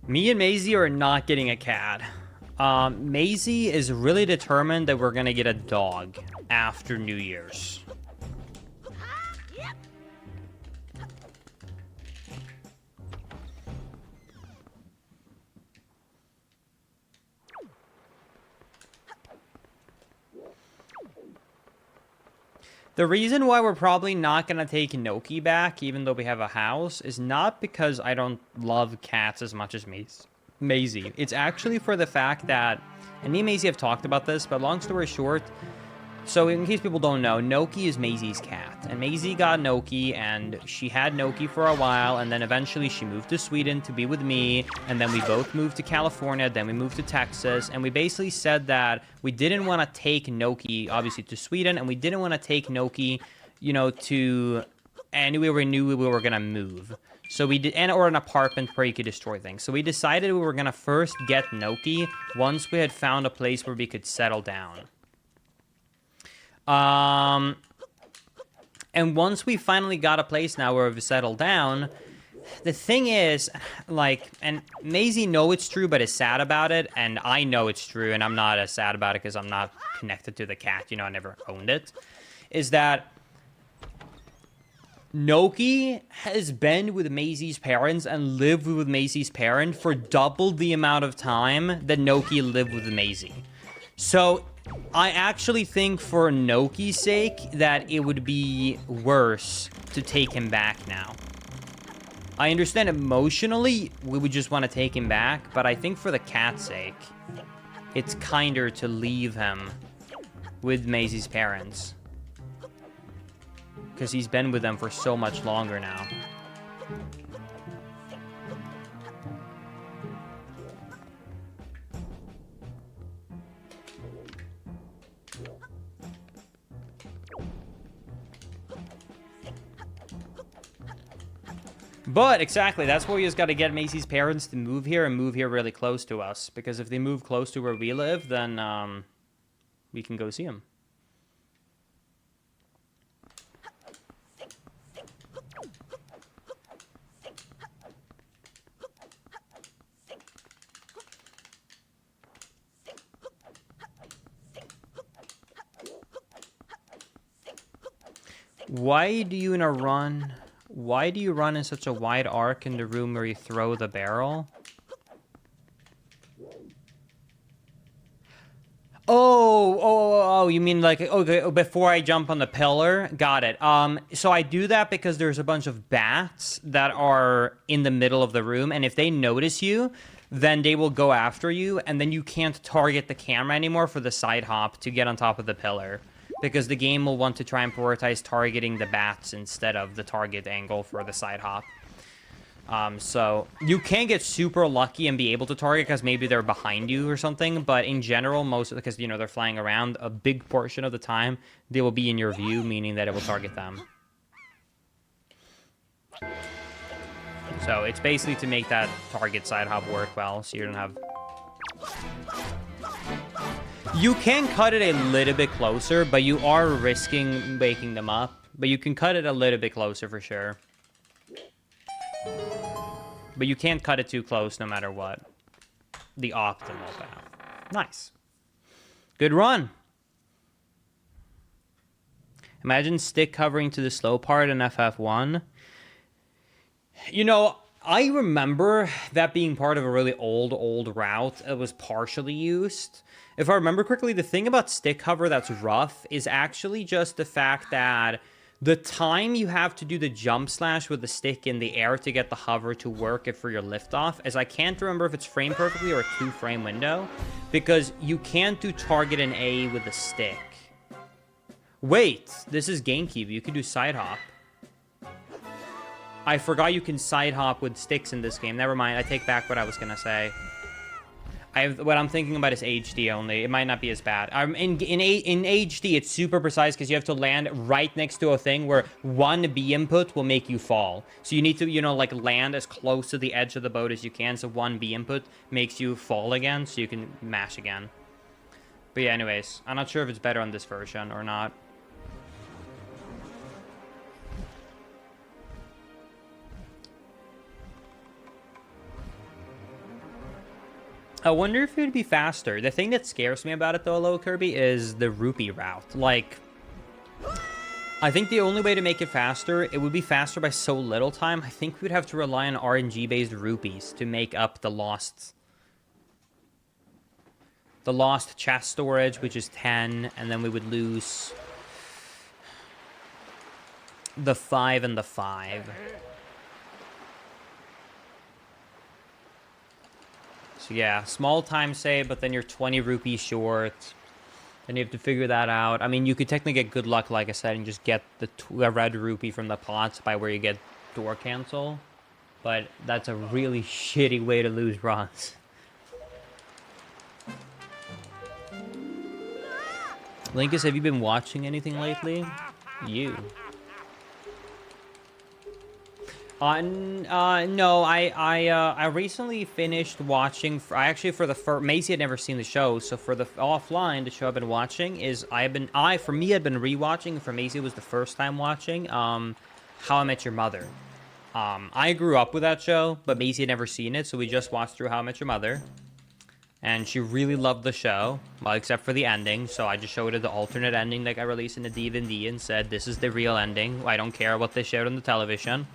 Me and Maisie are not getting a cat. Maisie is really determined that we're gonna get a dog after New Year's. The reason why we're probably not going to take Noki back, even though we have a house, is not because I don't love cats as much as Maisie. It's actually for the fact that, and me and Maisie have talked about this, but long story short, so in case people don't know, Noki is Maisie's cat. And Maisie got Noki, and she had Noki for a while, and then eventually she moved to Sweden to be with me, and then we both moved to California, then we moved to Texas, and we basically said that we didn't want to take Noki, obviously, to Sweden, and we didn't want to take Noki, you know, to anywhere we knew we were going to move. So we did, or an apartment where you could destroy things. So we decided we were going to first get Noki once we had found a place where we could settle down. And once we finally got a place now where we've settled down, the thing is, like, and Maisie know it's true, but is sad about it, and I know it's true, and I'm not as sad about it because I'm not connected to the cat, you know, I never owned it, is that Noki has been with Maisie's parents and lived with Maisie's parent for double the amount of time that Noki lived with Maisie. So I actually think for Noki's sake that it would be worse to take him back now. I understand emotionally we would just want to take him back, but I think for the cat's sake, it's kinder to leave him with Maisie's parents. Because he's been with them for so much longer now. But, exactly, that's why we just got to get Maisie's parents to move here and move here really close to us. Because if they move close to where we live, then we can go see them. Why do you run in such a wide arc in the room where you throw the barrel? Oh, you mean like, okay, before I jump on the pillar? Got it. So I do that because there's a bunch of bats that are in the middle of the room, and if they notice you, then they will go after you, and then you can't target the camera anymore for the side hop to get on top of the pillar. Because the game will want to try and prioritize targeting the bats instead of the target angle for the side hop. So you can get super lucky and be able to target because maybe they're behind you or something. But in general, most because you know they're flying around, a big portion of the time they will be in your view, meaning that it will target them. So it's basically to make that target side hop work well, so you don't have. You can cut it a little bit closer, but you are risking waking them up. But you can cut it a little bit closer for sure. But you can't cut it too close no matter what. The optimal path. Nice. Good run. Imagine stick covering to the slow part in FF1. You know, I remember that being part of a really old route. It was partially used. If I remember correctly, the thing about stick cover that's rough is actually just the fact that the time you have to do the jump slash with the stick in the air to get the hover to work for your liftoff, as I can't remember if it's framed perfectly or a 2-frame window, because you can't do target and A with the stick. Wait, this is GameCube. You can do side hop. I forgot you can side hop with sticks in this game. Never mind. I take back what I was gonna say. What I'm thinking about is HD only. It might not be as bad. In HD, it's super precise because you have to land right next to a thing where one B input will make you fall. So you need to, you know, like land as close to the edge of the boat as you can. So one B input makes you fall again, so you can mash again. But yeah, anyways, I'm not sure if it's better on this version or not. I wonder if it would be faster. The thing that scares me about it, though, Low Kirby, is the rupee route. Like, I think the only way to make it faster, it would be faster by so little time. I think we'd have to rely on RNG-based rupees to make up the lost chest storage, which is 10, and then we would lose the 5 and the 5. So yeah, small time save, but then you're 20 rupees short. Then you have to figure that out. I mean, you could technically get good luck, like I said, and just get the red rupee from the pots by where you get door cancel. But that's a really shitty way to lose runs. Linkus, have you been watching anything lately? You. No, I recently finished watching. Actually, for the first, Macy had never seen the show, so for the offline, the show I've been watching is for me, I'd been rewatching. For Macy, it was the first time watching. How I Met Your Mother. I grew up with that show, but Macy had never seen it, so we just watched through How I Met Your Mother, and she really loved the show, well, except for the ending. So I just showed her the alternate ending that got released in the DVD and said, "This is the real ending. I don't care what they showed on the television."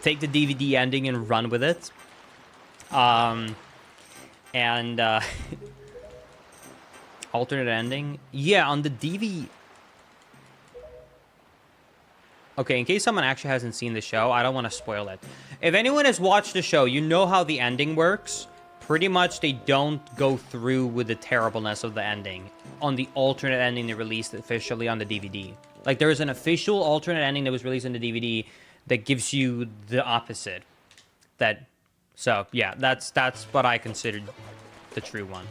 Take the DVD ending and run with it. Alternate ending. Yeah, on the DVD. Okay, in case someone actually hasn't seen the show, I don't want to spoil it. If anyone has watched the show, you know how the ending works. Pretty much, they don't go through with the terribleness of the ending on the alternate ending they released officially on the DVD. Like, there is an official alternate ending that was released on the DVD that gives you the opposite. So yeah, that's what I considered the true one.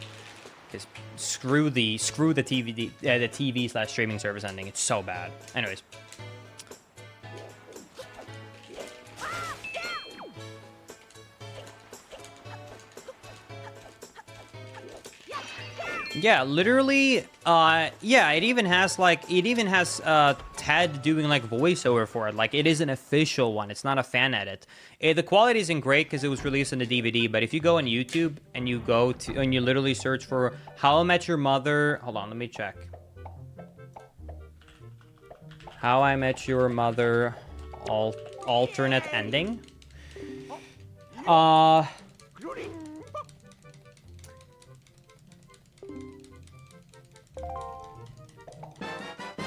Because screw the TV/streaming service ending. It's so bad. Anyways. Yeah, literally, yeah, it even has Ted doing, like, voiceover for it. Like, it is an official one. It's not a fan edit. The quality isn't great because it was released on the DVD, but if you go on YouTube and you literally search for How I Met Your Mother... Hold on, let me check. How I Met Your Mother alternate ending.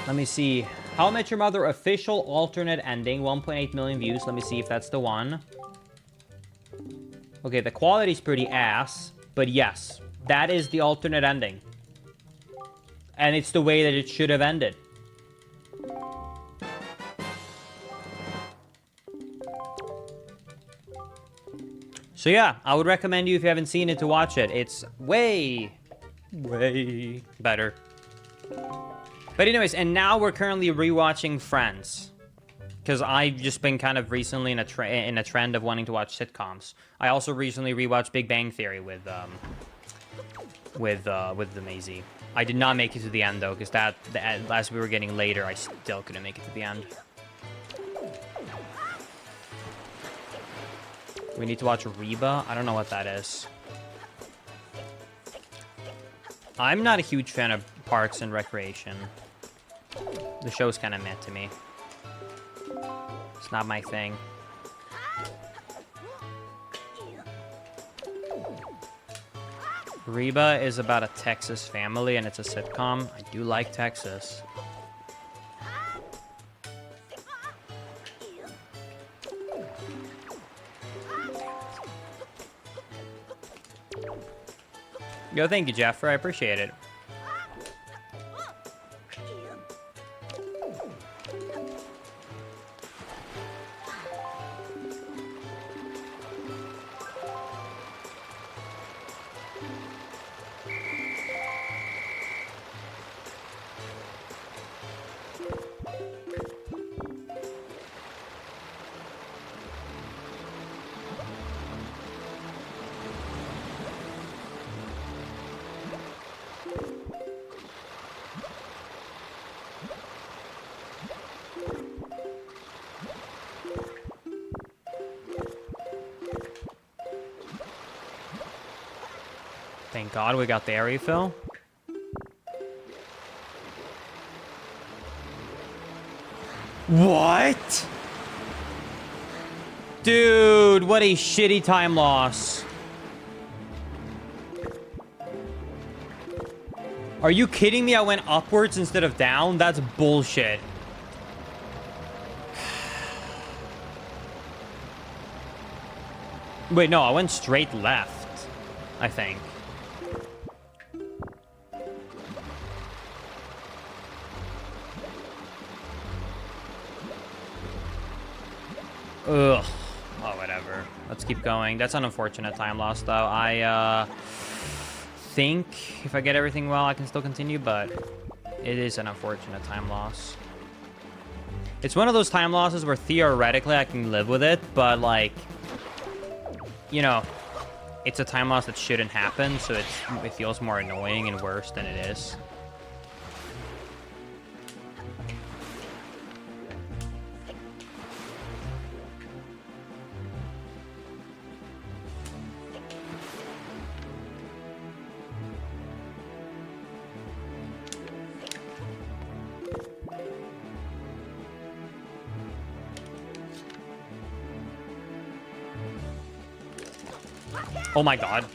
Let me see. How I Met Your Mother official alternate ending. 1.8 million views. Let me see if that's the one. Okay, the quality's pretty ass. But yes, that is the alternate ending. And it's the way that it should have ended. So yeah, I would recommend you if you haven't seen it to watch it. It's way better. But anyways, and now we're currently rewatching Friends. Because I've just been kind of recently in a trend of wanting to watch sitcoms. I also recently rewatched Big Bang Theory with the Maisie. I did not make it to the end though, because as we were getting later, I still couldn't make it to the end. We need to watch Reba. I don't know what that is. I'm not a huge fan of Parks and Recreation. The show's kind of meant to me. It's not my thing. Reba is about a Texas family, and it's a sitcom. I do like Texas. Yo, thank you, Jeffrey. I appreciate it. Thank God we got the refill. What? Dude, what a shitty time loss. Are you kidding me? I went upwards instead of down? That's bullshit. Wait, no, I went straight left, I think. Ugh. Oh, whatever. Let's keep going. That's an unfortunate time loss, though. I think if I get everything well, I can still continue, but it is an unfortunate time loss. It's one of those time losses where theoretically I can live with it, but, like, you know, it's a time loss that shouldn't happen, so it feels more annoying and worse than it is. Oh my God.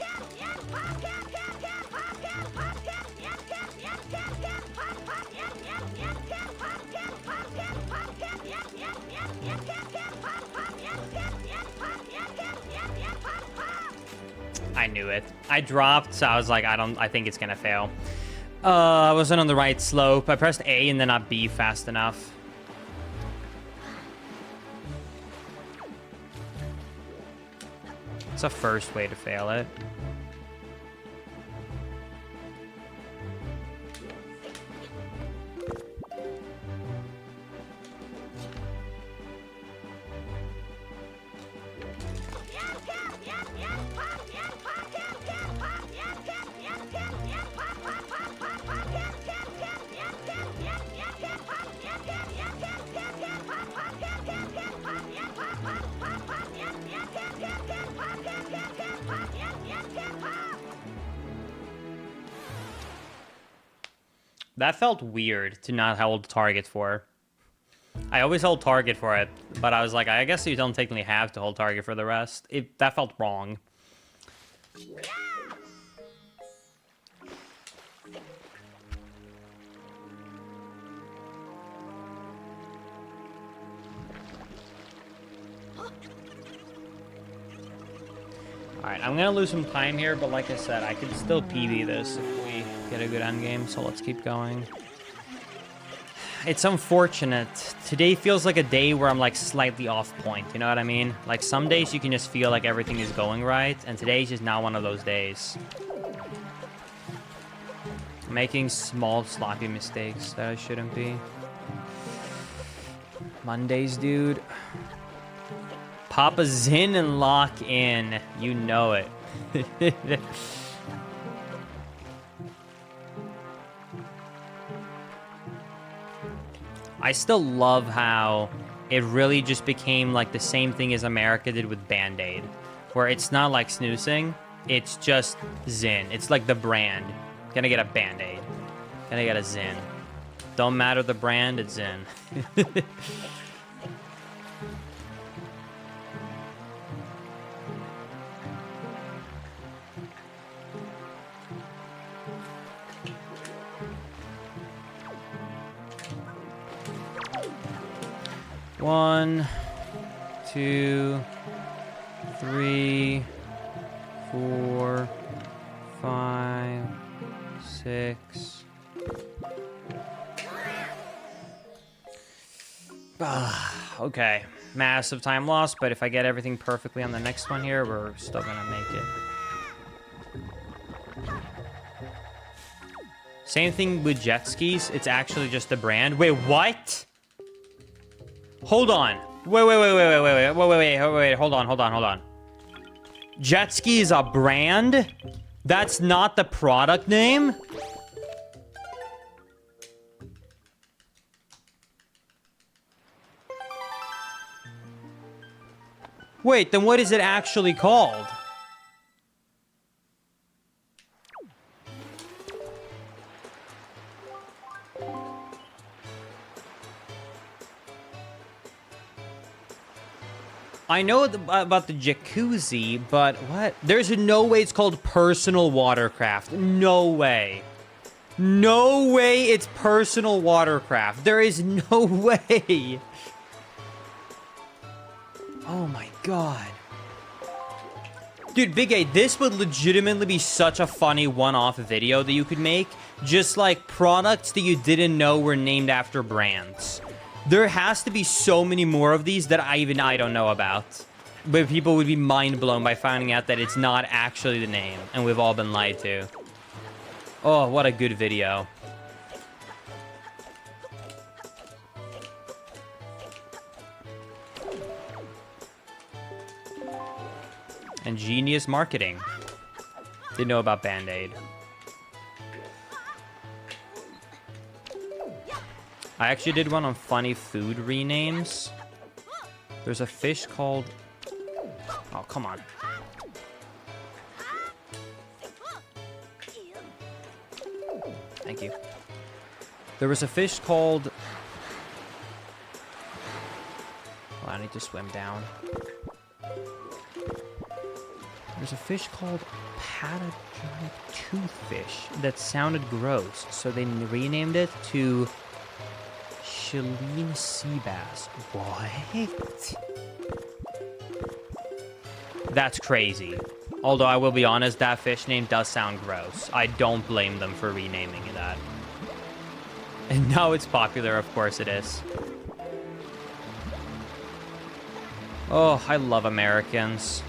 I knew it. I dropped, so I was like, I think it's gonna fail. I wasn't on the right slope. I pressed A and then not B fast enough. It's a first way to fail it. That felt weird to not hold target for. I always hold target for it, but I was like, I guess you don't technically have to hold target for the rest. That felt wrong. Alright, I'm gonna lose some time here, but like I said, I can still PB this if we get a good endgame, so let's keep going. It's unfortunate. Today feels like a day where I'm like slightly off point, you know what I mean? Like some days you can just feel like everything is going right, and today's just not one of those days. I'm making small sloppy mistakes that I shouldn't be. Mondays, dude. Papa Zin and lock in. You know it. I still love how it really just became like the same thing as America did with Band-Aid, where it's not like snoozing, it's just Zin. It's like the brand. Gonna get a Band-Aid. Gonna get a Zin. Don't matter the brand, it's Zin. One, 2, 3, 4, 5, 6. Okay, massive time loss, but if I get everything perfectly on the next one here, we're still gonna make it. Same thing with jet skis. It's actually just a brand. Wait, what? Hold on. Wait. Hold on. Jet ski is a brand? That's not the product name? Wait, then what is it actually called? I know about the jacuzzi, but what? There's no way it's called personal watercraft. No way. No way it's personal watercraft. There is no way. Oh my god. Dude, Big A, this would legitimately be such a funny one-off video that you could make. Just like products that you didn't know were named after brands. There has to be so many more of these that I don't know about. But people would be mind blown by finding out that it's not actually the name. And we've all been lied to. Oh, what a good video. And genius marketing. Didn't know about Band-Aid. I actually did one on funny food renames. There's a fish called... Oh, come on. Thank you. There was a fish called... Oh, I need to swim down. There's a fish called pathogenic toothfish that sounded gross, so they renamed it to Chilean sea bass. What? That's crazy. Although I will be honest, that fish name does sound gross. I don't blame them for renaming that. And now it's popular, of course it is. Oh, I love Americans.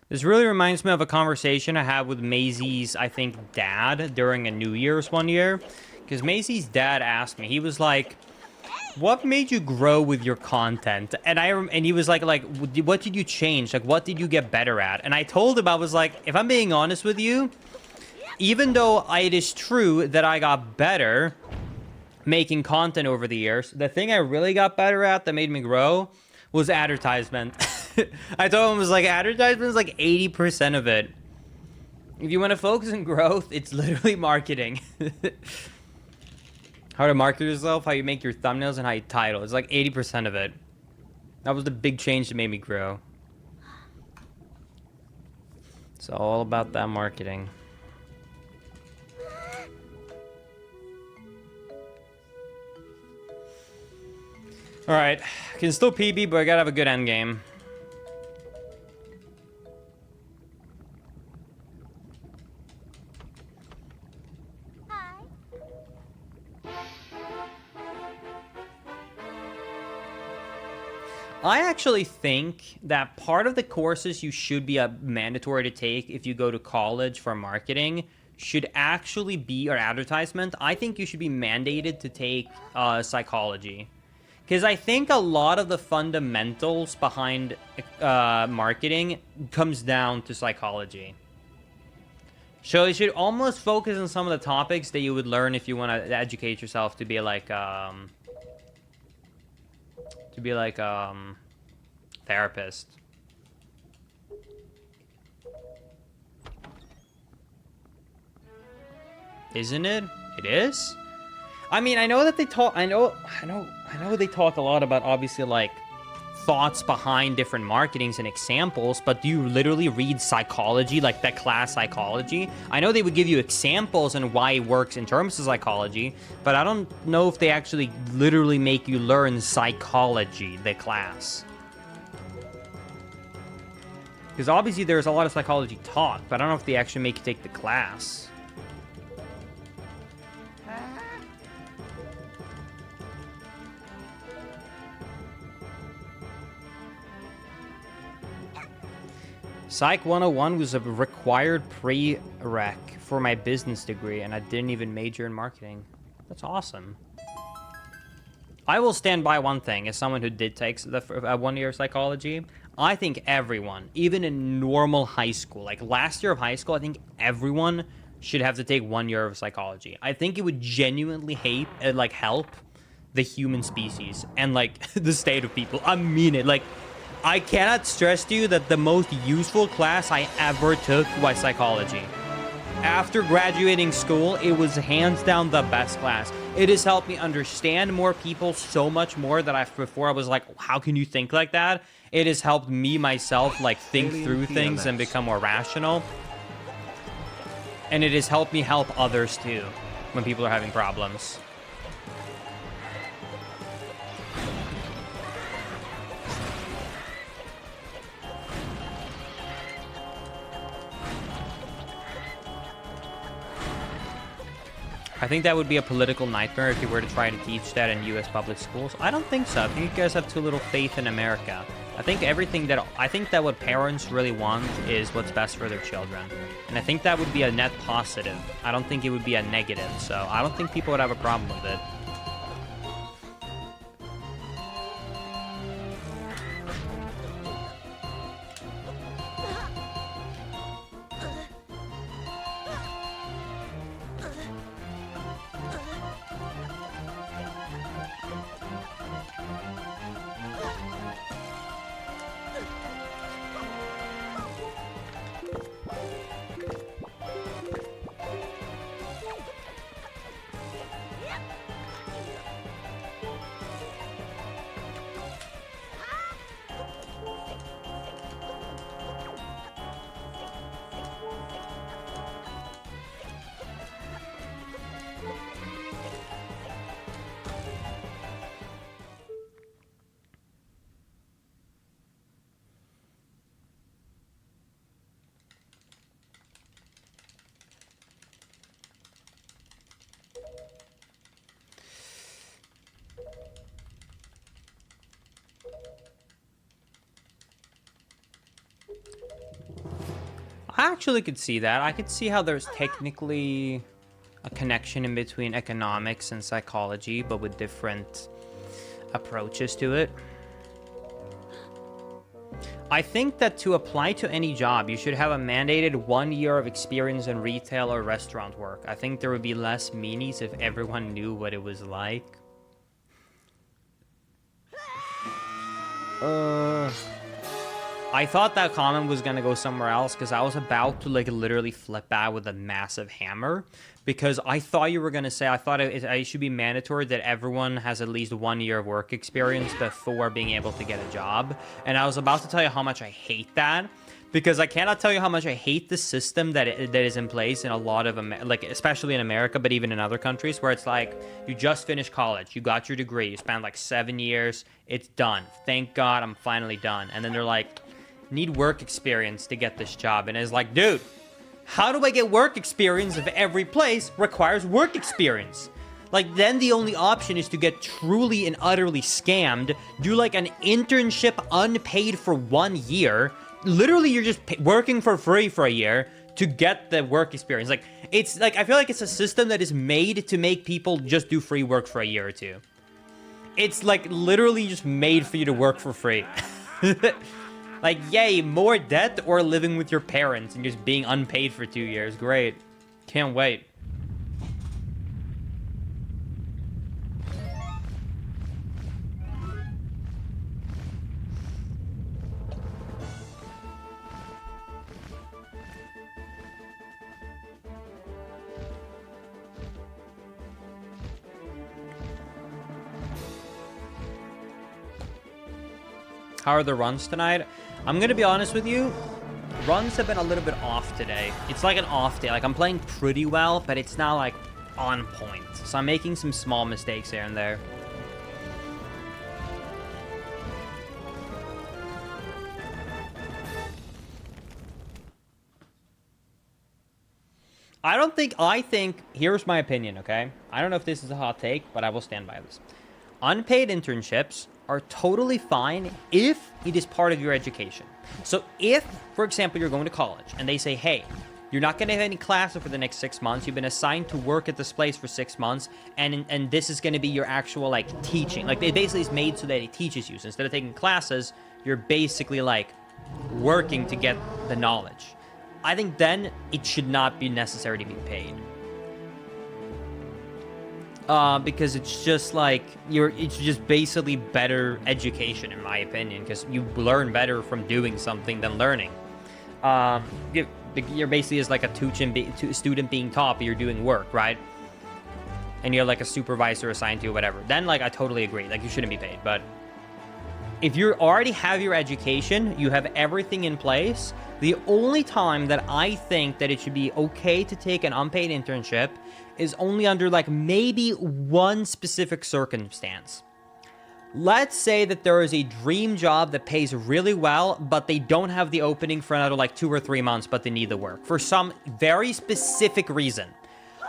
This really reminds me of a conversation I had with Maisie's, I think, dad during a New Year's one year. Because Maisie's dad asked me, he was like, what made you grow with your content? And he was like, what did you change? Like, what did you get better at? And I told him, I was like, if I'm being honest with you, even though it is true that I got better making content over the years, the thing I really got better at that made me grow was advertisement. I told him, it was like, advertisement is like 80% of it. If you want to focus on growth, it's literally marketing. How to market yourself, how you make your thumbnails, and how you title. It's like 80% of it. That was the big change that made me grow. It's all about that marketing. Alright, can still PB, but I gotta have a good end game. I actually think that part of the courses you should be mandatory to take if you go to college for marketing should actually be, or advertisement, I think you should be mandated to take psychology. Because I think a lot of the fundamentals behind marketing comes down to psychology. So you should almost focus on some of the topics that you would learn if you want to educate yourself to be like therapist. Isn't it? It is? I mean, I know that they talk, I know they talk a lot about, obviously, like, thoughts behind different marketings and examples, but do you literally read psychology, like that class psychology? I know they would give you examples and why it works in terms of psychology, but I don't know if they actually literally make you learn psychology, the class. Because obviously there's a lot of psychology talk, but I don't know if they actually make you take the class. Psych 101 was a required prereq for my business degree, and I didn't even major in marketing. That's awesome. I will stand by one thing, as someone who did take the 1 year of psychology. I think everyone, even in normal high school, like last year of high school, I think everyone should have to take 1 year of psychology. I think it would genuinely help the human species and like the state of people. I mean it. Like, I cannot stress to you that the most useful class I ever took was psychology. After graduating school, it was hands down the best class. It has helped me understand more people so much more that before I was like, how can you think like that? It has helped me myself like think through things and become more rational. And it has helped me help others too when people are having problems. I think that would be a political nightmare if you were to try to teach that in U.S. public schools. I don't think so. I think you guys have too little faith in America. I think that what parents really want is what's best for their children. And I think that would be a net positive. I don't think it would be a negative. So I don't think people would have a problem with it. I actually could see that. I could see how there's technically a connection in between economics and psychology, but with different approaches to it. I think that to apply to any job, you should have a mandated 1 year of experience in retail or restaurant work. I think there would be less meanies if everyone knew what it was like. I thought that comment was gonna go somewhere else because I was about to like literally flip out with a massive hammer because I thought you were gonna say it should be mandatory that everyone has at least 1 year of work experience before being able to get a job, and I was about to tell you how much I hate that because I cannot tell you how much I hate the system that is in place in a lot of like especially in America, but even in other countries where it's like you just finished college, you got your degree, you spent like 7 years, it's done. Thank God I'm finally done, and then they're like, need work experience to get this job. And it's like, dude, how do I get work experience if every place requires work experience? Like, then the only option is to get truly and utterly scammed, do like an internship unpaid for 1 year. Literally, you're just working for free for a year to get the work experience. Like, it's like, I feel like it's a system that is made to make people just do free work for a year or two. It's like literally just made for you to work for free. Like, yay, more debt or living with your parents and just being unpaid for 2 years. Great. Can't wait. How are the runs tonight? I'm gonna be honest with you, runs have been a little bit off today. It's like an off day. Like, I'm playing pretty well, but it's not like on point. So I'm making some small mistakes here and there. I think, here's my opinion, okay? I don't know if this is a hot take, but I will stand by this. Unpaid internships are totally fine if it is part of your education. So if, for example, you're going to college and they say, hey, you're not going to have any classes for the next 6 months. You've been assigned to work at this place for 6 months, and this is going to be your actual, like, teaching. Like, it basically is made so that it teaches you. So instead of taking classes, you're basically, like, working to get the knowledge. I think then it should not be necessary to be paid. Because it's just like it's just basically better education in my opinion, because you learn better from doing something than learning. You're basically as like a student being taught, but you're doing work, right? And you're like a supervisor assigned to you, whatever. Then like I totally agree, like you shouldn't be paid. But if you already have your education, you have everything in place. The only time that I think that it should be okay to take an unpaid internship is only under like maybe one specific circumstance. Let's say that there is a dream job that pays really well, but they don't have the opening for another like 2 or 3 months, but they need the work for some very specific reason.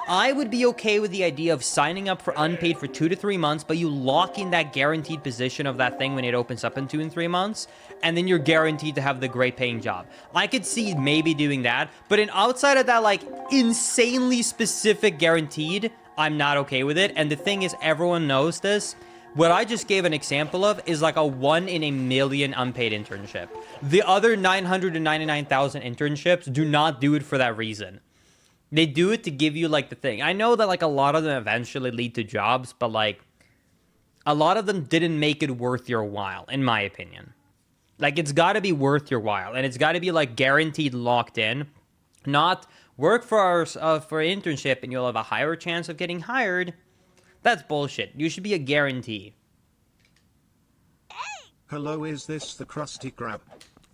I would be okay with the idea of signing up for unpaid for 2 to 3 months, but you lock in that guaranteed position of that thing when it opens up in 2 and 3 months, and then you're guaranteed to have the great paying job. I could see maybe doing that, but outside of that, like, insanely specific guaranteed, I'm not okay with it. And the thing is, everyone knows this. What I just gave an example of is like a 1 in a million unpaid internship. The other 999,000 internships do not do it for that reason. They do it to give you, like, the thing. I know that, like, a lot of them eventually lead to jobs, but, like, a lot of them didn't make it worth your while, in my opinion. Like, it's got to be worth your while, and it's got to be, like, guaranteed locked in. Not work for an internship and you'll have a higher chance of getting hired. That's bullshit. You should be a guarantee. Hello, is this the Krusty Krab?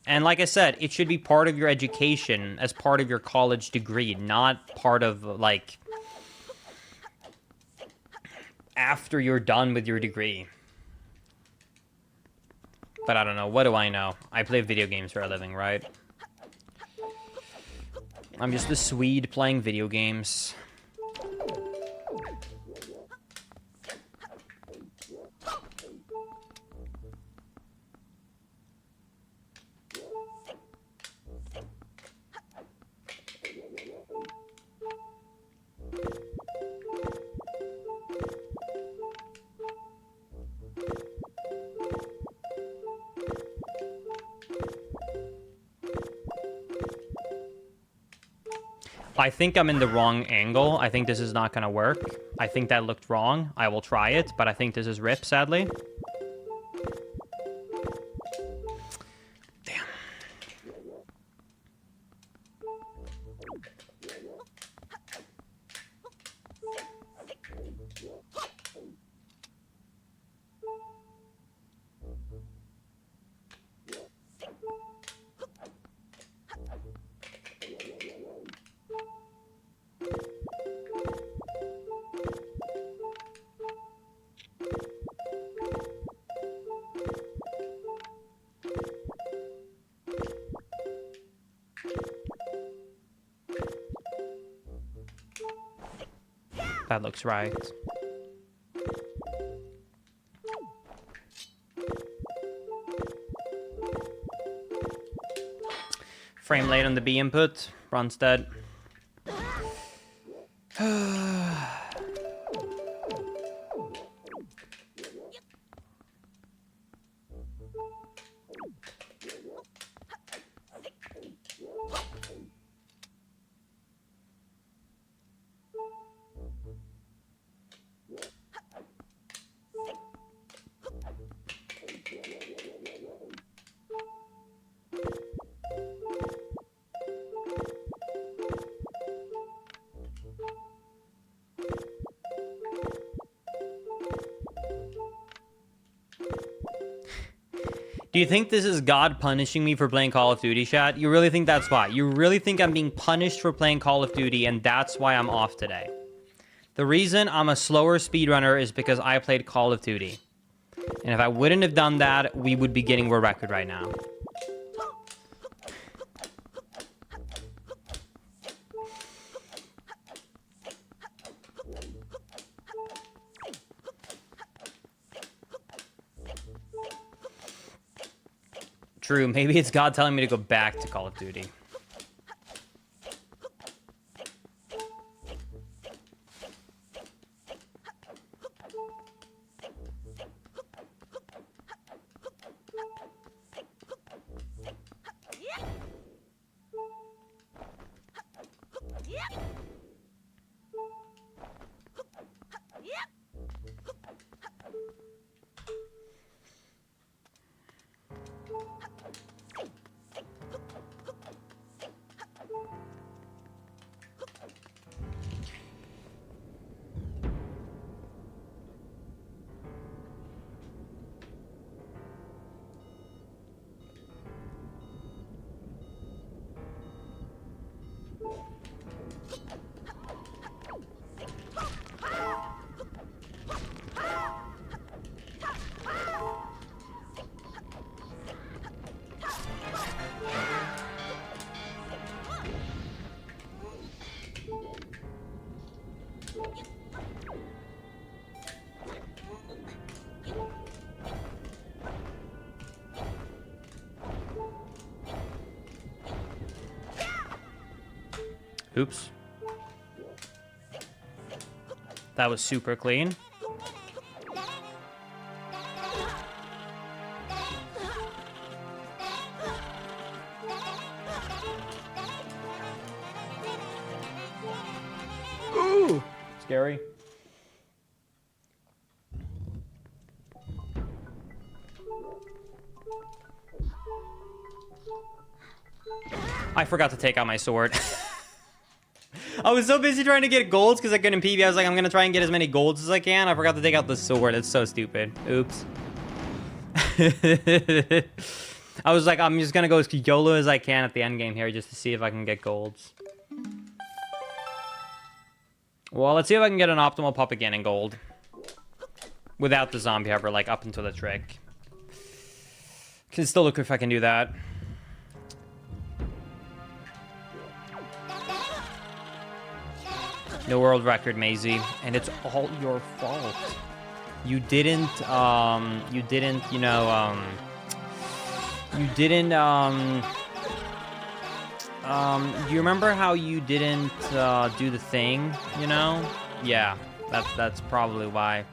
And like I said, it should be part of your education as part of your college degree, not part of, like, after you're done with your degree. But I don't know. What do I know? I play video games for a living, right? I'm just a Swede playing video games. I think I'm in the wrong angle. I think this is not going to work. I think that looked wrong. I will try it, but I think this is RIP, sadly. Damn. That looks right. Frame late on the B input. Run's dead. Do you think this is God punishing me for playing Call of Duty, chat? You really think that's why? You really think I'm being punished for playing Call of Duty and that's why I'm off today? The reason I'm a slower speedrunner is because I played Call of Duty. And if I wouldn't have done that, we would be getting a record right now. True, maybe it's God telling me to go back to Call of Duty. Oops. That was super clean. Ooh, scary. I forgot to take out my sword. I was so busy trying to get golds because I couldn't PB. I was like, I'm going to try and get as many golds as I can. I forgot to take out the sword. It's so stupid. Oops. I was like, I'm just going to go as YOLO as I can at the end game here just to see if I can get golds. Well, let's see if I can get an optimal pup again in gold. Without the zombie hover, like up until the trick. Can still look if I can do that. No world record, Maisie, and it's all your fault. You didn't, you remember how you didn't, do the thing, you know? Yeah, that's probably why.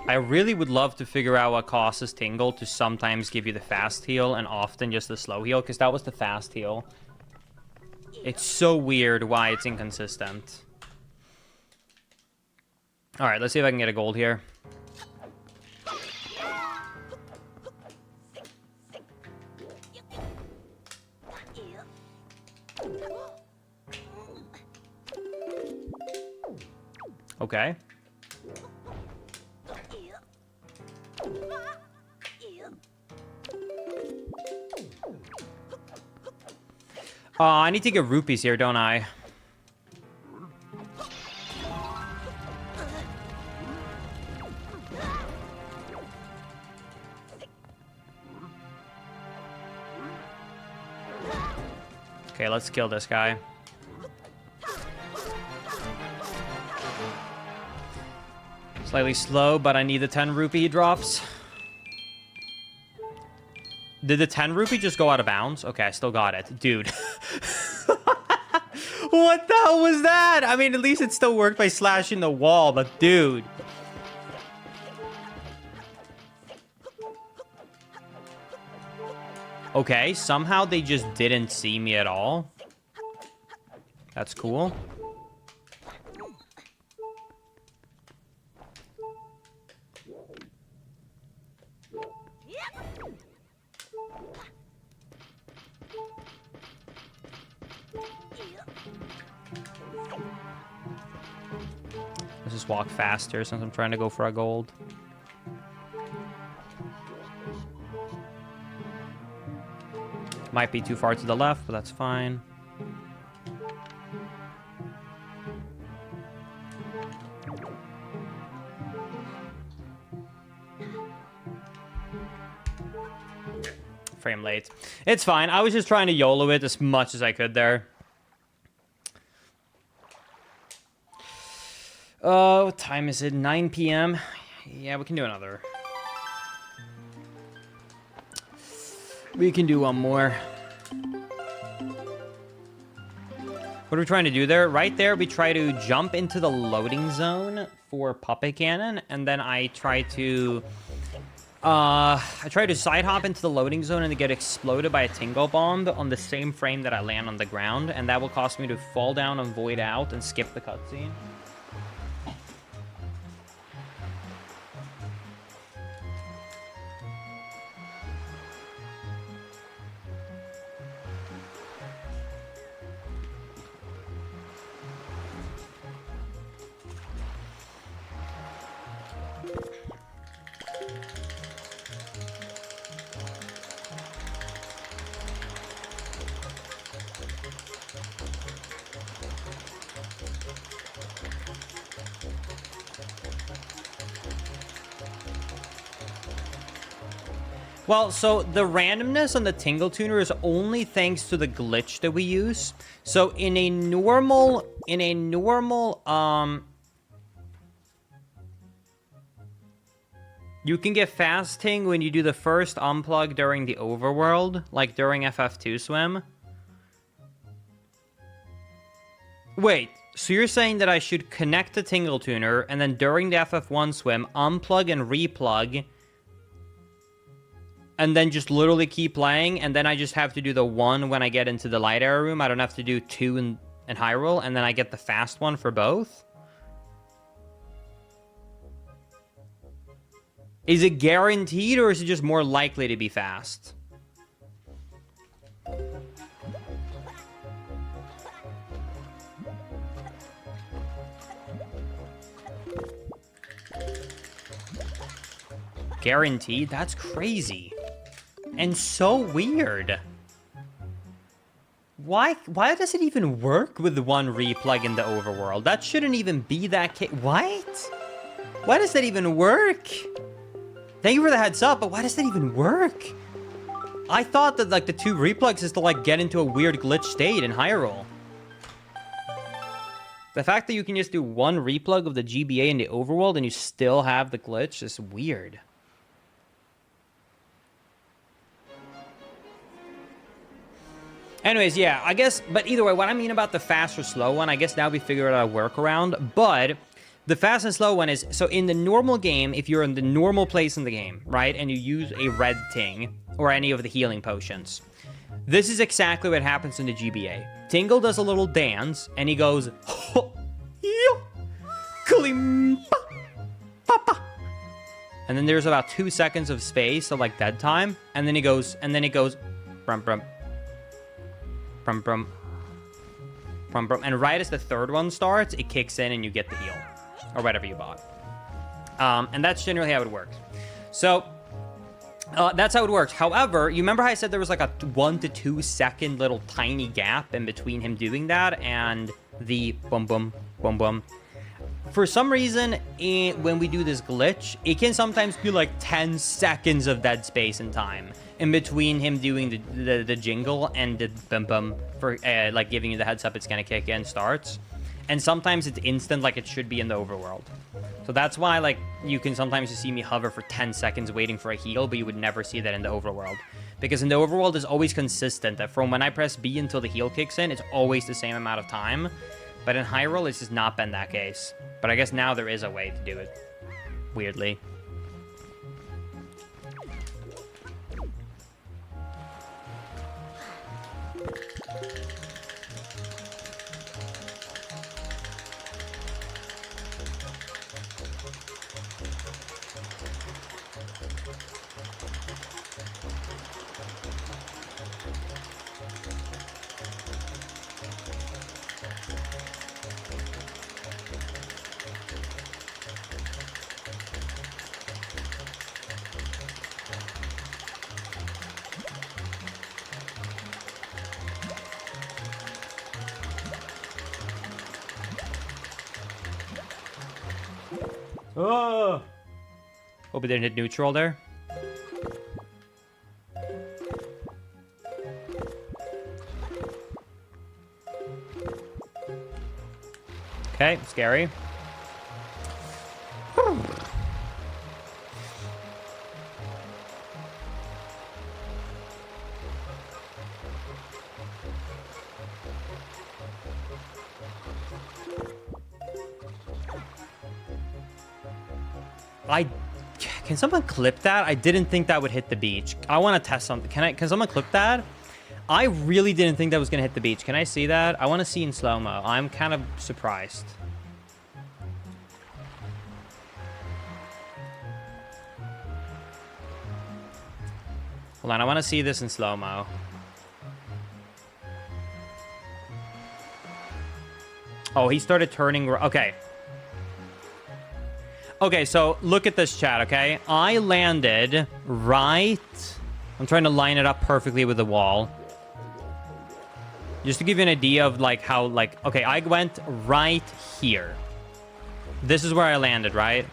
I really would love to figure out what causes Tingle to sometimes give you the fast heal and often just the slow heal, because that was the fast heal. It's so weird why it's inconsistent. Alright, let's see if I can get a gold here. Okay. I need to get rupees here, don't I? Okay, let's kill this guy. Slightly slow, but I need the 10 rupee he drops. Did the 10 rupee just go out of bounds? Okay, I still got it. Dude. What the hell was that? I mean, at least it still worked by slashing the wall, but dude. Okay, somehow they just didn't see me at all. That's cool. Let's just walk faster since I'm trying to go for a gold. Might be too far to the left, but that's fine. Frame late. It's fine. I was just trying to YOLO it as much as I could there. What time is it? 9 p.m. Yeah, we can do another. We can do one more. What are we trying to do there? Right there, we try to jump into the loading zone for Puppet Cannon, and then I try to side hop into the loading zone and to get exploded by a Tingle Bomb on the same frame that I land on the ground, and that will cause me to fall down and void out and skip the cutscene. Well, so the randomness on the Tingle Tuner is only thanks to the glitch that we use. So in a normal, you can get fast ting when you do the first unplug during the overworld, like during FF2 swim. Wait, so you're saying that I should connect the Tingle Tuner and then during the FF1 swim, unplug and replug, and then just literally keep playing, and then I just have to do the one when I get into the light area room. I don't have to do two in Hyrule, and then I get the fast one for both? Is it guaranteed, or is it just more likely to be fast? Guaranteed? That's crazy. And so weird. Why does it even work with one replug in the overworld? That shouldn't even be that case. What? Why does that even work? Thank you for the heads up, but why does that even work? I thought that, like, the two replugs is to, like, get into a weird glitch state in Hyrule. The fact that you can just do one replug of the GBA in the overworld and you still have the glitch is weird. Anyways, yeah, I guess, but either way, what I mean about the fast or slow one, I guess now we figured out a workaround, but the fast and slow one is, so in the normal game, if you're in the normal place in the game, right, and you use a red ting, or any of the healing potions, this is exactly what happens in the GBA. Tingle does a little dance, and he goes, ho, yo, kalimpa, papa. And then there's about 2 seconds of space, so like dead time, and then he goes, brum, brum. Brum, brum. Brum, brum. And right as the third one starts, it kicks in and you get the heal. Or whatever you bought. And that's generally how it works. So, that's how it works. However, you remember how I said there was like a 1 to 2 second little tiny gap in between him doing that and the boom, boom, boom, boom. For some reason, when we do this glitch, it can sometimes be like 10 seconds of dead space in time in between him doing the jingle and the bum bum for like giving you the heads up it's gonna kick in starts. And sometimes it's instant like it should be in the overworld. So that's why like you can sometimes just see me hover for 10 seconds waiting for a heal, but you would never see that in the overworld. Because in the overworld it's always consistent that from when I press B until the heal kicks in, it's always the same amount of time. But in Hyrule, it's just not been that case. But I guess now there is a way to do it. Weirdly. Oh! Hope it didn't hit neutral there. Okay, scary. Can someone clip that? I didn't think that would hit the beach. I want to test something. Can someone clip that? I really didn't think that was gonna hit the beach. Can I see that? I want to see in slow-mo. I'm kind of surprised. Hold on, I want to see this in slow-mo. Oh, he started turning. Okay. Okay, so look at this, chat, okay? I landed right... I'm trying to line it up perfectly with the wall. Just to give you an idea of, like, how, like... Okay, I went right here. This is where I landed, right?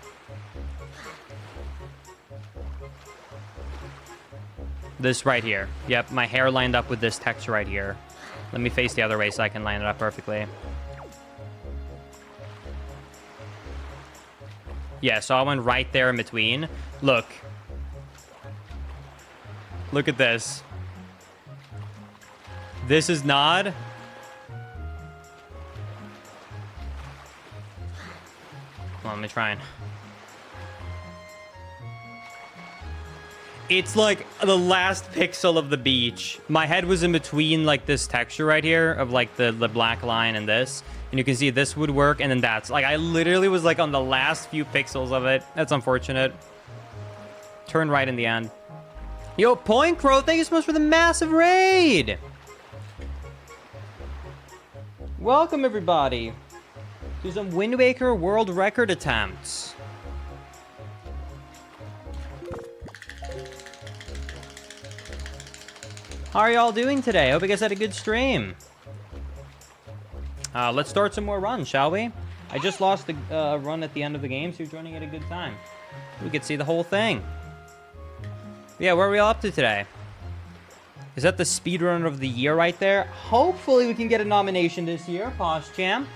This right here. Yep, my hair lined up with this texture right here. Let me face the other way so I can line it up perfectly. Yeah, so I went right there in between. Look. Look at this. This is not... Hold on, let me try and... It's like the last pixel of the beach. My head was in between like this texture right here of like the black line and this. And you can see this would work, and then that's... Like, I literally was, like, on the last few pixels of it. That's unfortunate. Turn right in the end. Yo, Point Crow, thank you so much for the massive raid! Welcome, everybody, to some Wind Waker world record attempts. How are y'all doing today? Hope you guys had a good stream. Let's start some more runs, shall we? I just lost the run at the end of the game, so you're joining at a good time. We could see the whole thing. Yeah, where are we all up to today? Is that the speedrunner of the year right there? Hopefully we can get a nomination this year, Posh Champ.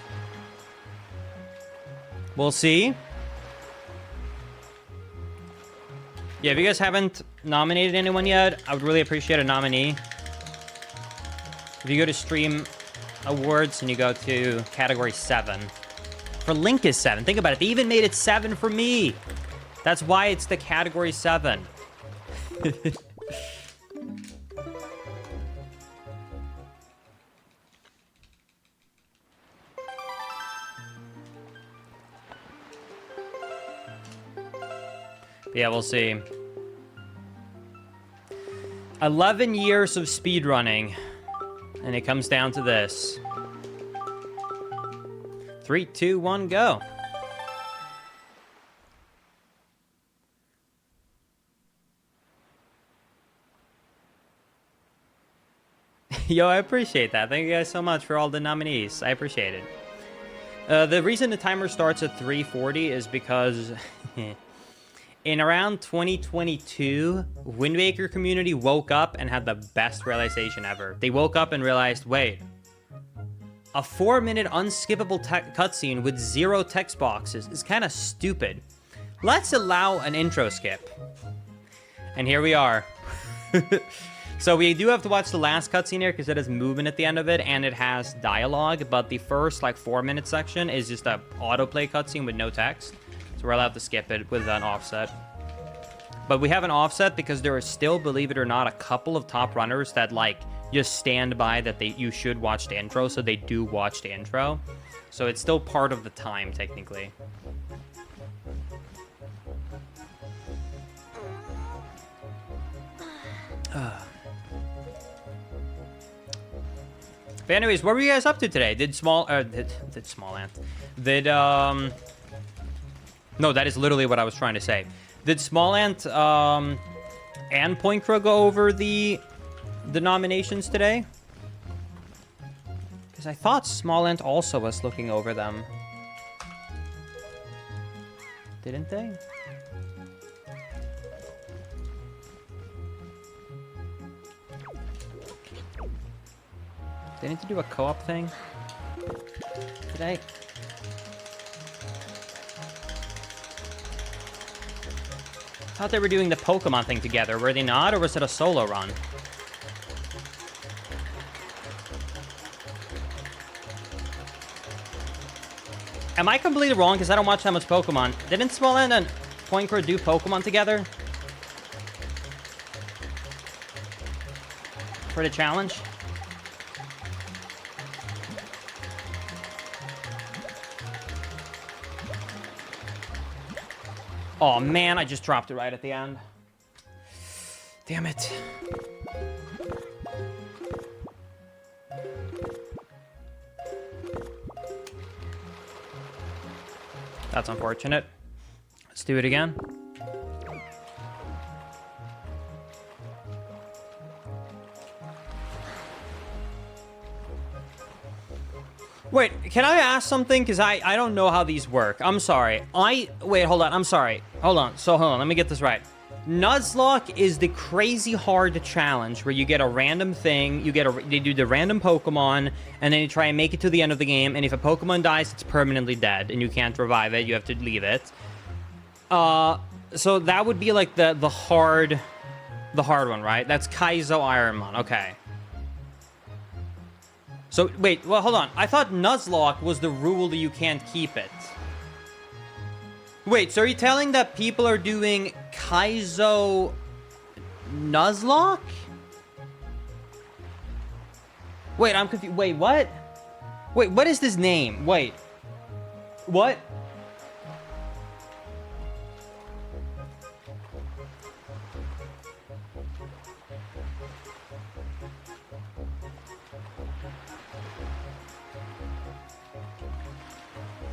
We'll see. Yeah, if you guys haven't nominated anyone yet, I would really appreciate a nominee. If you go to stream awards and you go to category 7, for Link is 7. Think about it. They even made it 7 for me. That's why it's the category 7. Yeah, we'll see. 11 years of speedrunning, and it comes down to this. 3, 2, 1, go. Yo, I appreciate that. Thank you guys so much for all the nominees. I appreciate it. The reason the timer starts at 3:40 is because in around 2022, Wind Waker community woke up and had the best realization ever. They woke up and realized, wait, a 4-minute unskippable cutscene with 0 text boxes is kind of stupid. Let's allow an intro skip. And here we are. So we do have to watch the last cutscene here because it has movement at the end of it and it has dialogue, but the first like 4-minute section is just a autoplay cutscene with no text. So we're allowed to skip it with an offset. But we have an offset because there are still, believe it or not, a couple of top runners that like just stand by that you should watch the intro, so they do watch the intro. So it's still part of the time technically. But anyways, what were you guys up to today? Did no, that is literally what I was trying to say. Did Small Ant and Point Crow go over the nominations today? Because I thought Small Ant also was looking over them. Didn't they? They need to do a co-op thing today. I thought they were doing the Pokemon thing together. Were they not, or was it a solo run? Am I completely wrong? Because I don't watch that much Pokemon. Didn't Small Ant and Point Crow do Pokemon together? For the challenge? Oh man, I just dropped it right at the end. Damn it. That's unfortunate. Let's do it again. Wait, can I ask something? Because I don't know how these work. I'm sorry. Wait, hold on. I'm sorry. Hold on. Hold on. Let me get this right. Nuzlocke is the crazy hard challenge where you get a random thing, they do the random Pokemon, and then you try and make it to the end of the game, and if a Pokemon dies, it's permanently dead, and you can't revive it, you have to leave it. So that would be like the hard one, right? That's Kaizo Ironmon, okay. So, wait, well, hold on. I thought Nuzlocke was the rule that you can't keep it. Wait, so are you telling that people are doing Kaizo Nuzlocke? Wait, I'm confused. Wait, what? Wait, what is this name? Wait. What?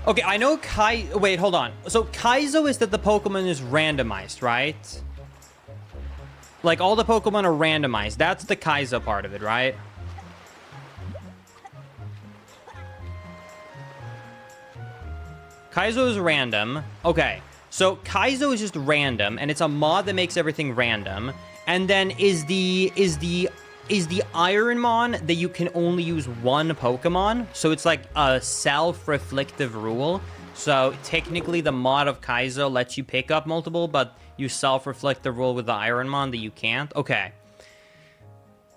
Okay, I know wait, hold on. So Kaizo is that the Pokemon is randomized, right? Like, all the Pokemon are randomized. That's the Kaizo part of it, right? Kaizo is random. Okay, so Kaizo is just random, and it's a mod that makes everything random. And then is the Ironmon that you can only use one Pokemon. So it's like a self-reflective rule. So technically the mod of Kaizo lets you pick up multiple, but you self-reflect the rule with the Ironmon that you can't. Okay.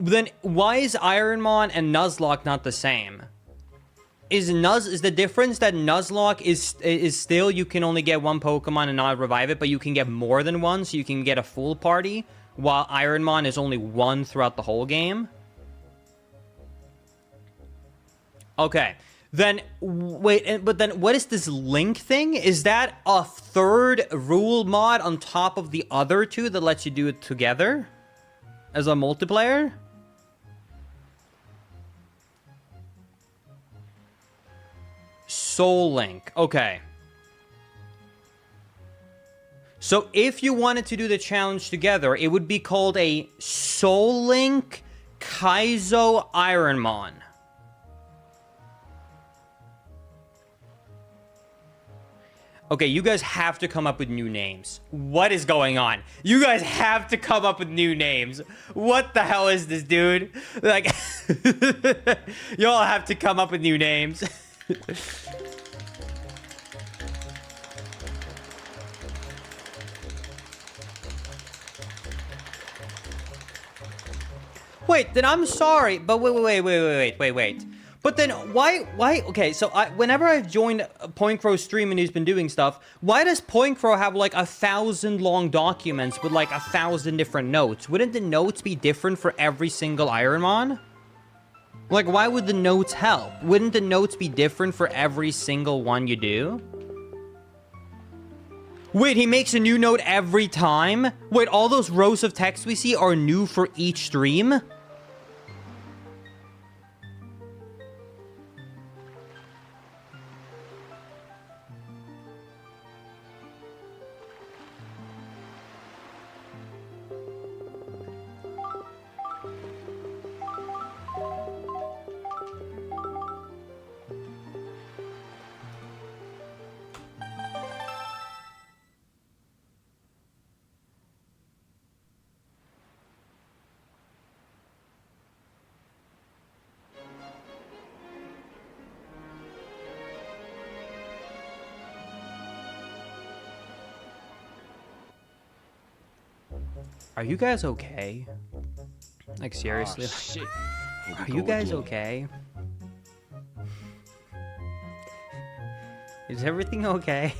Then why is Ironmon and Nuzlocke not the same? Is the difference that Nuzlocke is still you can only get one Pokemon and not revive it, but you can get more than one, so you can get a full party, while Ironmon is only one throughout the whole game? Okay. Then, wait, but then what is this link thing? Is that a third rule mod on top of the other two that lets you do it together? As a multiplayer? Soul Link. Okay. So if you wanted to do the challenge together, it would be called a Soul Link Kaizo Ironmon. Okay, you guys have to come up with new names. What is going on? You guys have to come up with new names. What the hell is this, dude? Like, y'all have to come up with new names. Wait, then I'm sorry, but wait. But then why, okay, so whenever I've joined Point Crow's stream and he's been doing stuff, why does Point Crow have like 1,000 long documents with like 1,000 different notes? Wouldn't the notes be different for every single Ironmon? Like, why would the notes help? Wouldn't the notes be different for every single one you do? Wait, he makes a new note every time? Wait, all those rows of text we see are new for each stream? Are you guys okay? Like, seriously? Oh, shit. Here we Are go you guys again. okay? Is everything okay?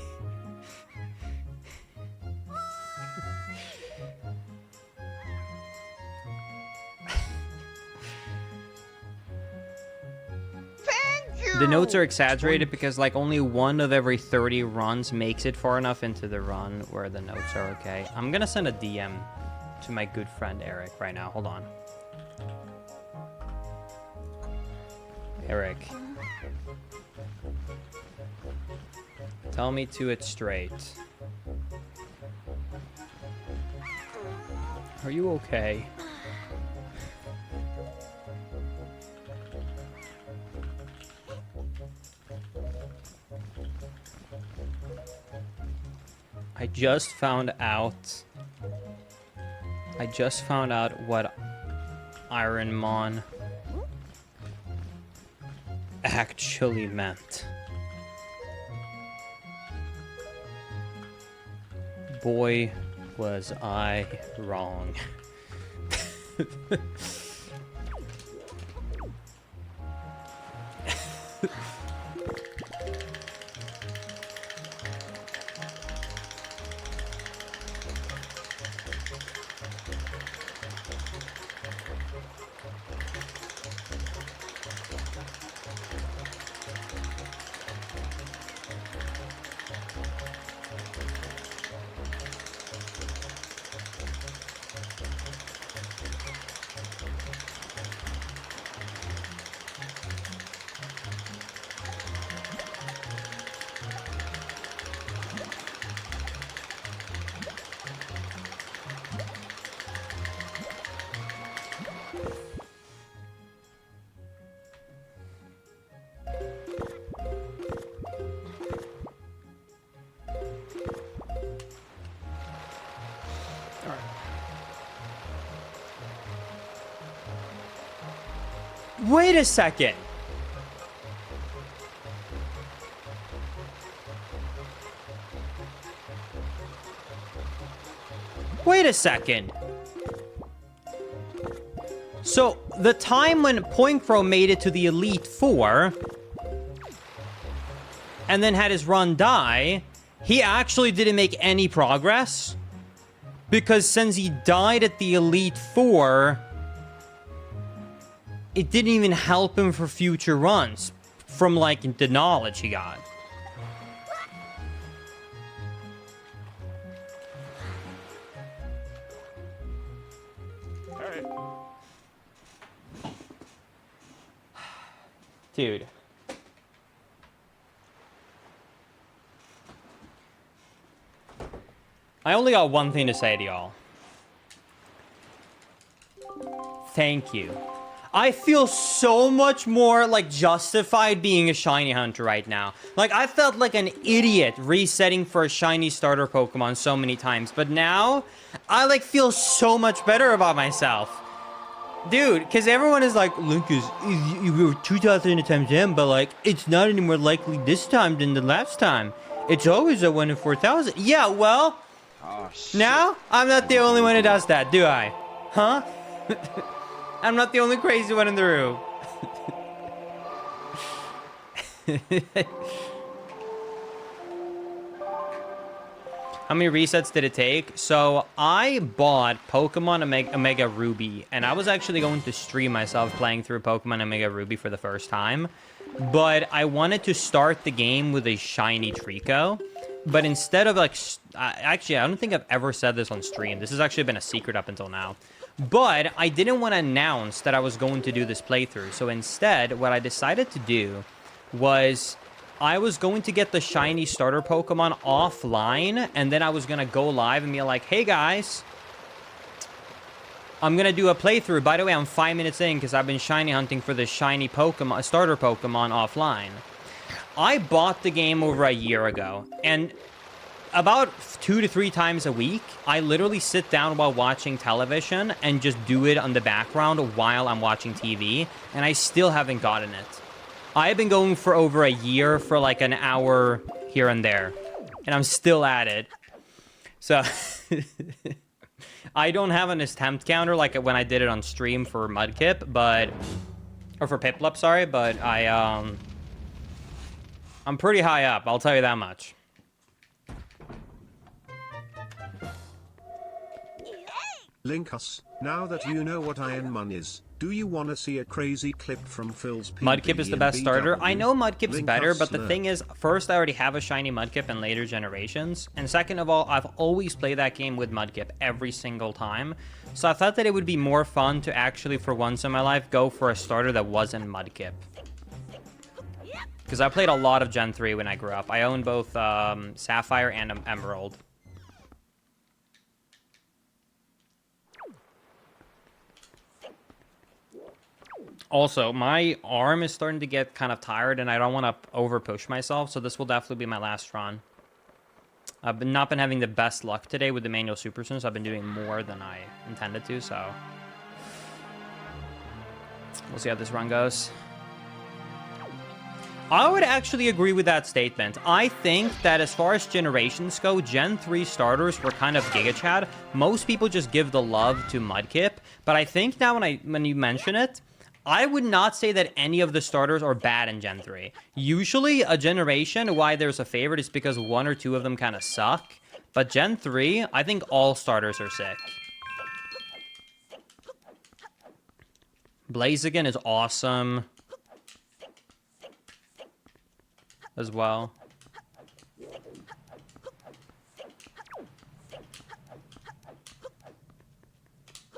Thank you! The notes are exaggerated because, like, only one of every 30 runs makes it far enough into the run where the notes are okay. I'm gonna send a DM to my good friend Eric right now. Hold on. Eric. Tell me to it straight. Are you okay? I just found out what Ironmon actually meant. Boy, was I wrong. Wait a second. Wait a second. So, the time when Point Pro made it to the Elite Four, and then had his run die, he actually didn't make any progress. Because since he died at the Elite Four, it didn't even help him for future runs from, like, the knowledge he got. Dude. I only got one thing to say to y'all. Thank you. I feel so much more, like, justified being a shiny hunter right now. Like, I felt like an idiot resetting for a shiny starter Pokemon so many times. But now, I, like, feel so much better about myself. Dude, because everyone is like, Lucas, you were 2,000 times in, but, like, it's not any more likely this time than the last time. It's always a 1 in 4,000. Yeah, well, now I'm not the only one who does that, do I? Huh? I'm not the only crazy one in the room. How many resets did it take? So I bought Pokemon Omega Ruby, and I was actually going to stream myself playing through Pokemon Omega Ruby for the first time. But I wanted to start the game with a shiny Trico. But instead of, like, actually, I don't think I've ever said this on stream. This has actually been a secret up until now. But I didn't want to announce that I was going to do this playthrough. So instead, what I decided to do was I was going to get the shiny starter Pokemon offline, and then I was going to go live and be like, hey guys, I'm going to do a playthrough. By the way, I'm 5 minutes in because I've been shiny hunting for the shiny Pokemon, starter Pokemon offline. I bought the game over a year ago, and about 2 to 3 times a week, I literally sit down while watching television and just do it on the background while I'm watching TV, and I still haven't gotten it. I've been going for over a year for like an hour here and there, and I'm still at it. So, I don't have an attempt counter like when I did it on stream for Mudkip, or for Piplup, sorry, but I'm pretty high up, I'll tell you that much. Linkus, now that you know what Iron Man is, do you want to see a crazy clip from Phil's PB Mudkip is the best starter. I know Mudkip's Linkus better, but the learn. thing is, first, I already have a shiny Mudkip in later generations. And second of all, I've always played that game with Mudkip every single time. So I thought that it would be more fun to actually, for once in my life, go for a starter that wasn't Mudkip. Because I played a lot of Gen 3 when I grew up. I owned both Sapphire and Emerald. Also, my arm is starting to get kind of tired, and I don't want to over-push myself, so this will definitely be my last run. I've not been having the best luck today with the manual super soon, so I've been doing more than I intended to, so we'll see how this run goes. I would actually agree with that statement. I think that as far as generations go, Gen 3 starters were kind of Giga Chad. Most people just give the love to Mudkip, but I think now when you mention it, I would not say that any of the starters are bad in Gen 3. Usually, a generation, why there's a favorite is because 1 or 2 of them kind of suck. But Gen 3, I think all starters are sick. Blaziken is awesome as well.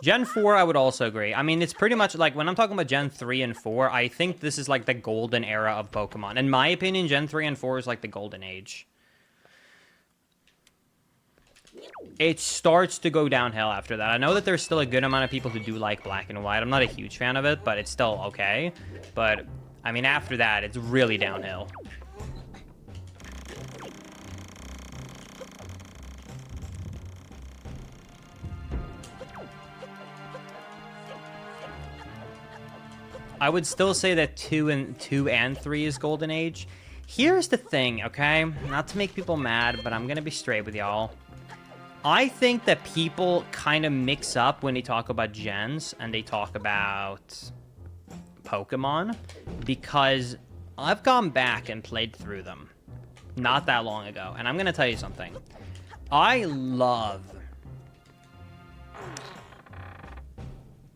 Gen 4, I would also agree. I mean, it's pretty much like when I'm talking about Gen 3 and 4, I think this is like the golden era of Pokemon. In my opinion, Gen 3 and 4 is like the golden age. It starts to go downhill after that. I know that there's still a good amount of people who do like Black and White. I'm not a huge fan of it, but it's still okay. But, I mean, after that, it's really downhill. I would still say that 2 and 3 is golden age. Here's the thing, okay? Not to make people mad, but I'm gonna be straight with y'all. I think that people kind of mix up when they talk about gens and they talk about Pokemon, because I've gone back and played through them not that long ago, and I'm going to tell you something. I love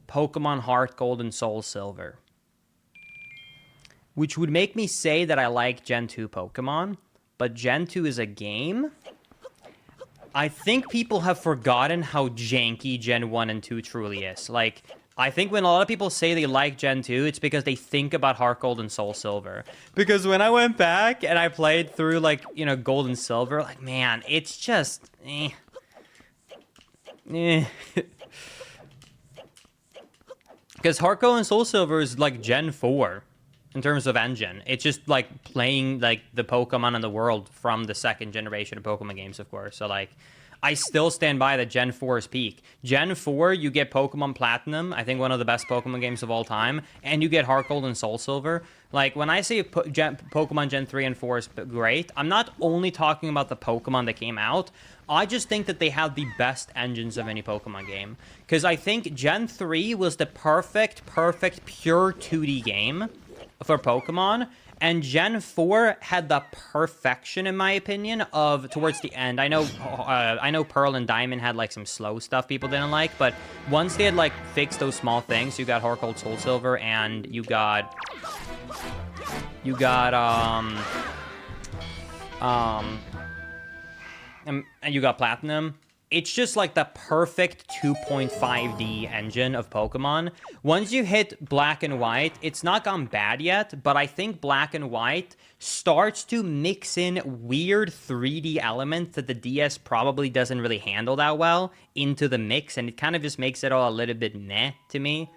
Pokemon Heart Gold and Soul Silver, which would make me say that I like Gen 2 Pokemon, but Gen 2 is a game. I think people have forgotten how janky Gen 1 and 2 truly is. Like, I think when a lot of people say they like Gen 2, it's because they think about Heart Gold and Soul Silver. Because when I went back and I played through, like, you know, Gold and Silver, like, man, it's just... Because Heart Gold and Soul Silver is, like, Gen 4 in terms of engine. It's just, like, playing, like, the Pokemon in the world from the second generation of Pokemon games, of course. So, like... I still stand by that Gen 4 is peak. Gen 4, you get Pokemon Platinum, I think one of the best Pokemon games of all time, and you get Heart Gold and Soul Silver. Like, when I say Pokemon Gen 3 and 4 is great, I'm not only talking about the Pokemon that came out, I just think that they have the best engines of any Pokemon game. Because I think Gen 3 was the perfect, pure 2D game for Pokemon, and Gen 4 had the perfection, in my opinion, of towards the end. I know Pearl and Diamond had like some slow stuff people didn't like, but once they had like fixed those small things, you got Heart Gold, Soul Silver, and you got Platinum. It's just like the perfect 2.5D engine of Pokemon. Once you hit Black and White, it's not gone bad yet, but I think Black and White starts to mix in weird 3D elements that the DS probably doesn't really handle that well into the mix, and it kind of just makes it all a little bit meh to me.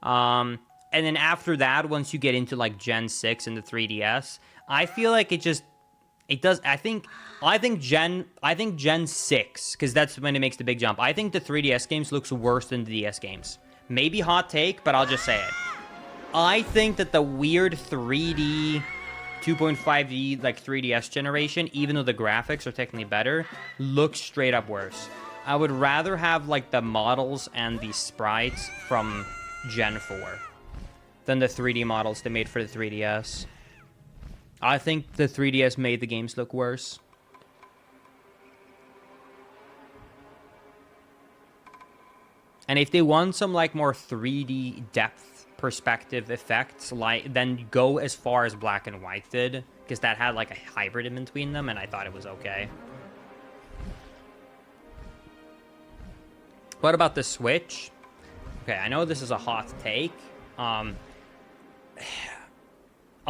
And then after that, once you get into like Gen 6 and the 3DS, I feel like it does. I think Gen 6, because that's when it makes the big jump. I think the 3DS games looks worse than the DS games. Maybe hot take, but I'll just say it. I think that the weird 3D, 2.5D, like 3DS generation, even though the graphics are technically better, looks straight up worse. I would rather have like the models and the sprites from Gen 4 than the 3D models they made for the 3DS. I think the 3DS made the games look worse. And if they want some like more 3D depth perspective effects, like then go as far as Black and White did, because that had like a hybrid in between them, and I thought it was okay. What about the Switch? Okay, I know this is a hot take.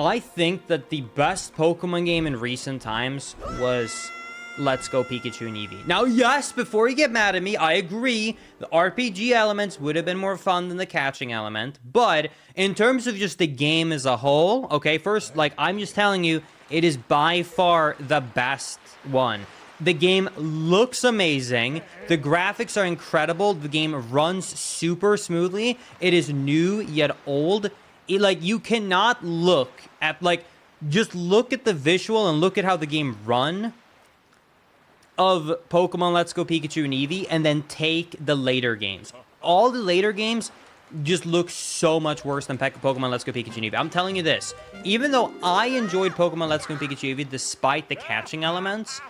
I think that the best Pokemon game in recent times was Let's Go Pikachu and Eevee. Now, yes, before you get mad at me, I agree. The RPG elements would have been more fun than the catching element. But in terms of just the game as a whole, okay, first, like, I'm just telling you, it is by far the best one. The game looks amazing. The graphics are incredible. The game runs super smoothly. It is new yet old. Like, you cannot look at, like, just look at the visual and look at how the game run of Pokemon Let's Go Pikachu and Eevee, and then take the later games. All the later games just look so much worse than Pokemon Let's Go Pikachu and Eevee. I'm telling you this, even though I enjoyed Pokemon Let's Go Pikachu and Eevee despite the catching elements,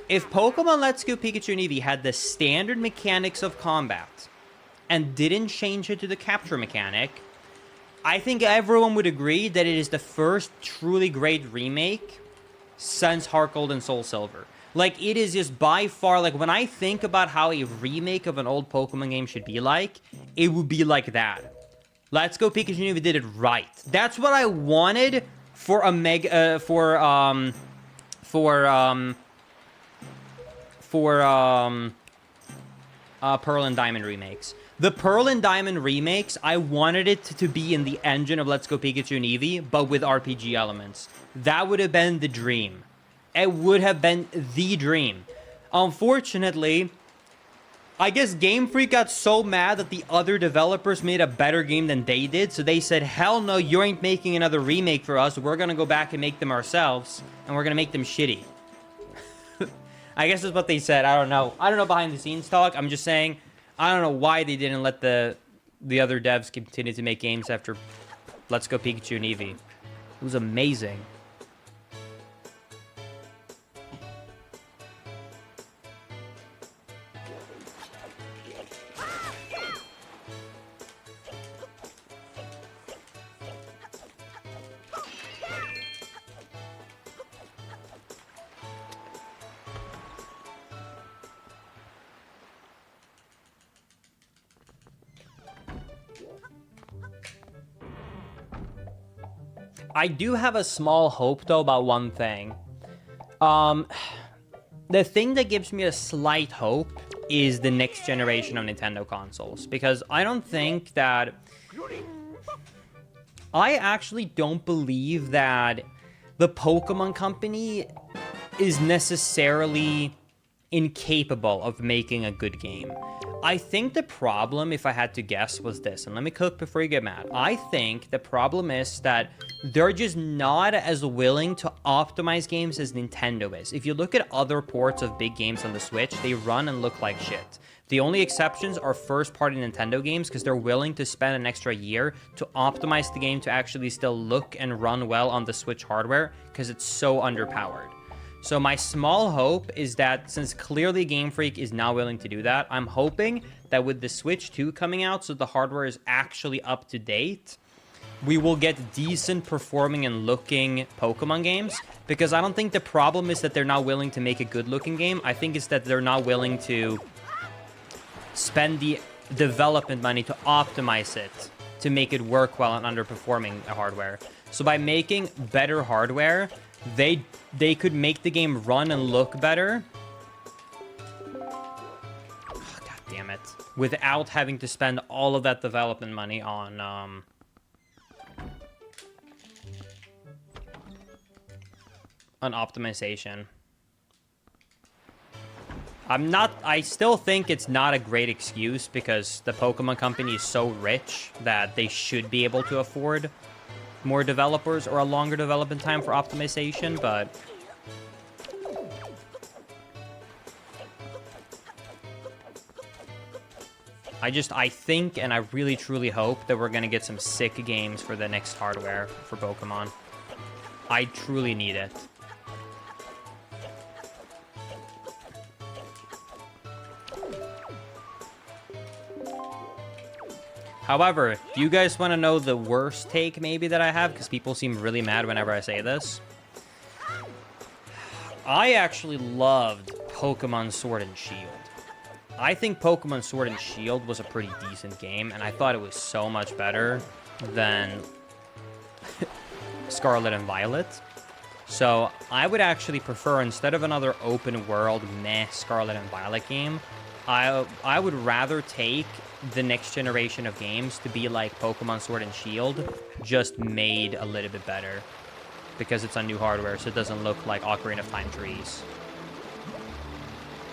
if Pokemon Let's Go Pikachu and Eevee had the standard mechanics of combat and didn't change it to the capture mechanic, I think everyone would agree that it is the first truly great remake since Heart Gold and Soul Silver. Like, it is just by far, like, when I think about how a remake of an old Pokemon game should be like, it would be like that. Let's Go Pikachu and Eevee did it right. That's what I wanted for a Pearl and Diamond remakes. The Pearl and Diamond remakes, I wanted it to be in the engine of Let's Go Pikachu and Eevee, but with RPG elements. That would have been the dream. It would have been the dream. Unfortunately, I guess Game Freak got so mad that the other developers made a better game than they did, so they said, hell no, you ain't making another remake for us. We're gonna go back and make them ourselves, and we're gonna make them shitty. I guess that's what they said. I don't know. I don't know behind the scenes talk. I'm just saying, I don't know why they didn't let the other devs continue to make games after Let's Go Pikachu and Eevee. It was amazing. I do have a small hope, though, about one thing. The thing that gives me a slight hope is the next generation of Nintendo consoles. Because I don't think that... I actually don't believe that the Pokemon Company is necessarily incapable of making a good game. I think the problem, if I had to guess, was this, and let me cook before you get mad. I think the problem is that they're just not as willing to optimize games as Nintendo is. If you look at other ports of big games on the Switch, they run and look like shit. The only exceptions are first-party Nintendo games because they're willing to spend an extra year to optimize the game to actually still look and run well on the Switch hardware because it's so underpowered. So my small hope is that since clearly Game Freak is now willing to do that, I'm hoping that with the Switch 2 coming out, so the hardware is actually up to date, we will get decent performing and looking Pokemon games. Because I don't think the problem is that they're not willing to make a good looking game. I think it's that they're not willing to spend the development money to optimize it, to make it work well on underperforming hardware. So by making better hardware, they could make the game run and look better. Oh, God damn it. Without having to spend all of that development money on optimization. I still think it's not a great excuse because the Pokemon Company is so rich that they should be able to afford more developers or a longer development time for optimization, but I think and I really truly hope that we're gonna get some sick games for the next hardware for Pokemon. I truly need it. However, do you guys want to know the worst take maybe that I have? Because people seem really mad whenever I say this. I actually loved Pokemon Sword and Shield. I think Pokemon Sword and Shield was a pretty decent game, and I thought it was so much better than Scarlet and Violet. So I would actually prefer, instead of another open world meh Scarlet and Violet game, I would rather take the next generation of games to be like Pokemon Sword and Shield, just made a little bit better. Because it's on new hardware, so it doesn't look like Ocarina of Time trees.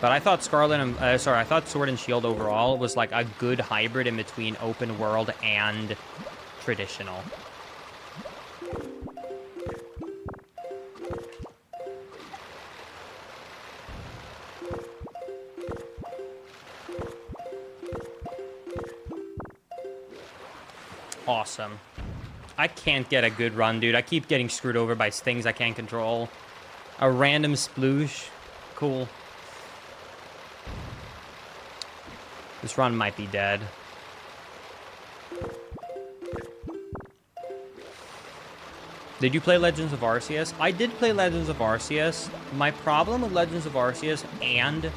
But I thought I thought Sword and Shield overall was like a good hybrid in between open world and traditional. Awesome. I can't get a good run, dude. I keep getting screwed over by things I can't control. A random sploosh. Cool. This run might be dead. Did you play Legends of Arceus? I did play Legends of Arceus. My problem with Legends of Arceus and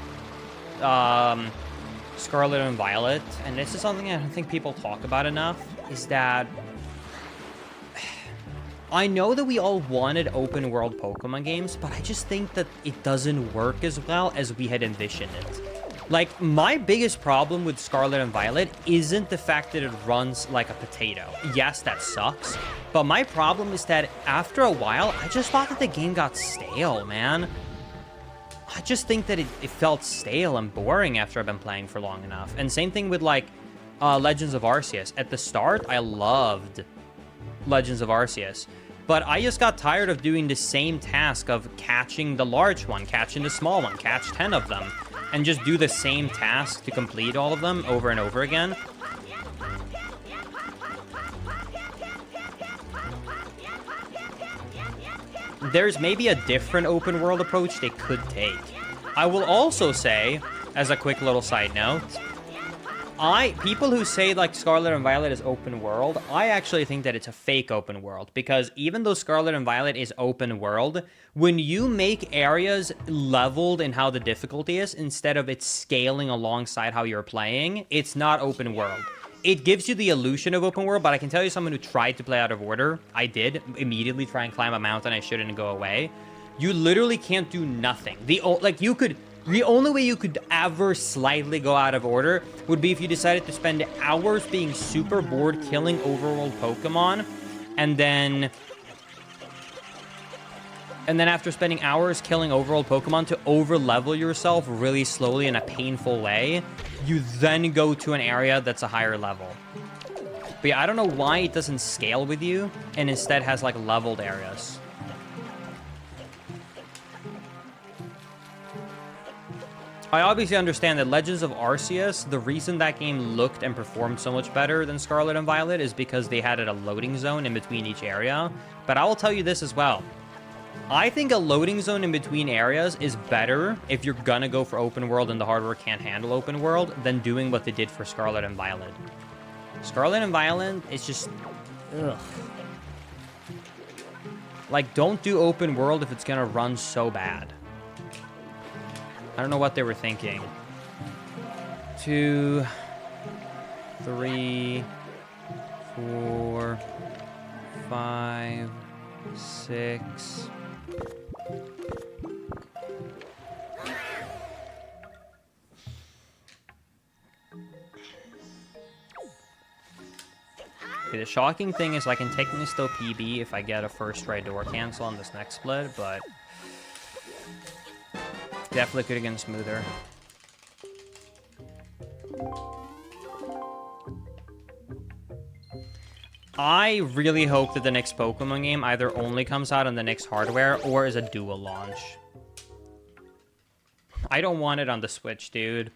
Scarlet and Violet, and this is something I don't think people talk about enough, is that I know that we all wanted open world Pokemon games, but I just think that it doesn't work as well as we had envisioned it. Like, my biggest problem with Scarlet and Violet isn't the fact that it runs like a potato. Yes, that sucks, but my problem is that after a while, I just thought that the game got stale, man. I just think that it felt stale and boring after I've been playing for long enough. And same thing with, like, Legends of Arceus. At the start, I loved Legends of Arceus. But I just got tired of doing the same task of catching the large one, catching the small one, catch 10 of them, and just do the same task to complete all of them over and over again. There's maybe a different open world approach they could take. I will also say, as a quick little side note, people who say like Scarlet and Violet is open world, I actually think that it's a fake open world, because even though Scarlet and Violet is open world, when you make areas leveled in how the difficulty is, instead of it scaling alongside how you're playing, it's not open world. It gives you the illusion of open world, but I can tell you someone who tried to play out of order, I did immediately try and climb a mountain I shouldn't go away. You literally can't do nothing. The only way you could ever slightly go out of order would be if you decided to spend hours being super bored killing overworld Pokemon, and then after spending hours killing overworld Pokemon to over-level yourself really slowly in a painful way, you then go to an area that's a higher level. But yeah, I don't know why it doesn't scale with you, and instead has like leveled areas. I obviously understand that Legends of Arceus, the reason that game looked and performed so much better than Scarlet and Violet is because they had a loading zone in between each area. But I will tell you this as well. I think a loading zone in between areas is better if you're gonna go for open world and the hardware can't handle open world than doing what they did for Scarlet and Violet. Scarlet and Violet is just... ugh. Like, don't do open world if it's gonna run so bad. I don't know what they were thinking. 2, 3, 4, 5, 6. Okay, the shocking thing is I can technically still PB if I get a first try door cancel on this next split, but definitely could have gotten smoother. I really hope that the next Pokemon game either only comes out on the next hardware or is a dual launch. I don't want it on the Switch, dude.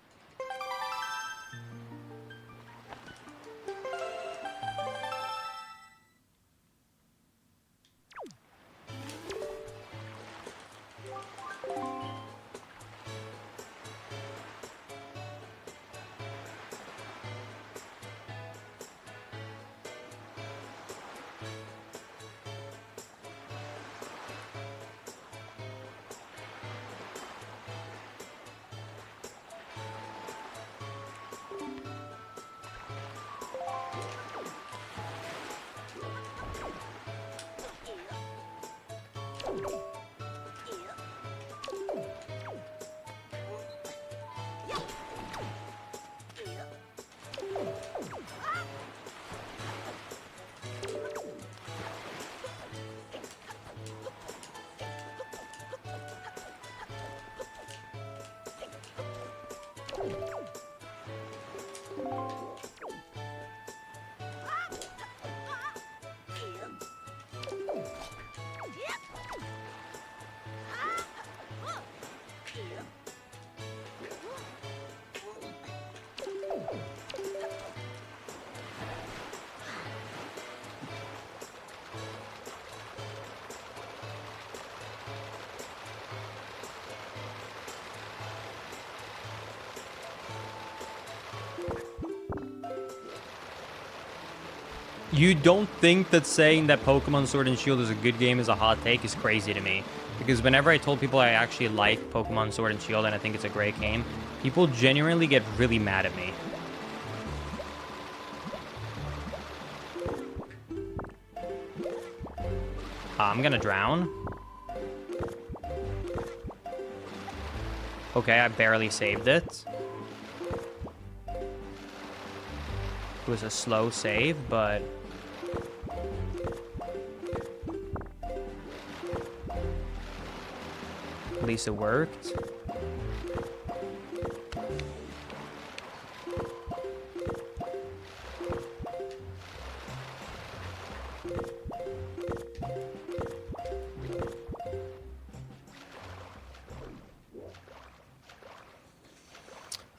You don't think that saying that Pokemon Sword and Shield is a good game is a hot take is crazy to me. Because whenever I told people I actually like Pokemon Sword and Shield and I think it's a great game, people genuinely get really mad at me. I'm gonna drown. Okay, I barely saved it. It was a slow save, but... at least it worked.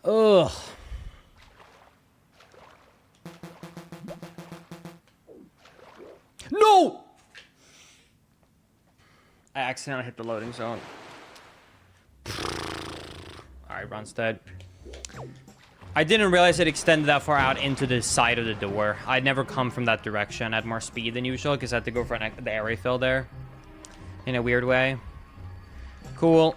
Ugh. No! I accidentally hit the loading zone. Alright, Ron's dead. I didn't realize it extended that far out into the side of the door. I'd never come from that direction. I had more speed than usual because I had to go for the air refill there. In a weird way. Cool.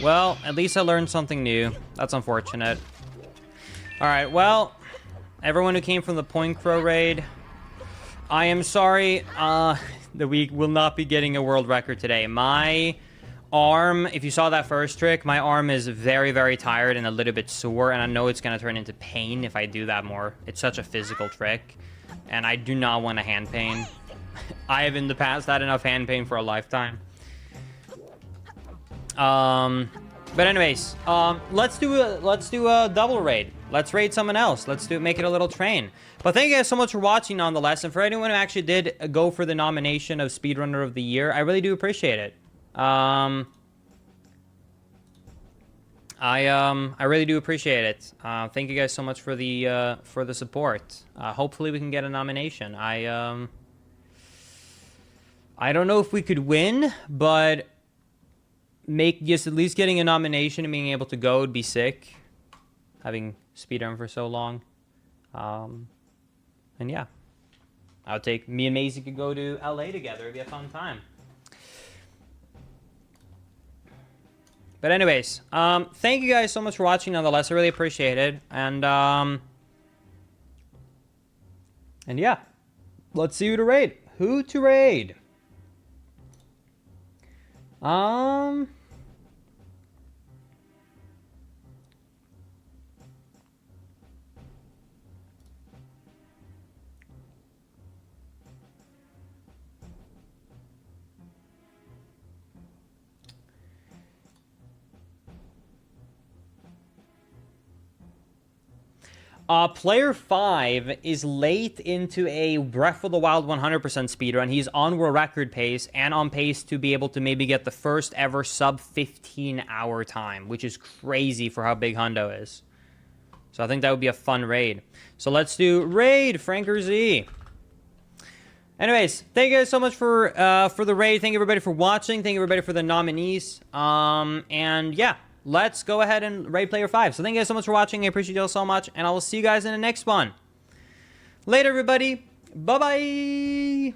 Well, at least I learned something new. That's unfortunate. Alright, well, everyone who came from the Point Crow raid, I am sorry that we will not be getting a world record today. My arm, if you saw that first trick, my arm is very, very tired and a little bit sore, and I know it's going to turn into pain if I do that more. It's such a physical trick, and I do not want a hand pain. I have in the past had enough hand pain for a lifetime. But anyways, let's do a double raid. Let's raid someone else. Make it a little train. But thank you guys so much for watching nonetheless, and for anyone who actually did go for the nomination of Speedrunner of the Year, I really do appreciate it. I really do appreciate it. Thank you guys so much for the support. Hopefully we can get a nomination. I don't know if we could win, but at least getting a nomination and being able to go would be sick. Having speedrun for so long. And yeah. I would take... Me and Maisie could go to LA together. It'd be a fun time. But anyways, thank you guys so much for watching nonetheless. I really appreciate it. And yeah. Let's see who to raid. Who to raid? Player 5 is late into a Breath of the Wild 100% speedrun. He's on world record pace and on pace to be able to maybe get the first ever sub 15 hour time, which is crazy for how big Hundo is. So I think that would be a fun raid. So let's do raid Franker Z. Anyways, thank you guys so much for the raid. Thank you everybody for watching. Thank you everybody for the nominees. And yeah. Let's go ahead and raid player 5. So thank you guys so much for watching. I appreciate you all so much. And I will see you guys in the next one. Later, everybody. Bye-bye.